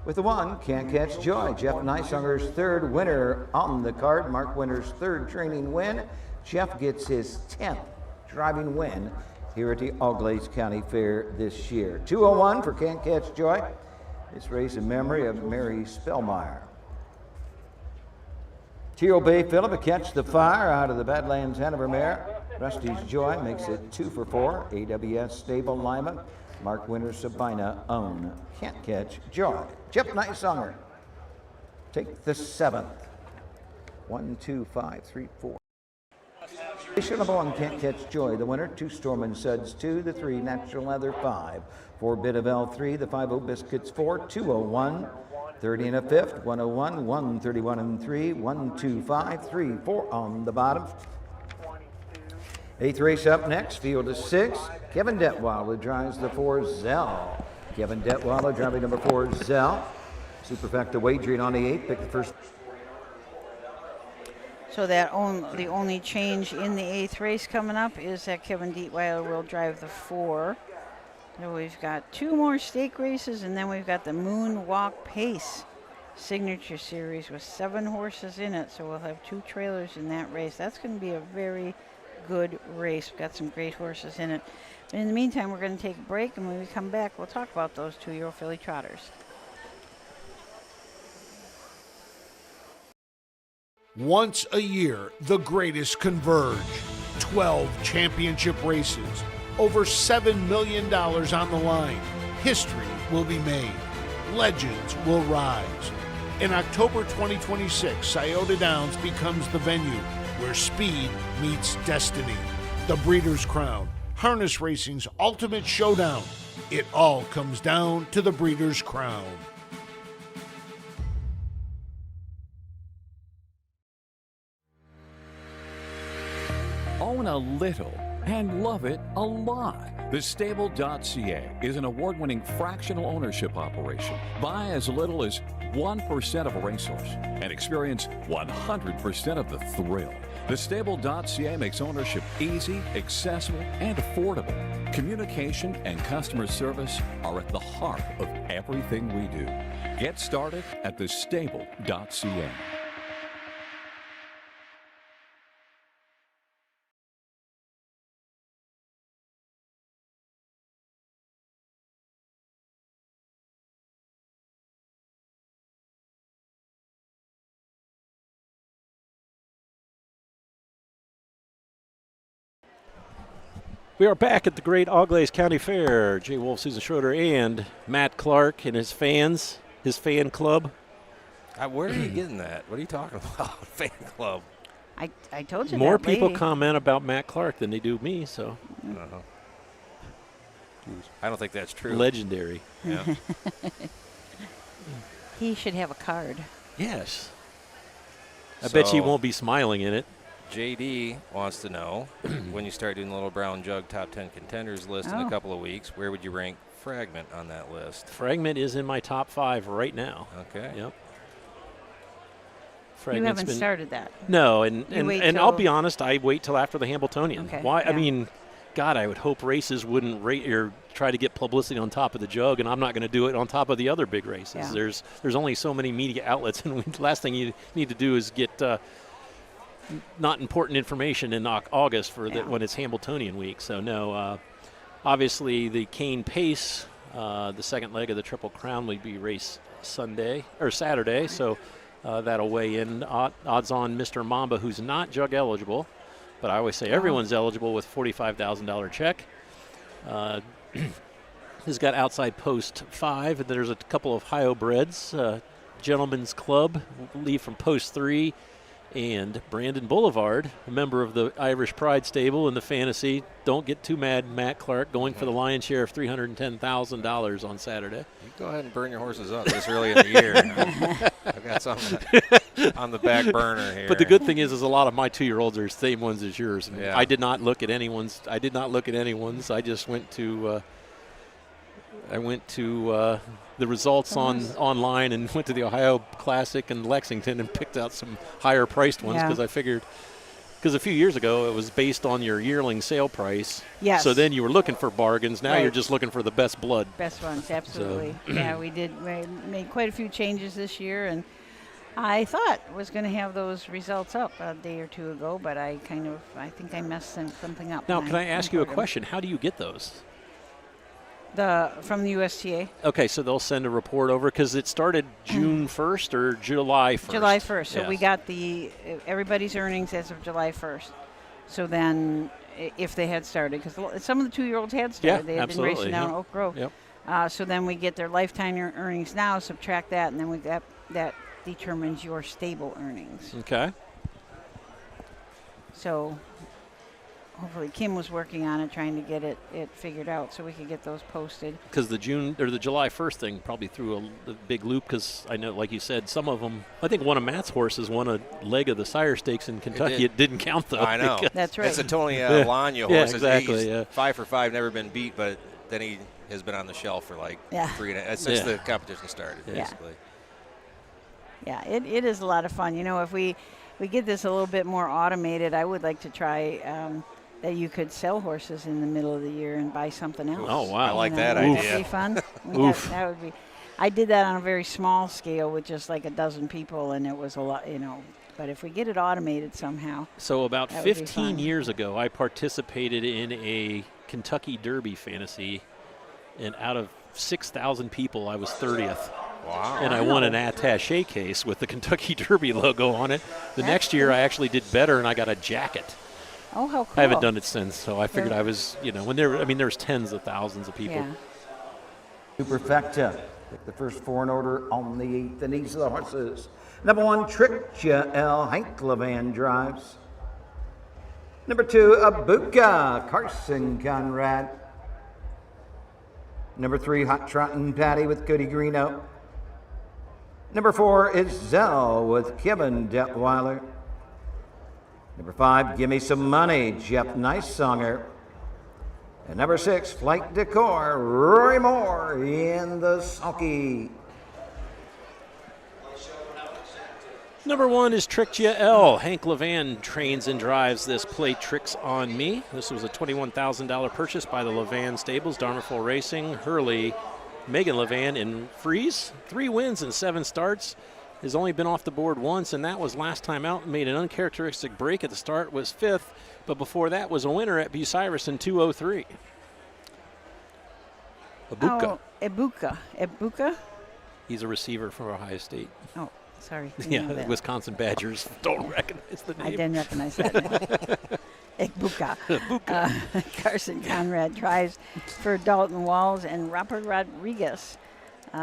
With the 1, Can't Catch Joy. Jeff Nisonger's 3rd winner on the card. Mark Winter's 3rd training win. Jeff gets his 10th driving win here at the Auglaize County Fair this year. 2:01 for Can't Catch Joy. This race in memory of Mary Spellmeyer. Teal Bay Phillip will catch the fire out of the Badlands Hanover mare. Rusty's Joy makes it 2 for 4. AWS Stable Lima. Mark Winters Sabina own Can't Catch Joy. Jeff Nicesonger take the 7th. 1, 2, 5, 3, 4. Number 1 Can't Catch Joy, the winner. 2 Storm and Suds 2, the 3 Natural Leather 5, 4 Bit of L 3, the 5 O Biscuits 4, 2:01, 30 1/5, 1:01, 1:31 and 3, 1, 2, 5, 3, 4 on the bottom. 8th race up next, field is 6. Kevin Detweiler drives the 4 Zell. Kevin Detweiler driving number 4 Zell. Superfecta wagering on the 8th, pick the first. So the only change in the 8th race coming up is that Kevin Detweiler will drive the 4. So we've got 2 more stake races, and then we've got the Moonwalk Pace Signature Series with 7 horses in it. So we'll have 2 trailers in that race. That's going to be a very good race. We've got some great horses in it. But in the meantime, we're going to take a break, and when we come back, we'll talk about those 2-year-old filly trotters. Once a year, the greatest converge. 12 championship races, over $7 million on the line. History will be made. Legends will rise. In October 2026, Scioto Downs becomes the venue where speed meets destiny. The Breeders' Crown, harness racing's ultimate showdown. It all comes down to the Breeders' Crown. Own a little and love it a lot. Thestable.ca is an award-winning fractional ownership operation. Buy as little as 1% of a racehorse and experience 100% of the thrill. Thestable.ca makes ownership easy, accessible, and affordable. Communication and customer service are at the heart of everything we do. Get started at thestable.ca. We are back at the great Auglaize County Fair. Jay Wolf, Susan Schroeder, and Matt Clark and his fans, his fan club. Where are you getting that? What are you talking about? Fan club. I told you More that people lady. comment about Matt Clark than they do me, so. I don't think that's true. Legendary. Yeah. He should have a card. Yes. I bet you won't be smiling in it. JD wants to know, when you start doing the Little Brown Jug Top 10 Contenders list in a couple of weeks, where would you rank Fragment on that list? Fragment is in my top 5 right now. Okay. Yep. You haven't started that. No, and I'll be honest, I wait till after the Hambletonian. Okay, Why? yeah. I mean, God, I would hope races wouldn't rate or try to get publicity on top of the jug, and I'm not going to do it on top of the other big races. Yeah. There's only so many media outlets, and the last thing you need to do is get not important information in August for when it's Hambletonian week. So no, obviously the Cane Pace, the second leg of the Triple Crown, would be race Saturday. So that'll weigh in odds on Mr. Mamba, who's not jug eligible, but I always say everyone's eligible with $45,000 check. He's got outside post 5, and there's a couple of Ohio breds. Gentlemen's Club leave from post 3. And Brandon Boulevard, a member of the Irish Pride stable in the fantasy, don't get too mad, Matt Clark, going for the lion's share of $310,000 on Saturday. You go ahead and burn your horses up this early in the year. I've got something on the back burner here. But the good thing is a lot of my 2-year-olds are the same ones as yours. Yeah. I did not look at anyone's. I just went to the results online and went to the Ohio Classic in Lexington and picked out some higher priced ones because I figured, because a few years ago it was based on your yearling sale price. Yes. So then you were looking for bargains. Now you're just looking for the best blood. Best ones, absolutely. Yeah, we made quite a few changes this year, and I thought was going to have those results up a day or two ago, but I think I messed something up. Now, can I ask you a question? How do you get those? From the USTA. Okay, so they'll send a report over because it started June 1st or July 1st? July 1st. So we got everybody's earnings as of July 1st. So then if they had started, because some of the 2-year-olds had started. They had been racing down Oak Grove. Yep. So then we get their lifetime earnings now, subtract that, and then that determines your stable earnings. Okay. So hopefully Kim was working on it, trying to get it figured out so we could get those posted. Because the July 1st thing probably threw a big loop, because I know, like you said, some of them, I think one of Matt's horses won a leg of the Sire Stakes in Kentucky. It didn't count, though. I know. That's right. It's a Tony Lanya horse. Yeah, exactly. He's 5 for 5, never been beat, but then he has been on the shelf for like 3.5 since the competition started, basically. Yeah, it is a lot of fun. You know, if we get this a little bit more automated, I would like to try that you could sell horses in the middle of the year and buy something else. Oh, wow. I like that idea. That would be fun. That would be. I did that on a very small scale with just like a dozen people, and it was a lot, But if we get it automated somehow. So about 15 years ago, I participated in a Kentucky Derby fantasy, and out of 6,000 people, I was 30th. Wow. And I won an attaché case with the Kentucky Derby logo on it. The next year, I actually did better, and I got a jacket. Oh, how cool. I haven't done it since, so I figured I was, when there's tens of thousands of people. Yeah. Superfecta. Pick the first 4 in order on the 8th, and these are the horses. Number 1, Trictia L. Hank Levan drives. Number 2, Abuka, Carson Conrad. Number 3, Hot Trottin' Patty with Cody Greeno. Number 4 is Zell with Kevin Detweiler. Number 5, Give Me Some Money, Jeff Nicesonger. And number 6, Flight Decor, Rory Moore in the sulky. Number 1 is Trickja L. Hank Levan trains and drives this Play Tricks on Me. This was a $21,000 purchase by the Levan Stables, Darmerful Racing, Hurley, Megan Levan, and Freeze. 3 wins and 7 starts. Has only been off the board once, and that was last time out. Made an uncharacteristic break at the start, was 5th, but before that was a winner at Bucyrus in 2:03. Ebuka. Oh, Ebuka? He's a receiver for Ohio State. Oh, sorry. Yeah, the Wisconsin Badgers don't recognize the name. I didn't recognize that. Ebuka. Carson Conrad drives for Dalton Walls and Robert Rodriguez.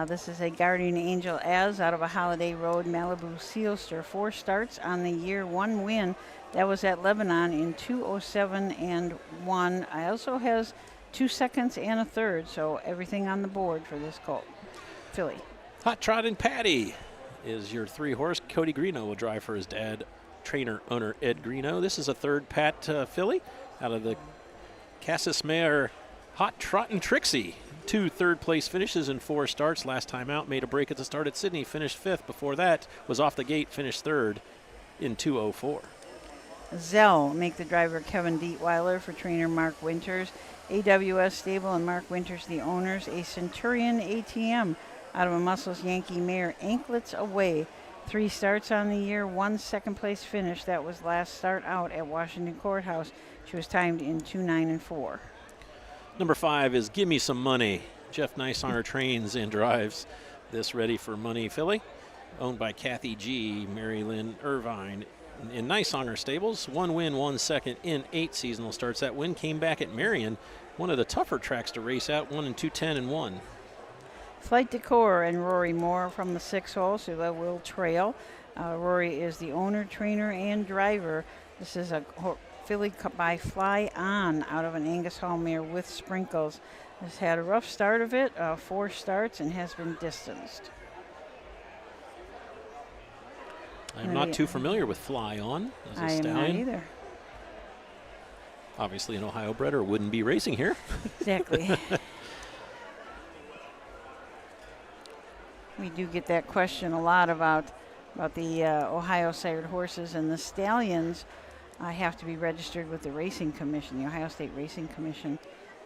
This is a Guardian Angel as out of a Holiday Road Malibu Sealster. 4 starts on the year, 1 win. That was at Lebanon in 2:07 and 1. I also has 2 seconds and a third, so everything on the board for this colt. Filly. Hot Trotting Patty is your 3-horse. Cody Greeno will drive for his dad, trainer owner Ed Greeno. This is a 3rd Pat filly out of the Cassis Mare Hot Trotting Trixie. 2 third-place finishes in 4 starts. Last time out, made a break at the start at Sydney, finished 5th. Before that, was off the gate, finished 3rd in 2:04. Zell make the driver Kevin Dietweiler for trainer Mark Winters. AWS Stable and Mark Winters the owners. A Centurion ATM out of a Muscles Yankee mare, Anklets Away. 3 starts on the year, 1 second-place finish. That was last start out at Washington Courthouse. She was timed in 2:09 and 4. Number 5 is Give Me Some Money. Jeff Nicesonger trains and drives this Ready for Money filly, owned by Kathy G. Mary Lynn Irvine. In Nicesonger Stables, 1 win, 1 second in 8 seasonal starts. That win came back at Marion, one of the tougher tracks to race out, 1 in 2:10 and 1. Flight Decor and Rory Moore from the 6 hole, so that will trail. Rory is the owner, trainer, and driver. This is a filly by Fly On out of an Angus Hall mare with Sprinkles. Has had a rough start of it, 4 starts, and has been distanced. I'm not too familiar with Fly On as a stallion. I am not either. Obviously an Ohio bred or wouldn't be racing here. Exactly. We do get that question a lot about the Ohio sired horses, and the stallions have to be registered with the Racing Commission, the Ohio State Racing Commission,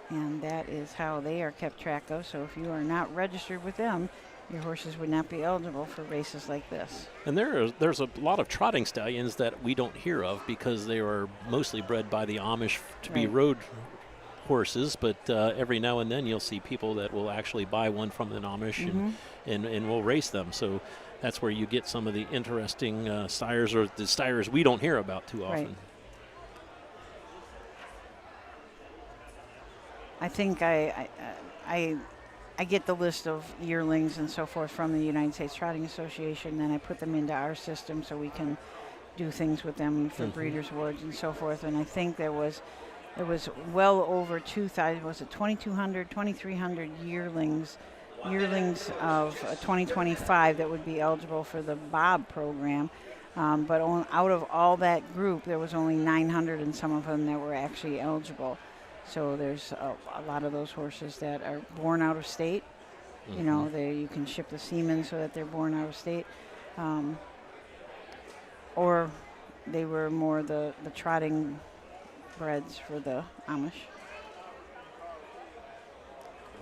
and that is how they are kept track of. So if you are not registered with them, your horses would not be eligible for races like this. And there's a lot of trotting stallions that we don't hear of because they are mostly bred by the Amish to be road horses, but every now and then you'll see people that will actually buy one from an Amish and will race them. So that's where you get some of the interesting sires, or the sires we don't hear about too often. Right. I think I get the list of yearlings and so forth from the United States Trotting Association, then I put them into our system so we can do things with them for breeders' awards and so forth. And I think there was well over 2,000, was it 2,200, 2,300 yearlings of 2025 that would be eligible for the Bob program. But out of all that group, there was only 900 and some of them that were actually eligible. So there's a lot of those horses that are born out of state. You know, you can ship the semen so that they're born out of state. Or they were more the trotting breds for the Amish.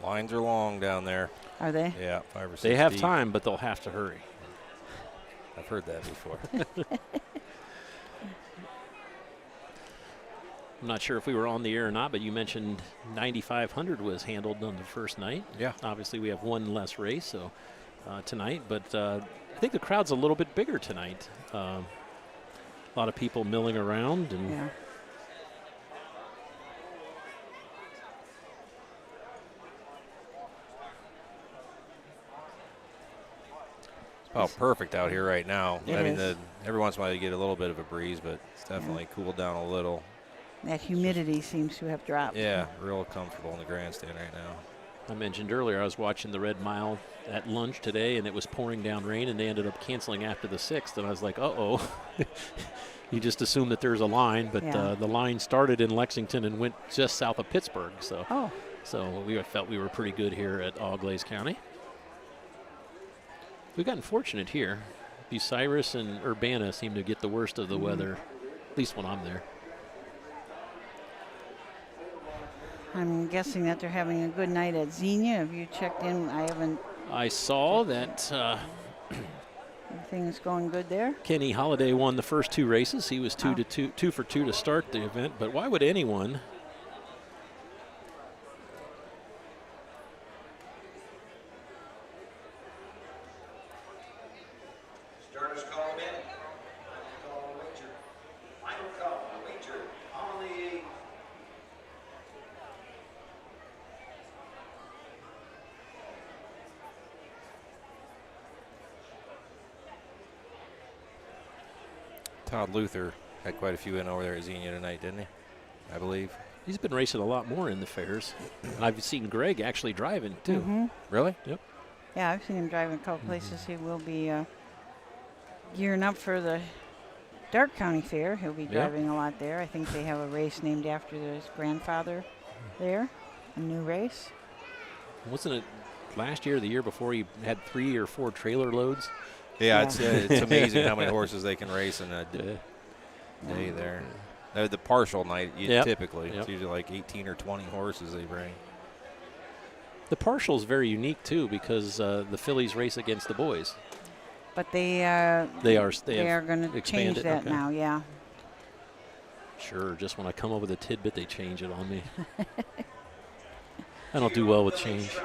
Lines are long down there. Are they? Yeah, 5 or 6 They have deep. time, but they'll have to hurry. I've heard that before. I'm not sure if we were on the air or not, but you mentioned 9,500 was handled on the first night. Yeah. Obviously, we have one less race so tonight, but I think the crowd's a little bit bigger tonight. A lot of people milling around. And yeah. Oh, perfect out here right now. It I mean, is. every once in a while you get a little bit of a breeze, but it's definitely cooled down a little. That humidity seems to have dropped. Yeah, real comfortable in the grandstand right now. I mentioned earlier I was watching the Red Mile at lunch today, and it was pouring down rain, and they ended up canceling after the 6th, and I was like, uh-oh. You just assume that there's a line, but the line started in Lexington and went just south of Pittsburgh. So, so we felt we were pretty good here at Auglaize County. We've gotten fortunate here. Bucyrus and Urbana seem to get the worst of the weather, at least when I'm there. I'm guessing that they're having a good night at Xenia. Have you checked in? I haven't. I saw that Everything's going good there. Kenny Holliday won the first 2 races. He was 2 for 2 to start the event. But why would anyone? Starters call him in. Call wager. Final call. Wager on the Todd Luther had quite a few in over there at Xenia tonight, didn't he? I believe. He's been racing a lot more in the fairs. And I've seen Greg actually driving, too. Really? Yep. Yeah, I've seen him drive in a couple places. He will be gearing up for the Dark County Fair. He'll be driving a lot there. I think they have a race named after his grandfather there, a new race. Wasn't it last year or the year before he had 3 or 4 trailer loads? Yeah, it's amazing how many horses they can race in a day there. The partial night, typically, it's usually like 18 or 20 horses they bring. The partial is very unique, too, because the fillies race against the boys. But they are going to change that now, yeah. Sure, just when I come up with a tidbit, they change it on me. I don't do well with change.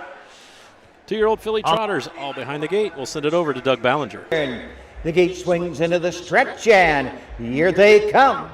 2-year-old filly trotters all behind the gate. We'll send it over to Doug Ballinger. The gate swings into the stretch, and here they come.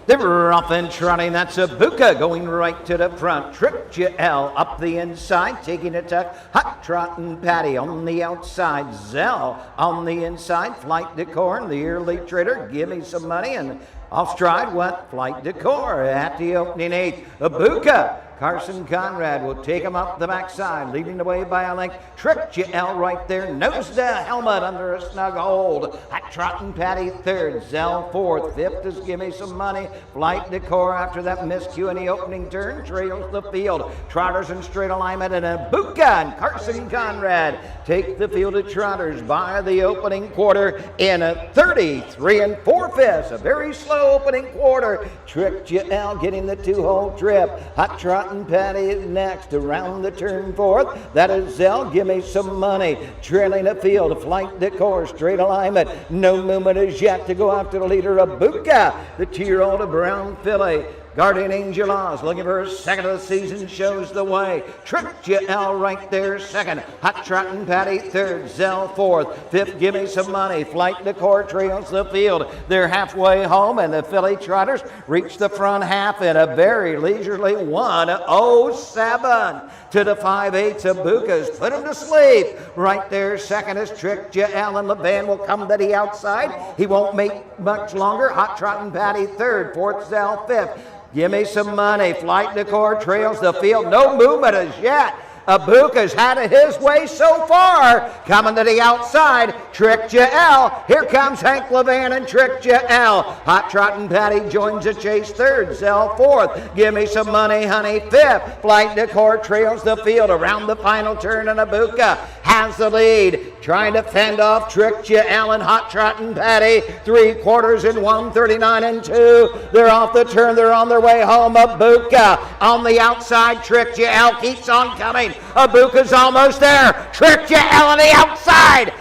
They're off and trotting. That's a Buka going right to the front. Trip L up the inside, taking a tuck. Hot Trottin' Patty on the outside. Zell on the inside. Flight Decor, the early trader. Give me some money. And off stride went Flight Decor at the opening 8th. A Buka. Carson Conrad will take him up the backside, leading the way by a length. Trick L right there, nose the helmet under a snug hold. Hot Trottin' Patty 3rd, Zell 4th, 5th is Gimme Some Money. Flight Decor after that miscue in the opening turn trails the field. Trotters in straight alignment and a Buka and Carson Conrad take the field of trotters by the opening quarter in a 33 4/5. A very slow opening quarter. Trick L getting the 2-hole trip. Hot Trottin' Patty is next around the turn 4th. That is Zell, Give Me Some Money. Trailing the field, Flight Decor, straight alignment. No movement as yet to go after the leader of Buka, the 2-year-old brown filly. Guardian Angel Oz looking for his 2nd of the season, shows the way. Trick L right there 2nd. Hot Trottin' Patty 3rd. Zell 4th. 5th, Give Me Some Money. Flight Decor trails the field. They're halfway home, and the filly trotters reach the front half in a very leisurely 1:07 to the 5/8 of Buka's. Put him to sleep. Right there 2nd is Trick L, and Levan will come to the outside. He won't make much longer. Hot Trottin' Patty 3rd. 4th, Zell 5th. Give Me Some Money. Flight Decor trails the field. No movement as yet. Buka's had it his way so far. Coming to the outside, Trick L. Here comes Hank Levan and Trick L. Hot Trottin' Patty joins the chase 3rd. Zell 4th. Give Me Some Money, Honey 5th. Flight Decor trails the field around the final turn, and Buka has the lead. Trying to fend off Trick L and Hot Trottin' Patty. 3/4 in 1:39 2. They're off the turn. They're on their way home. Buka on the outside. Trick L keeps on coming. Buka's almost there. Trick L on the outside.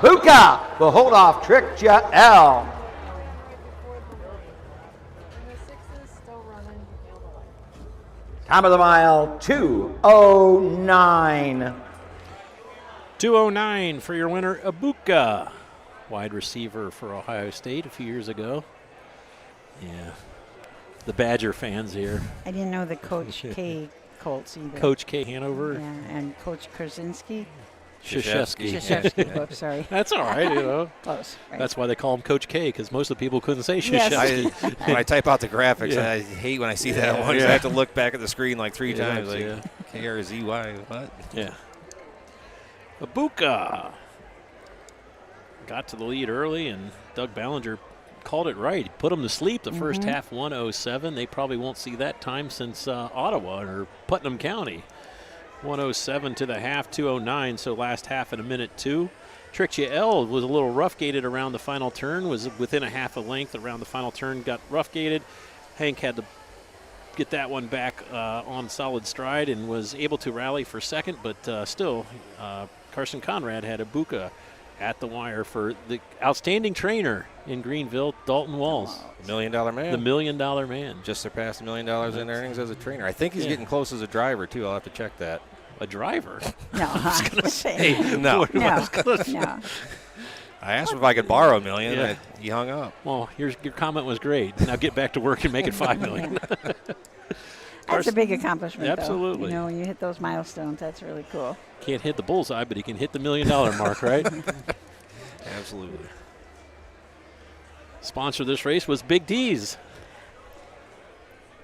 Buka will hold off Trick L. Time of the mile, 2:09. 2:09 for your winner, Buka. Wide receiver for Ohio State a few years ago. Yeah. The Badger fans here. I didn't know the Coach K Colts either. Coach K Hanover. Yeah, and Coach Krasinski. Krzyzewski. Whoops, sorry. That's all right, you know. Close. Right. That's why they call him Coach K, because most of the people couldn't say Krzyzewski. When I type out the graphics, I hate when I see that one. I have to look back at the screen like 3 times. Like, K-R-Z-Y, what? Yeah. Abuka got to the lead early, and Doug Ballinger called it right. He put them to sleep the first half, 107. They probably won't see that time since Ottawa or Putnam County. 107 to the half, 209, so last half in a minute 2. Trixia L was a little rough-gated around the final turn, was within a half a length around the final turn, got rough-gated. Hank had to get that one back on solid stride and was able to rally for second, but still, Carson Conrad had Abuka at the wire for the outstanding trainer in Greenville, Dalton Walls. $1 million man. The $1 million man. Just surpassed $1 million in earnings as a trainer. I think he's getting close as a driver, too. I'll have to check that. A driver? No. I was going to say. No. No. I asked him if I could borrow $1 million, and he hung up. Well, your comment was great. Now get back to work and make it $5 million. That's a big accomplishment, Absolutely. though. You know, when you hit those milestones, that's really cool. Can't hit the bullseye, but he can hit the $1 million mark, right? Absolutely. Sponsor of this race was Big D's.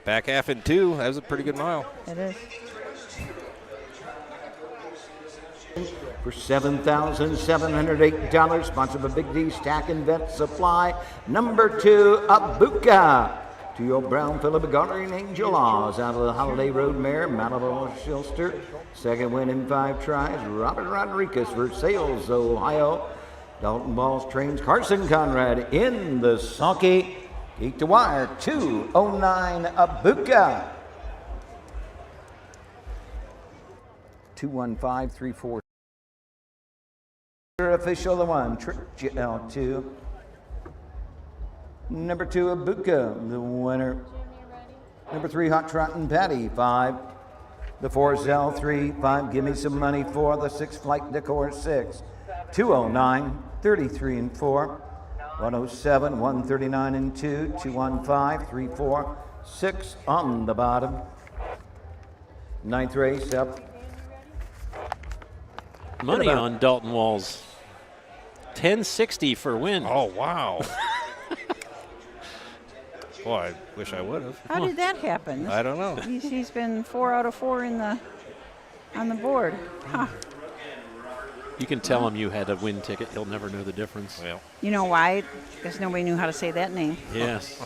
Back half in 2. That was a pretty good mile. It is. For $7,708, sponsored by Big D's Tack and Vet Supply. Number 2, Abuka. 2-year-old brown Philip Gartering Angel Oz out of the Holiday Road mare, Malibu Shilster. Second win in 5 tries, Robert Rodriguez for Sales, Ohio. Dalton Balls trains Carson Conrad in the sulky. Gate to wire, 209 Abuka. 21534. Official the 1, Trixia L2. Number 2, Abuka, the winner. Number 3, Hot Trottin' Patty, 5. The 4, L3, 5, Give Me Some Money, 4. The 6, Flight Decor, 6. 209, 33 and 4. 107, 139 and 2. 215, 3, 4, 6 on the bottom. 9th race up. Money on Dalton Walls. 1060 for win. Oh, wow. Boy, I wish I would have. How did that happen? I don't know. He's been 4 out of 4 on the board. Huh. You can tell him you had a win ticket. He'll never know the difference. Well, You know why? Because nobody knew how to say that name. yes.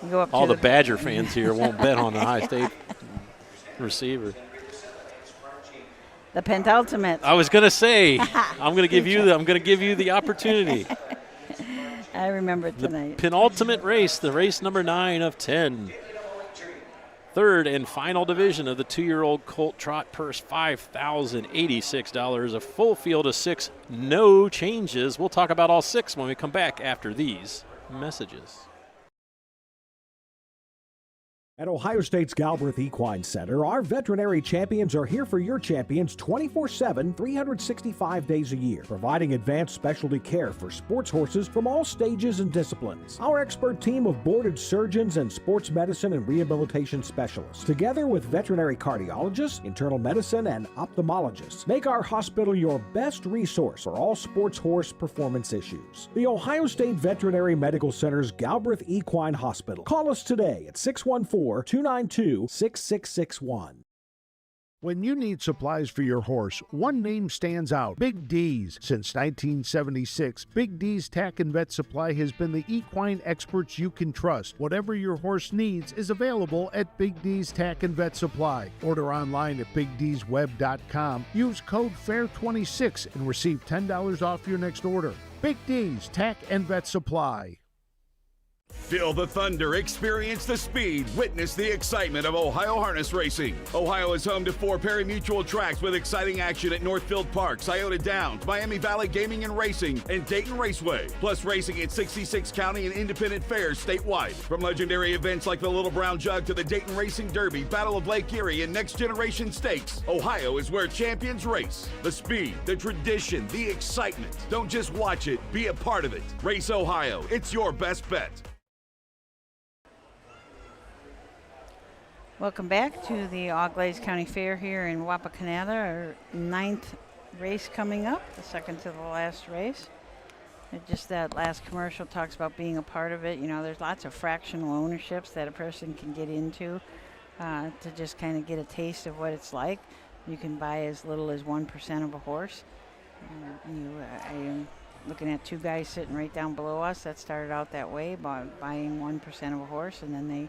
You go up All to the Badger fans here won't bet on the High State receiver. the penultimate. I was going to say, I'm going to give you the opportunity. I remember it The tonight. penultimate race, the race number 9 of 10. Third and final division of the 2-year-old Colt Trot purse, $5,086. A full field of 6, no changes. We'll talk about all 6 when we come back after these messages. At Ohio State's Galbraith Equine Center, our veterinary champions are here for your champions 24/7, 365 days a year, providing advanced specialty care for sports horses from all stages and disciplines. Our expert team of boarded surgeons and sports medicine and rehabilitation specialists, together with veterinary cardiologists, internal medicine, and ophthalmologists, make our hospital your best resource for all sports horse performance issues. The Ohio State Veterinary Medical Center's Galbraith Equine Hospital. Call us today at 614-292-6661. When you need supplies for your horse, one name stands out: Big D's. Since 1976, Big D's Tack and Vet Supply has been the equine experts you can trust. Whatever your horse needs is available at Big D's Tack and Vet Supply. Order online at BigD'sWeb.com. Use code FAIR26 and receive $10 off your next order. Big D's Tack and Vet Supply. Feel the thunder, experience the speed, witness the excitement of Ohio harness racing. Ohio is home to 4 pari-mutuel tracks with exciting action at Northfield Park, Scioto Downs, Miami Valley Gaming and Racing, and Dayton Raceway. Plus racing at 66 county and independent fairs statewide. From legendary events like the Little Brown Jug to the Dayton Racing Derby, Battle of Lake Erie, and Next Generation Stakes, Ohio is where champions race. The speed, the tradition, the excitement. Don't just watch it, be a part of it. Race Ohio, it's your best bet. Welcome back to the Auglaize County Fair here in Wapakoneta, our 9th race coming up, the second to the last race. Just that last commercial talks about being a part of it. You know, there's lots of fractional ownerships that a person can get into to just kind of get a taste of what it's like. You can buy as little as 1% of a horse. I am looking at two guys sitting right down below us that started out that way, buying 1% of a horse, and then they,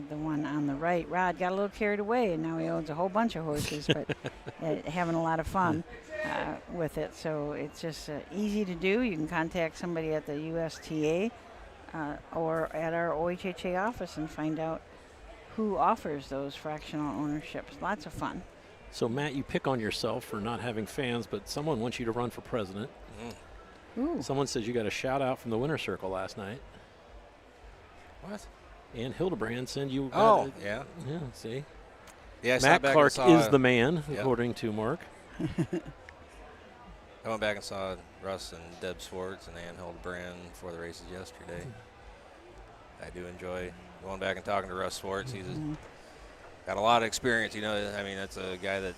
the one on the right, Rod, got a little carried away, and now he owns a whole bunch of horses, but having a lot of fun with it. So it's just easy to do. You can contact somebody at the USTA or at our OHHA office and find out who offers those fractional ownerships. Lots of fun. So, Matt, you pick on yourself for not having fans, but someone wants you to run for president. Ooh. Someone says you got a shout out from the winner's circle last night. What? And Hildebrand sent you. Oh, yeah. Yeah, see? Yeah, Matt Clark is the man, yep. according to Mark. I went back and saw Russ and Deb Swartz and Ann Hildebrand before the races yesterday. I do enjoy going back and talking to Russ Swartz. He's got a lot of experience. You know, I mean, that's a guy that,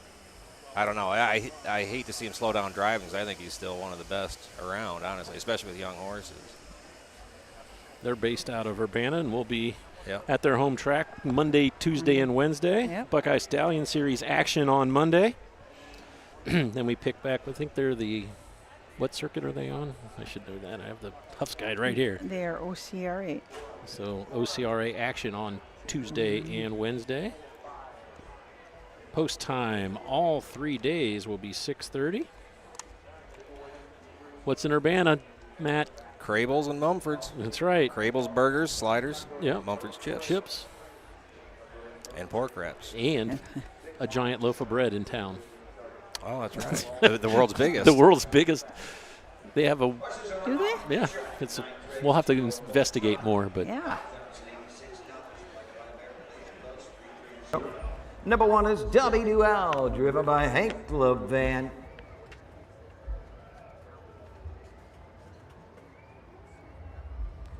I don't know. I hate to see him slow down driving because I think he's still one of the best around, honestly, especially with young horses. They're based out of Urbana and will be at their home track Monday, Tuesday, and Wednesday. Yep. Buckeye Stallion Series action on Monday. Then we pick back. I think they're the, what circuit are they on? I should know that. I have the Huff's Guide right here. They are OCRA. So OCRA action on Tuesday and Wednesday. Post time all 3 days will be 6:30. What's in Urbana, Matt? Crable's and Mumford's. That's right. Crable's burgers, sliders. Yeah. Mumford's chips. Chips. And pork wraps. And a giant loaf of bread in town. Oh, that's right. the world's biggest. The world's biggest. They have a. Do they? Yeah. We'll have to investigate more, but. Yeah. Number 1 is Dubby Duell, driven by Hank LeVan.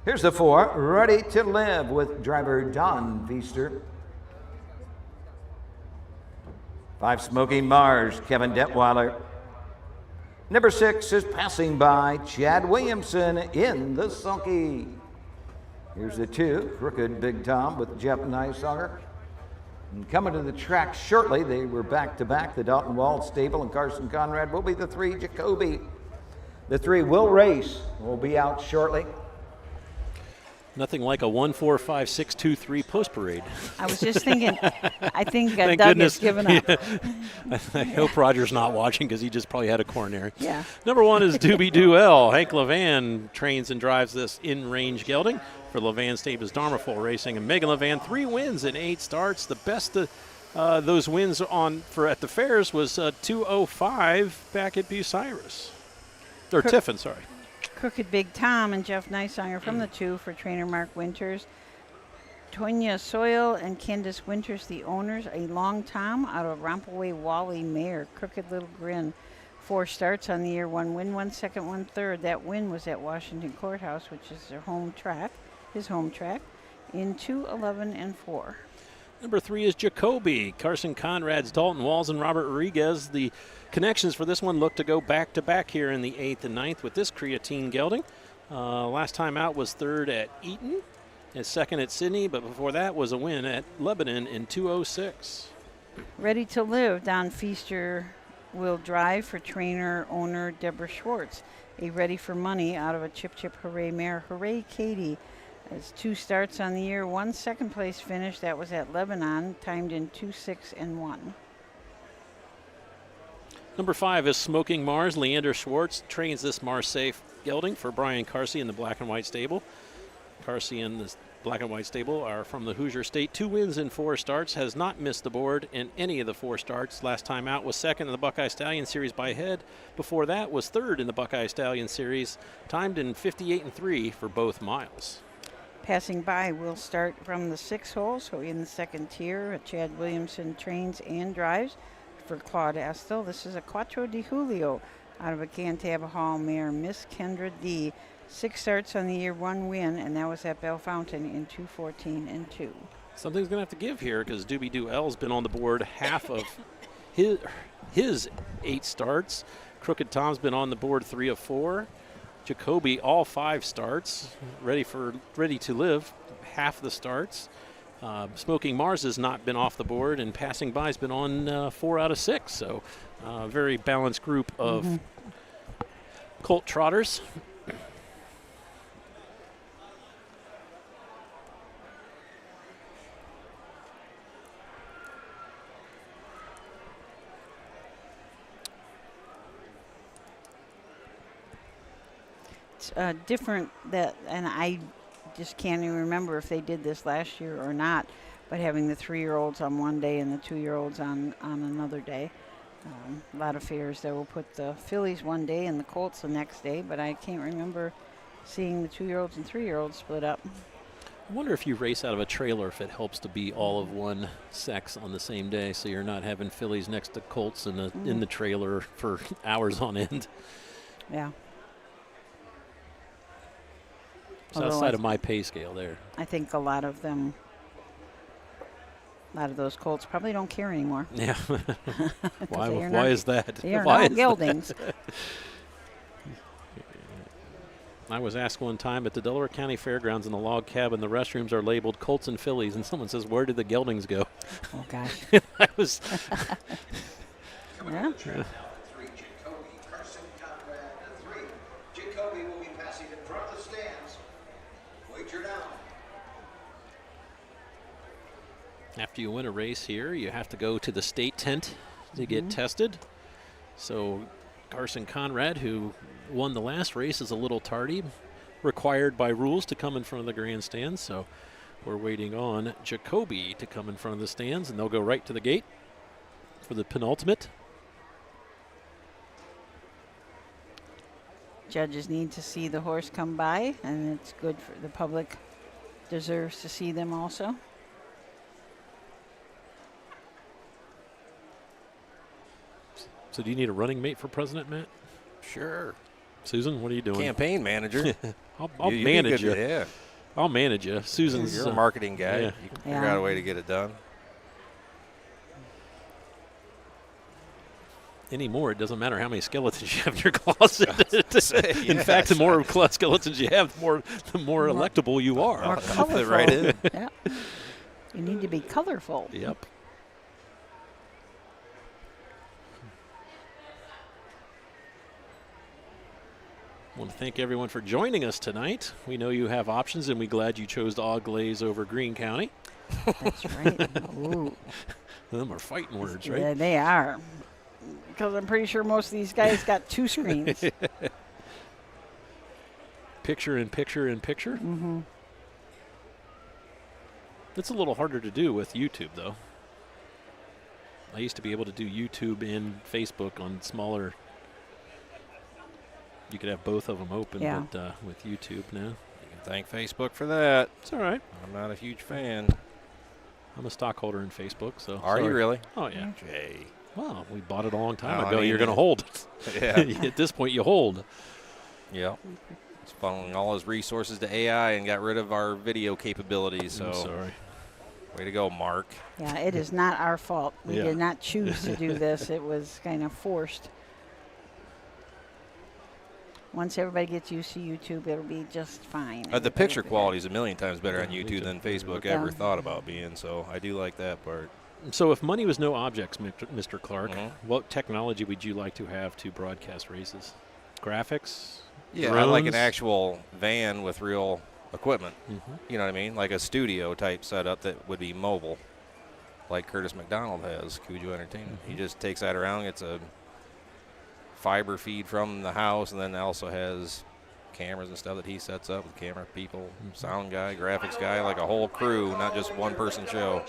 Here's the 4, Ready to Live, with driver Don Feaster. 5, Smoking Mars, Kevin Detweiler. Number 6 is Passing By, Chad Williamson in the sulky. Here's the 2, Crooked Big Tom with Jeff Neisauer. And coming to the track shortly, they were back-to-back. The Dalton Wald Stable and Carson Conrad will be the 3, Jacoby. The 3, Will Race, will be out shortly. Nothing like a 1-4-5-6-2-3 post parade. I was just thinking, I think Thank Doug goodness. has given up. I hope Roger's not watching because he just probably had a coronary. Yeah. Number 1 is Doobie Duell. Hank LeVan trains and drives this in-range gelding for LeVan Stables Dharma Full Racing. And Megan LeVan, 3 wins in 8 starts. The best of those wins at the fairs was 205 back at Bucyrus. Or Tiffin, sorry. Crooked Big Tom and Jeff Neisauer from the 2 for trainer Mark Winters. Tonya Soil and Candace Winters, the owners. A Long Tom out of Rompaway Wally Mare. Crooked Little Grin. 4 starts on the year, 1 win, 1 second, 1 third. That win was at Washington Courthouse, which is their home track, his home track, in 2, 11, and 4. Number 3 is Jacoby. Carson Conrad's Dalton Walls and Robert Rodriguez. The connections for this one look to go back-to-back here in the 8th and 9th with this creatine gelding. Last time out was 3rd at Eaton and 2nd at Sydney, but before that was a win at Lebanon in 206. Ready to Live, Don Feaster will drive for trainer owner Deborah Schwartz. A Ready for Money out of a Chip Chip Hooray mare. Hooray Katie. It's 2 starts on the year, 1 second place finish. That was at Lebanon, timed in 2, 6, and 1. Number 5 is Smoking Mars. Leander Schwartz trains this Mars-safe gelding for Brian Carsey in the Black and White Stable. Carsey and the Black and White Stable are from the Hoosier State. 2 wins in 4 starts. Has not missed the board in any of the 4 starts. Last time out was 2nd in the Buckeye Stallion Series by head. Before that was 3rd in the Buckeye Stallion Series, timed in 58 and 3 for both miles. Passing By will start from the 6 hole, so in the 2nd tier. Chad Williamson trains and drives for Claude Estel. This is a Quattro de Julio out of a Cantab Hall mare, Miss Kendra D. 6 starts on the year, 1 win, and that was at Bell Fountain in 2:14 and 2. Something's going to have to give here because Doobie Duell's been on the board half of his 8 starts. Crooked Tom's been on the board 3 of 4. Jacoby, all 5 starts, ready to live, half the starts. Smoking Mars has not been off the board, and Passing By's been on 4 out of 6. So very balanced group of colt trotters. It's different that, and I just can't even remember if they did this last year or not, but having the 3-year-olds on one day and the 2-year-olds on another day. A lot of fairs that will put the fillies one day and the colts the next day, but I can't remember seeing the 2-year-olds and 3-year-olds split up. I wonder if you race out of a trailer if it helps to be all of one sex on the same day, so you're not having fillies next to colts in the trailer for hours on end. Yeah. It's outside of my pay scale there. I think a lot of those colts probably don't care anymore. Yeah. Why is that? They are Why not is geldings. that? I was asked one time at the Delaware County Fairgrounds in the log cabin, the restrooms are labeled colts and fillies, and someone says, "Where did the geldings go?" Oh gosh. I was. Yeah. Jacoby will be passing in front of the stands. Wager down. After you win a race here, you have to go to the state tent to get tested. So Carson Conrad, who won the last race, is a little tardy, required by rules to come in front of the grandstands. So we're waiting on Jacoby to come in front of the stands, and they'll go right to the gate for the penultimate. Judges need to see the horse come by, and it's good for the public deserves to see them also. So do you need a running mate for president, Matt? Sure. Susan, what are you doing? Campaign manager. I'll manage you. Yeah. I'll manage you. Susan's You're a marketing guy. Yeah. You can figure out a way to get it done. Anymore, it doesn't matter how many skeletons you have in your closet. In fact, the more skeletons you have, the more electable you are. More colorful. Right in. Yeah. You need to be colorful. Yep. I want to thank everyone for joining us tonight. We know you have options, and we're glad you chose Auglaize over Greene County. That's right. Ooh. Them are fighting words, right? Yeah, they are. Because I'm pretty sure most of these guys got 2 screens. Picture in picture in picture. Mm-hmm. It's a little harder to do with YouTube, though. I used to be able to do YouTube and Facebook on smaller. You could have both of them open, but with YouTube now. You can thank Facebook for that. It's all right. I'm not a huge fan. I'm a stockholder in Facebook, so. Are you really? Oh, yeah. Jay. Well, we bought it a long time I ago. mean, You're going to hold it. Yeah. At this point, you hold. Yeah. He's funneling all his resources to AI and got rid of our video capabilities. So. I'm sorry. Way to go, Mark. Yeah, it is not our fault. We Yeah. did not choose to do this. It was kind of forced. Once everybody gets used to YouTube, it'll be just fine. The picture quality is a million times better on YouTube than Facebook ever thought about being, so I do like that part. So if money was no objects, Mr. Clark, what technology would you like to have to broadcast races? Graphics? Yeah, I like an actual van with real equipment. You know what I mean? Like a studio type setup that would be mobile, like Curtis McDonald has, Cujo Entertainment. He just takes that around, gets a fiber feed from the house, and then also has cameras and stuff that he sets up with camera people, sound guy, graphics guy, like a whole crew, not just one person show.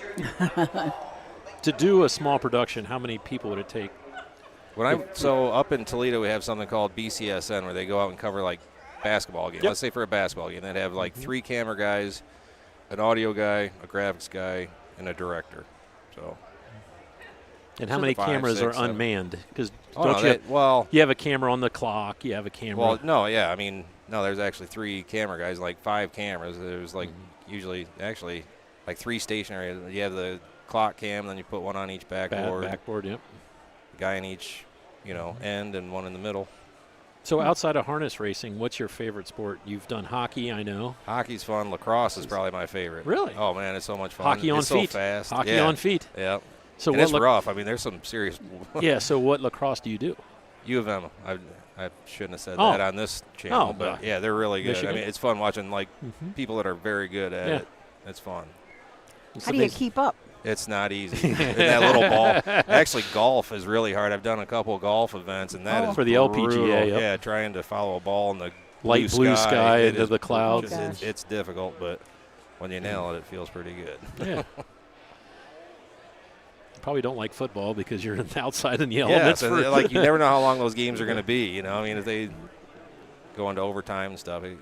To do a small production, how many people would it take? So up in Toledo, we have something called BCSN, where they go out and cover like basketball games. Let's say for a basketball game, they'd have like 3 camera guys, an audio guy, a graphics guy, and a director. So. And how many cameras are unmanned? Because you have a camera on the clock, you have a camera. Well, no, yeah, I mean, no, there's actually 3 camera guys, like 5 cameras. There's like usually actually like 3 stationary. You have the clock cam, then you put one on each backboard. Backboard, yep. guy in each, end and one in the middle. So outside of harness racing, what's your favorite sport? You've done hockey, I know. Hockey's fun. Lacrosse is probably my favorite. Really? Oh, man, it's so much fun. Hockey on it's feet. So fast. Hockey on feet. Yeah. So and it's rough. I mean, there's some serious. Yeah, so what lacrosse do you do? U of M. I shouldn't have said that on this channel, but yeah, they're really good. Michigan? I mean, it's fun watching people that are very good at it. It's fun. How do you keep up? It's not easy. And that little ball. Actually, golf is really hard. I've done a couple of golf events, and that is for the brutal. LPGA. Yep. Yeah, trying to follow a ball in the light blue sky into the clouds. It's difficult, but when you nail it feels pretty good. Yeah. Probably don't like football because you're outside in the elements. Yeah, so you never know how long those games are going to be. I mean, if they go into overtime and stuff, it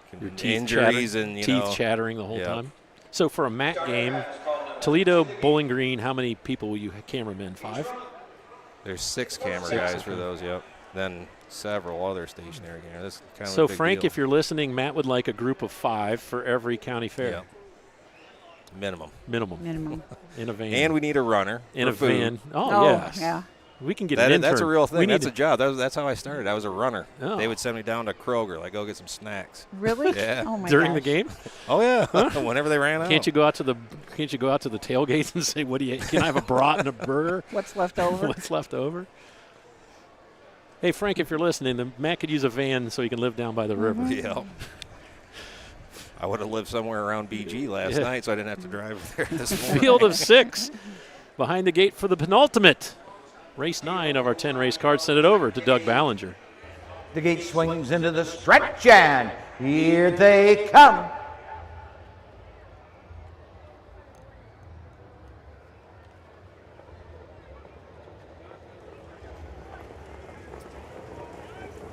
can be injuries and teeth chattering the whole time. So for a MAC game, Toledo Bowling Green, how many people will you cameramen? 5? There's 6 camera guys for those. Yep. Then several other stationary cameras. This kind of so a big Frank, deal. if you're listening, Matt would like a group of 5 for every county fair. Yep. Minimum. In a van. And we need a runner. In a food. van. Oh, yes. Yeah. We can get an intern. That's a real thing. That's a job. That's how I started. I was a runner. Oh. They would send me down to Kroger, go get some snacks. Really? Yeah. Oh my During gosh. the game? Oh yeah. Whenever they ran out. Can't you go out to the tailgates and say, "What do you? Can I have a brat and a burger? What's left over? What's left over?" Hey Frank, if you're listening, Matt could use a van so he can live down by the river. Yeah. I would have lived somewhere around BG last night, so I didn't have to drive there this morning. Field of 6 behind the gate for the penultimate. Race 9 of our 10 race card. Send it over to Doug Ballinger. The gate swings into the stretch, and here they come.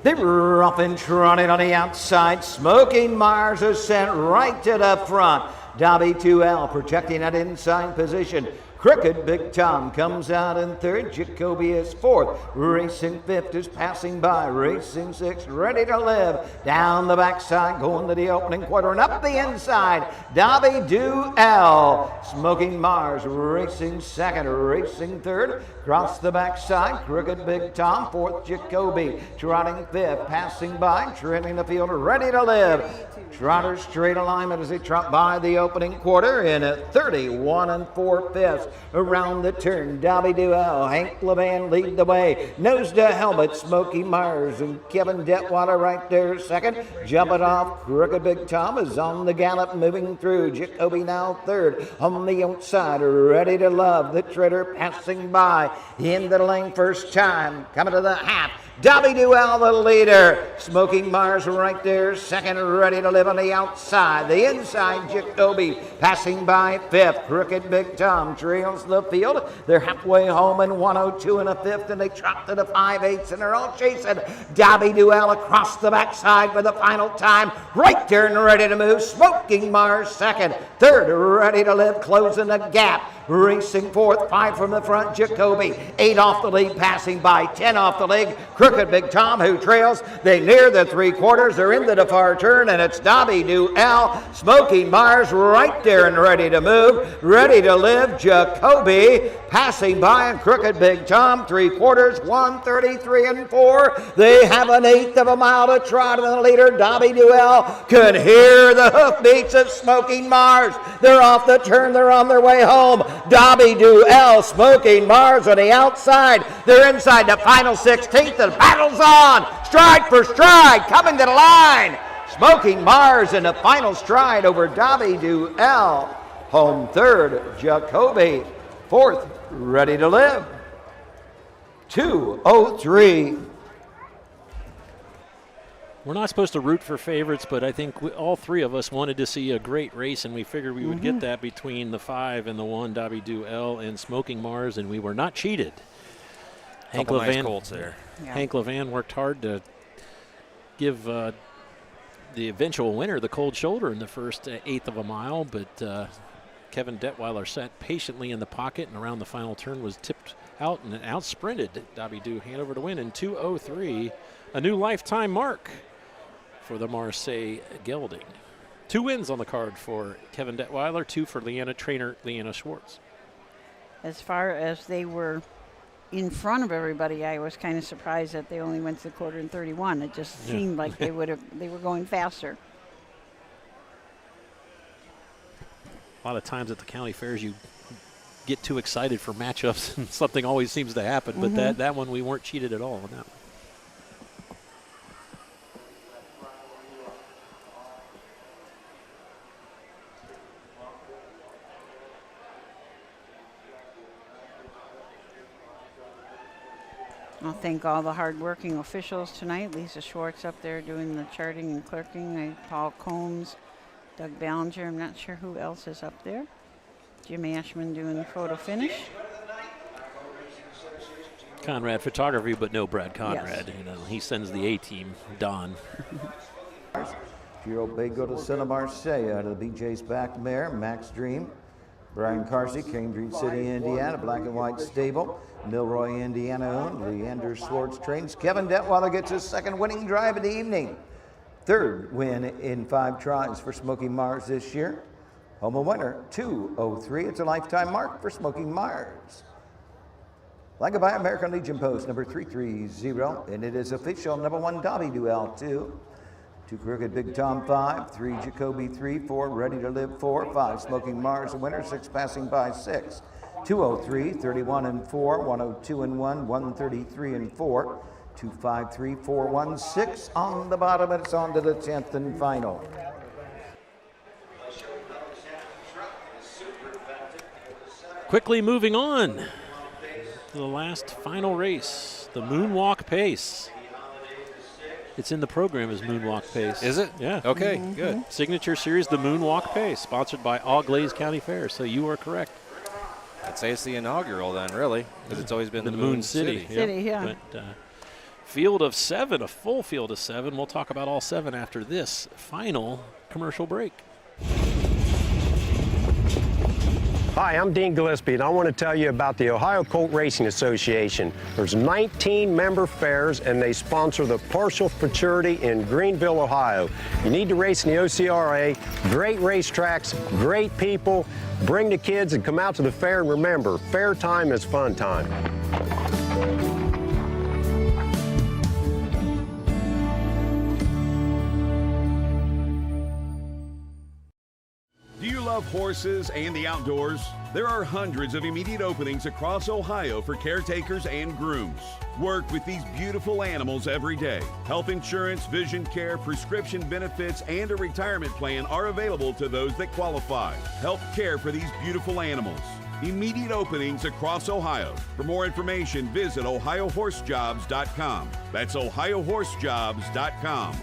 They rough and trotted on the outside. Smoking Mars is sent right to the front. Dobby 2L protecting that inside position. Crooked Big Tom comes out in 3rd. Jacoby is 4th. Racing 5th is passing by. Racing 6th ready to live. Down the backside going to the opening quarter and up the inside. Dobby Duell. Smoking Mars racing 2nd. Racing 3rd. Across the backside. Crooked Big Tom 4th. Jacoby trotting 5th. Passing by. Trailing the field ready to live. Trotter straight alignment as they trot by the opening quarter in at 31 4/5. Around the turn, Dobby Duell, Hank Levan lead the way. Nose to helmet, Smokey Myers and Kevin Detwater right there second. Jumping off, Crooked Big Tom is on the gallop moving through. Jacoby now 3rd. On the outside, ready to love. The Treader passing by. Into the lane first time. Coming to the half. Dobby Duell, the leader. Smoking Mars right there, second, ready to live on the outside. The inside, Jacoby passing by 5th. Crooked Big Tom trails the field. They're halfway home in 102 and a 5th, and they trot to the 5/8, and they're all chasing. Dobby Duell across the backside for the final time. Right there and ready to move. Smoking Mars second. 3rd, ready to live, closing the gap. Racing 4th, 5 from the front, Jacoby. 8 off the lead, passing by 10 off the lead. Crooked Big Tom who trails. They near the 3/4. They're into the far turn, and it's Dobby Duell. Smoking Mars right there and ready to move. Ready to live, Jacoby passing by, and Crooked Big Tom 3/4, 1:33 and 4. They have an 1/8 of a mile to trot, and the leader, Dobby Duell, could hear the hoofbeats of Smoking Mars. They're off the turn. They're on their way home. Dobby Duell, Smoking Mars on the outside. They're inside the final 16th. The battle's on. Stride for stride, coming to the line. Smoking Mars in the final stride over Dobby Duell. Home 3rd, Jacoby. 4th, ready to live. 2:03. We're not supposed to root for favorites, but I think all 3 of us wanted to see a great race, and we figured we would get that between the 5 and the 1, Dobby Duell and Smoking Mars, and we were not cheated. Hank Levan, nice colts there. Yeah. Hank Levan worked hard to give the eventual winner the cold shoulder in the first 1/8 of a mile, but Kevin Detweiler sat patiently in the pocket and around the final turn was tipped out and out-sprinted Dobby Du Hanover to win in 2:03, a new lifetime mark for the Marseille gelding. 2 wins on the card for Kevin Detweiler, 2 for trainer Leanna Schwartz. As far as they were in front of everybody, I was kind of surprised that they only went to the quarter in 31. It just seemed like they were going faster. A lot of times at the county fairs, you get too excited for matchups, and something always seems to happen. But that one, we weren't cheated at all on that one. I'll thank all the hardworking officials tonight. Lisa Schwartz up there doing the charting and clerking. Paul Combs, Doug Ballinger. I'm not sure who else is up there. Jim Ashman doing the photo finish. Conrad photography, but no Brad Conrad. Yes. You know, he sends the A-team, Don. Giro Bago to Santa Marcia out of the BJ's back mare, Max Dream. Brian Carsey, Cambridge City, Indiana, Black and White Stable. Milroy, Indiana owned. Leander Schwartz trains. Kevin Detweiler gets his second winning drive of the evening. Third win in 5 tries for Smoky Mars this year. Home winner, 2:03. It's a lifetime mark for Smoky Mars. Like by American Legion Post, number 330, and it is official, number 1 Dobby Duel 2. 2 Crooked Big Tom 5, 3 Jacoby 3, 4 Ready to Live 4, 5 Smoking Mars a winner, 6 Passing by 6. 203, 31 and 4, 102 and 1, 133 and 4, 253, 416 on the bottom. It's on to the 10th and final. Quickly moving on to the last final race, the Moonwalk Pace. It's in the program as Moonwalk Pace. Is it? Yeah. Okay, good. Signature series, the Moonwalk Pace, sponsored by Auglaize County Fair. So you are correct. I'd say it's the inaugural then, really, because it's always been the Moon City. Yeah. But, field of 7, a full field of 7. We'll talk about all 7 after this final commercial break. Hi, I'm Dean Gillespie, and I want to tell you about the Ohio Colt Racing Association. There's 19 member fairs, and they sponsor the partial futurity in Greenville, Ohio. You need to race in the OCRA. Great racetracks, great people. Bring the kids and come out to the fair, and remember, fair time is fun time. Do you love horses and the outdoors? There are hundreds of immediate openings across Ohio for caretakers and grooms. Work with these beautiful animals every day. Health insurance, vision care, prescription benefits, and a retirement plan are available to those that qualify. Help care for these beautiful animals. Immediate openings across Ohio. For more information, visit OhioHorseJobs.com. That's OhioHorseJobs.com.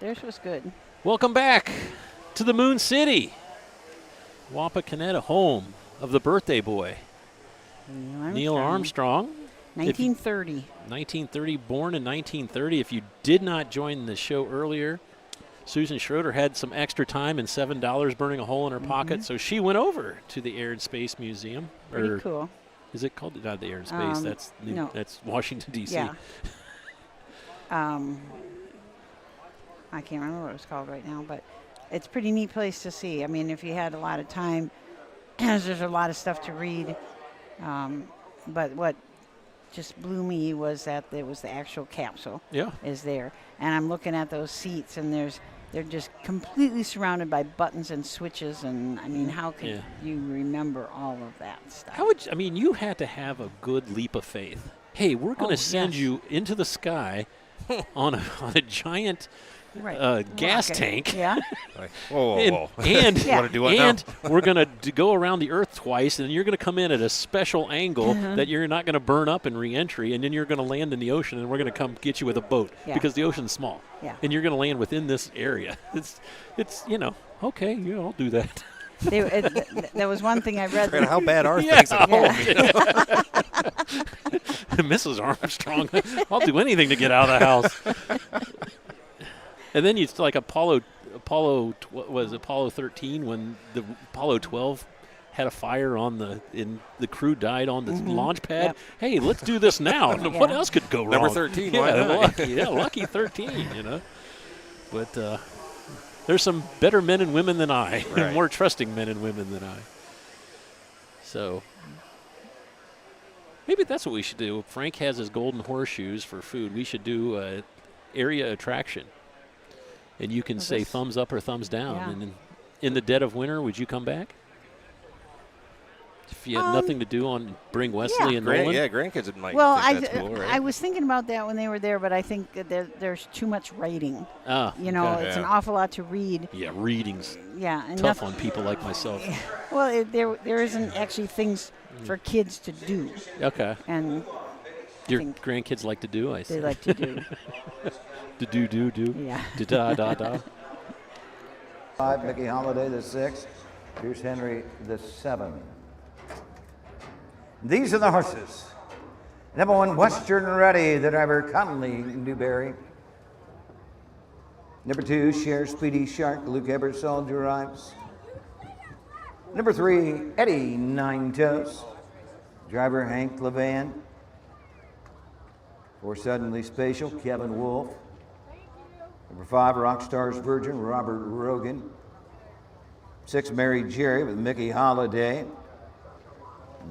Theirs was good. Welcome back to the Moon City. Wapakoneta, home of the birthday boy, Neil Armstrong. 1930. 1930, born in 1930. If you did not join the show earlier, Susan Schroeder had some extra time and $7 burning a hole in her pocket, so she went over to the Air and Space Museum. Pretty cool. Is it called? Not the Air and Space. That's Washington, D.C. Yeah. I can't remember what it was called right now, but it's a pretty neat place to see. I mean, if you had a lot of time, there's a lot of stuff to read. But what just blew me was that there was the actual capsule is there. And I'm looking at those seats, and they're just completely surrounded by buttons and switches. And, I mean, how could you remember all of that stuff? You had to have a good leap of faith. Hey, we're going to send you into the sky on a giant gas tank. Yeah. Like, whoa. And You want to do what now? and we're going to go around the Earth twice, and you're going to come in at a special angle that you're not going to burn up in re-entry, and then you're going to land in the ocean, and we're going to come get you with a boat because the ocean's small. Yeah. And you're going to land within this area. It's okay, yeah, I'll do that. There was one thing I read. How bad are things at home? Mrs. Armstrong, I'll do anything to get out of the house. And then it's like Apollo 13 when the Apollo 12 had a fire on the crew died on the launch pad. Yep. Hey, let's do this now. What else could go wrong? Number 13, why not? Lucky 13, But there's some better men and women than I, and more trusting men and women than I. So maybe that's what we should do. Frank has his golden horseshoes for food. We should do an area attraction. And you can say thumbs up or thumbs down. Yeah. And then in the dead of winter, would you come back? If you had nothing to do, bring Wesley and Nolan? Grandkids might think that's cool, right? I was thinking about that when they were there, but I think that there's too much writing. It's an awful lot to read. Yeah, reading's and tough on people like myself. Well, there isn't actually things for kids to do. Okay. And your grandkids like to do, I see. They like to do. To do. Yeah. Da. 5, Mickey Holiday, the 6. Pierce Henry, the 7. These are the horses. Number 1, Western Ready, the driver Conley Newberry. Number 2, Share Speedy Shark, Luke Ebersol drives. Number 3, Eddie Nine Toes, driver Hank Levan. 4, Suddenly Spatial, Kevin Wolf. Number 5, Rockstar's Virgin, Robert Rogan. 6, Mary Jerry with Mickey Holiday.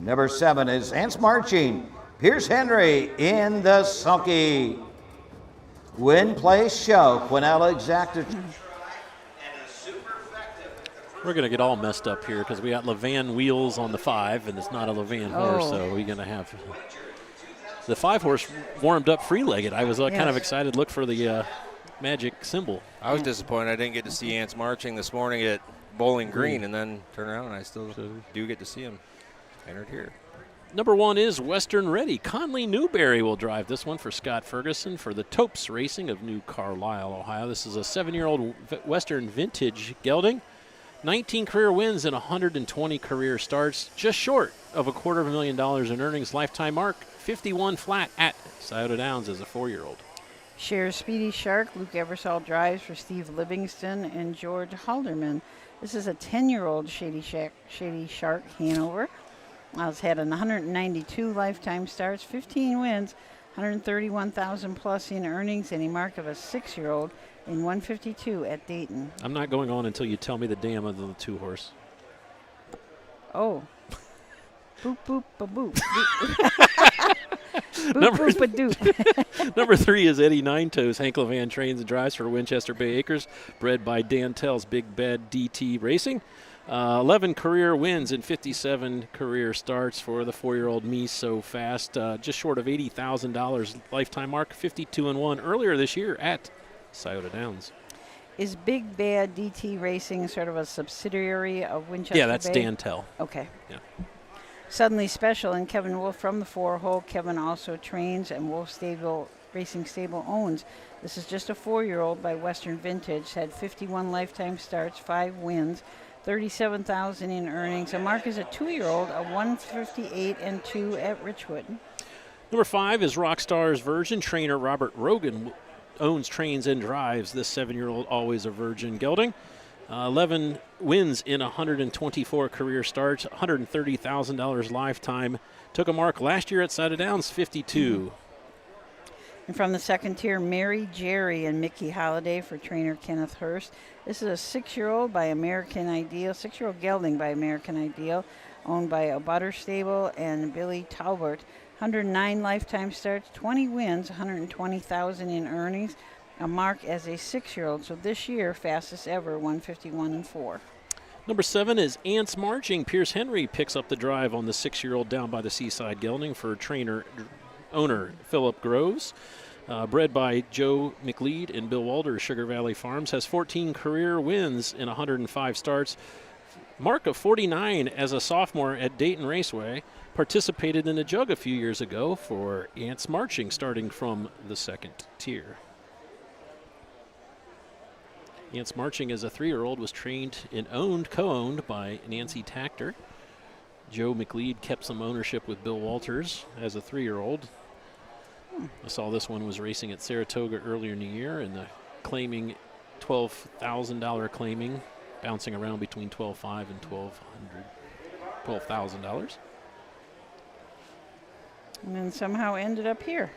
Number 7 is Ants Marching, Pierce Henry in the sulky. Win, place, show, Quinella Exacta. We're going to get all messed up here because we got Levan wheels on the 5, and it's not a Levan horse, so we're going to have the 5 horse warmed up free-legged. I was kind of excited to look for the magic symbol. I was disappointed I didn't get to see Ants Marching this morning at Bowling Green, and then turn around and I still do get to see him entered here. Number 1 is Western Ready. Conley Newberry will drive this one for Scott Ferguson for the Topes Racing of New Carlisle, Ohio. This is a 7-year-old Western vintage gelding. 19 career wins and 120 career starts, just short of $250,000 in earnings. Lifetime mark, 51 flat at Scioto Downs as a 4-year-old. Share Speedy Shark, Luke Ebersol drives for Steve Livingston and George Halderman. This is a 10-year-old Shady Shark Hanover. It's had 192 lifetime starts, 15 wins, 131,000 plus in earnings, and a mark of a 6-year-old in 152 at Dayton. I'm not going on until you tell me the dam of the 2 horse. Oh. Boop, boop, ba-boop. Boop, boop, ba-doop. Number 3 is Eddie Nine Toes. Hank Levan trains and drives for Winchester Bay Acres, bred by Dan Tell's Big Bad DT Racing. 11 career wins and 57 career starts for the 4-year-old Me So Fast. Just short of $80,000 lifetime mark, 52-1 earlier this year at Scioto Downs. Is Big Bad DT Racing sort of a subsidiary of Winchester Bay? Yeah, that's Dan Tell. Okay. Yeah. Suddenly Special and Kevin Wolf from the 4-hole. Kevin also trains and Wolf Racing Stable owns. This is just a 4-year-old by Western Vintage. Had 51 lifetime starts, 5 wins, 37,000 in earnings. A mark is a 2-year-old, a 158 and 2 at Richwood. Number 5 is Rockstar's Virgin. Trainer Robert Rogan owns, trains, and drives this 7-year-old, always a virgin gelding. 11 wins in 124 career starts, $130,000 lifetime. Took a mark last year at Scioto Downs, 52. And from the second tier, Mary Jerry and Mickey Holiday for trainer Kenneth Hurst. This is a 6-year-old by American Ideal, 6-year-old gelding by American Ideal, owned by a Butter Stable and Billy Talbert. 109 lifetime starts, 20 wins, 120,000 in earnings. A mark as a 6-year-old. So this year, fastest ever, 151 and 4. Number 7 is Ants Marching. Pierce Henry picks up the drive on the 6-year-old down by the Seaside gelding for owner Philip Groves. Bred by Joe McLeod and Bill Walter, Sugar Valley Farms, has 14 career wins in 105 starts. Mark of 49 as a sophomore at Dayton Raceway. Participated in the Jug a few years ago for Ants Marching, starting from the second tier. Ants Marching as a 3-year-old was trained and co-owned by Nancy Tactor. Joe McLeod kept some ownership with Bill Walters as a 3-year-old. I saw this one was racing at Saratoga earlier in the year, and the claiming $12,000 claiming, bouncing around between $12,500 and $12,000. And then somehow ended up here,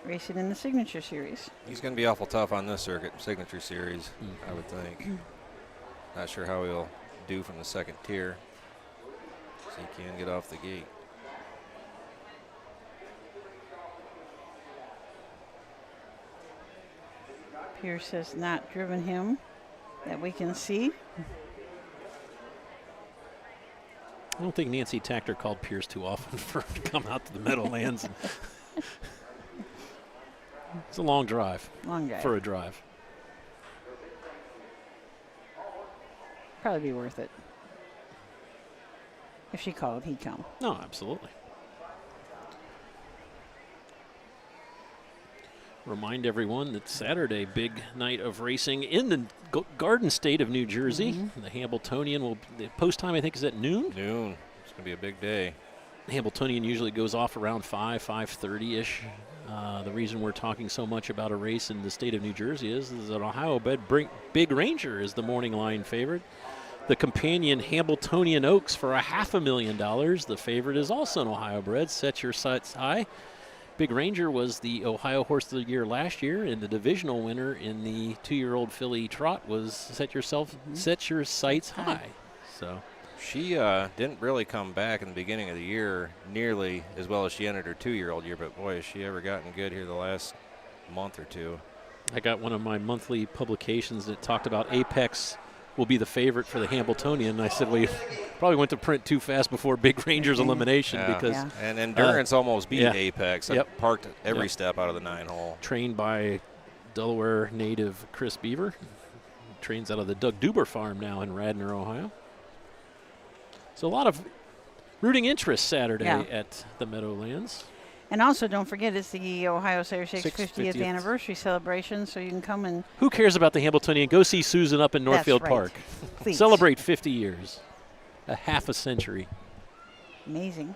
racing in the Signature Series. He's going to be awful tough on this circuit, Signature Series, I would think. Not sure how he'll do from the second tier. So he can get off the gate. Pierce has not driven him that we can see. I don't think Nancy Tactor called Pierce too often for him to come out to the Meadowlands. It's a long drive. Long drive. For a drive. Probably be worth it. If she called, he'd come. No, absolutely. Remind everyone that Saturday, big night of racing in the Garden State of New Jersey. The Hambletonian the post time I think is at noon. Noon. It's going to be a big day. The Hambletonian usually goes off around 5:30-ish. The reason we're talking so much about a race in the state of New Jersey is that Ohio-bred Big Ranger is the morning line favorite. The companion Hambletonian Oaks for $500,000. The favorite is also an Ohio-bred. Set your sights high. Big Ranger was the Ohio Horse of the Year last year, and the divisional winner in the 2-year-old filly trot was Set Your Sights High. So she didn't really come back in the beginning of the year nearly as well as she ended her 2-year-old year, but boy, has she ever gotten good here the last month or two. I got one of my monthly publications that talked about Apex will be the favorite for the Hambletonian. And I said, well, you probably went to print too fast before Big Ranger's elimination because and Endurance almost beat Apex. Yep. Parked every step out of the 9-hole. Trained by Delaware native Chris Beaver. Trains out of the Doug Duber farm now in Radnor, Ohio. So a lot of rooting interest Saturday at the Meadowlands. And also, don't forget, it's the Ohio Cyrus 50th anniversary celebration, so you can come and... Who cares about the Hambletonian? Go see Susan up in Northfield Park. Please. Celebrate 50 years. A half a century. Amazing.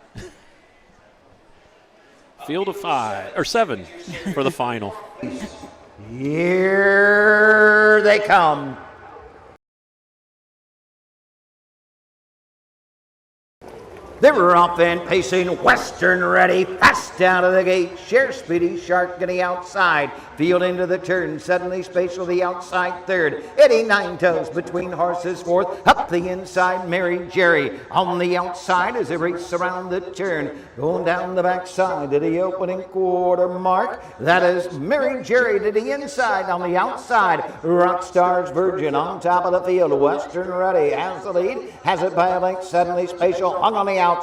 Field of 7 for the final. Here they come. They were off and pacing, Western ready, fast out of the gate. Share Speedy Shark getting outside, field into the turn, suddenly Spatial the outside third. Eddie Nine Toes between horses fourth, up the inside Mary Jerry. On the outside as they race around the turn, going down the backside to the opening quarter mark. That is Mary Jerry to the inside. On the outside, Rockstar's Virgin on top of the field. Western ready has the lead, has it by a length, suddenly Spatial hung on the outside.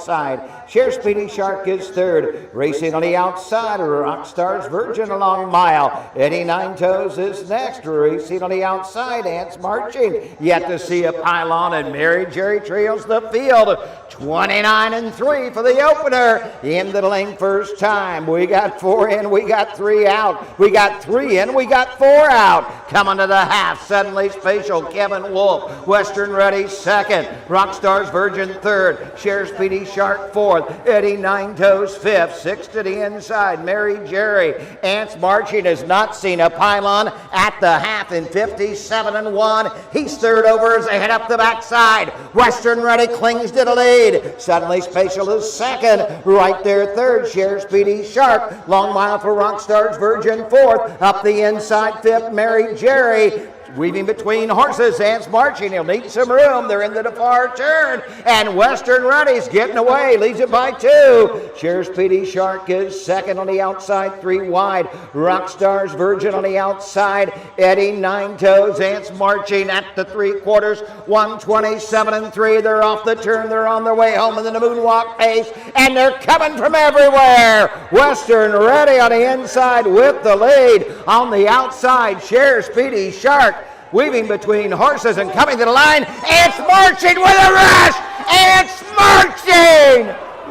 Share Speedy Shark is third. Racing on the outside, Rockstar's Virgin a long mile. Eddie Nine Toes is next. Racing on the outside, Ants Marching. Yet to see a pylon, and Mary Jerry trails the field. 29-3 for the opener. Into the lane first time. We got 4 in, we got 3 out. We got 3 in, we got 4 out. Coming to the half, suddenly Spatial, Kevin Wolf. Western ready second. Rockstar's Virgin third. Share Speedy Shark fourth. Eddie Nine Toes fifth. 6 to the inside, Mary Jerry. Ants Marching has not seen a pylon at the half in 57-1. He's third over as they head up the backside. Western ready clings to the lead. Suddenly Spatial is second. Right there third, Share Speedy Shark. Long mile for Rockstar's Virgin fourth. Up the inside fifth, Mary Jerry. Weaving between horses, Ants marching. He'll need some room. They're into the far turn. And Western Ready's getting away. Leads it by 2. Share Speedy Shark is second on the outside, 3 wide. Rockstar's Virgin on the outside. Eddie Nine Toes. Ants marching at the 3/4. 127-3. They're off the turn. They're on their way home in the moonwalk pace. And they're coming from everywhere. Western Ready on the inside with the lead. On the outside, Share Speedy Shark. Weaving between horses and coming to the line. Ants marching with a rush. Ants marching.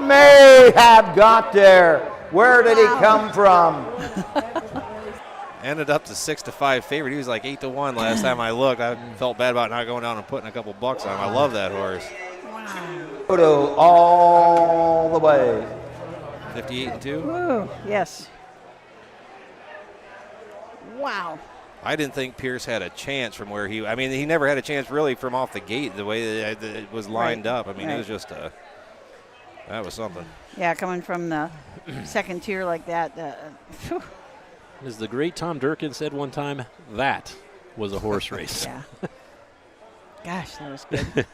May have got there. Where did he come from? Ended up to 6-5 favorite. He was like 8-1 last time I looked. I felt bad about not going down and putting a couple bucks on him. I love that horse. Photo all the way. 58-2. Woo, yes. Wow. I didn't think Pierce had a chance from where he. I mean, he never had a chance really from off the gate. The way that it was lined up. I mean, it was just a. That was something. Yeah, coming from the second tier like that. As the great Tom Durkin said one time, that was a horse race. Yeah. Gosh, that was good.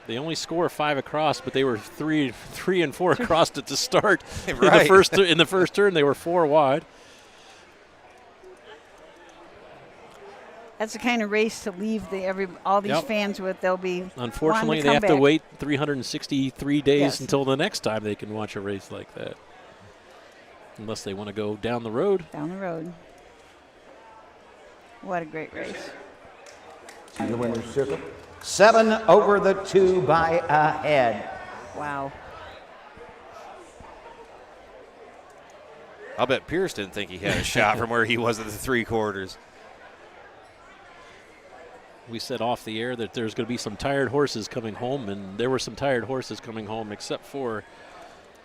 They only score 5 across, but they were three and 4 across at the start. Right. In the first turn, they were 4 wide. That's the kind of race to leave all these fans with. They'll be. Unfortunately, they have to wait 363 days until the next time they can watch a race like that. Unless they want to go down the road. Down the road. What a great race. In the winner's circle. 7 over the 2 by a head. Wow. I'll bet Pierce didn't think he had a shot from where he was at the 3/4. We said off the air that there's going to be some tired horses coming home, and there were some tired horses coming home, except for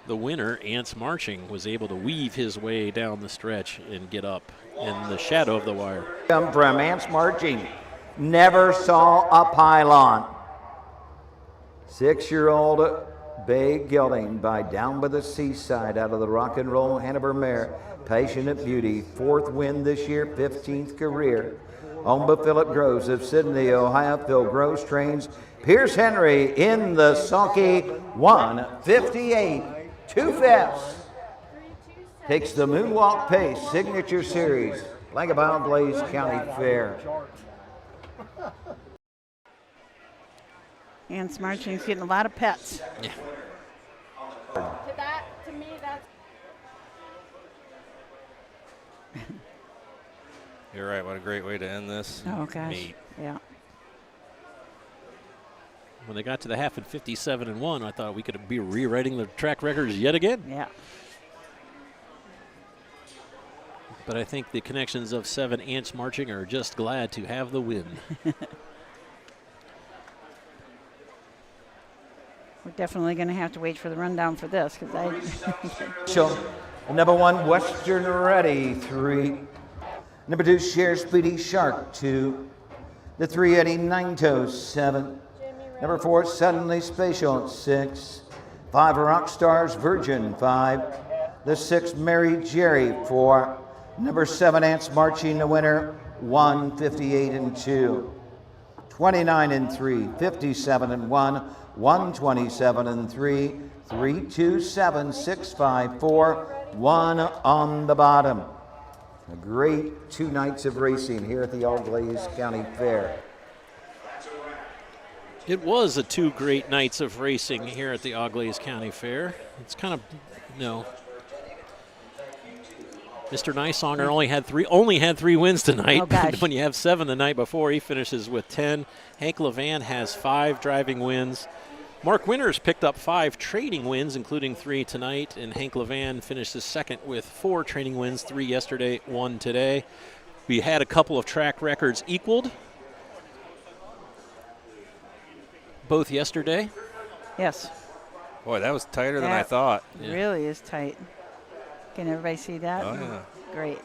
the winner, Ants Marching, was able to weave his way down the stretch and get up in the shadow of the wire. Come from Ants Marching. Never saw a pylon. 6-year-old Bay Gelding by Down by the Seaside out of the Rock and Roll Hanover mare. Passionate Beauty, 4th win this year, 15th career. Owned by Philip Groves of Sydney, Ohio. Phil Groves trains Pierce Henry in the sulky 158. 2/5. Takes the moonwalk pace, signature series, like a Auglaize County Fair. Ants Marching's getting a lot of pets. Yeah. To me, that's. You're right. What a great way to end this. Oh, gosh. Meet. Yeah. When they got to the half at 57-1, I thought we could be rewriting the track records yet again. Yeah. But I think the connections of 7 Ants Marching are just glad to have the win. We're definitely going to have to wait for the rundown for this because I. So, number 1, Western Ready, 3. Number 2, Share Speedy Shark, 2. The 3, Eddie Nine Toes, 7. Number 4, Suddenly Spatial, 6. 5, Rockstar's Virgin, 5. The 6, Mary Jerry, 4. Number 7, Ants Marching, the winner, 158-2. 29-3, 57-1, 127-3, 327-654, 1 on the bottom. A great 2 nights of racing here at the Auglaize County Fair. It was 2 great nights of racing here at the Auglaize County Fair. It's kind of, Mr. Nysonger only had 3 wins tonight. Oh, gosh. When you have 7 the night before, he finishes with 10. Hank Levan has 5 driving wins. Mark Winters picked up 5 trading wins, including 3 tonight, and Hank Levan finishes second with 4 training wins, 3 yesterday, 1 today. We had a couple of track records equaled, both yesterday. Yes. Boy, that was tighter than I thought. It really is tight. Can everybody see that? Oh, yeah. Great.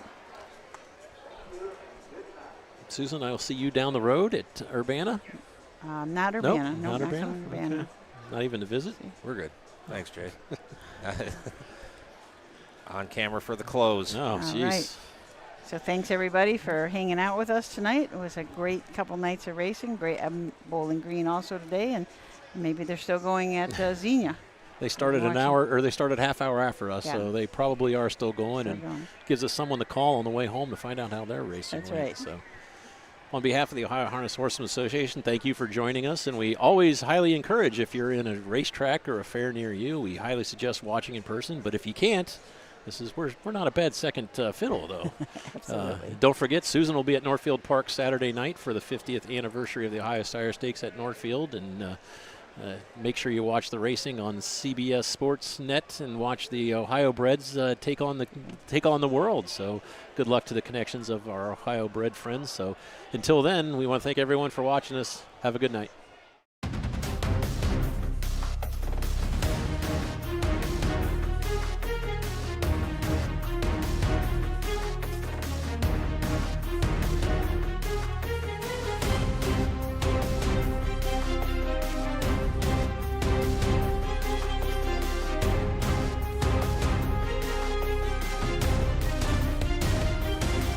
Susan, I will see you down the road at Urbana. Not Urbana. Nope, No, not Urbana. Urbana. Okay. Not even to visit? We're good. Thanks, Jay. On camera for the close. Oh, jeez. Right. So thanks everybody for hanging out with us tonight. It was a great couple nights of racing. Great Bowling Green also today, and maybe they're still going at Xenia. They started an hour, or they started half hour after us, so they probably are still going, gives us someone to call on the way home to find out how they're racing. That's right. So, on behalf of the Ohio Harness Horsemen Association, thank you for joining us, and we always highly encourage, if you're in a racetrack or a fair near you, we highly suggest watching in person. But if you can't, we're not a bad second fiddle, though. Absolutely. Don't forget, Susan will be at Northfield Park Saturday night for the 50th anniversary of the Ohio Sire Stakes at Northfield, and make sure you watch the racing on CBS Sports Net and watch the Ohio Breds take on the world. So good luck to the connections of our Ohio bred friends. So until then, we want to thank everyone for watching us. Have a good night.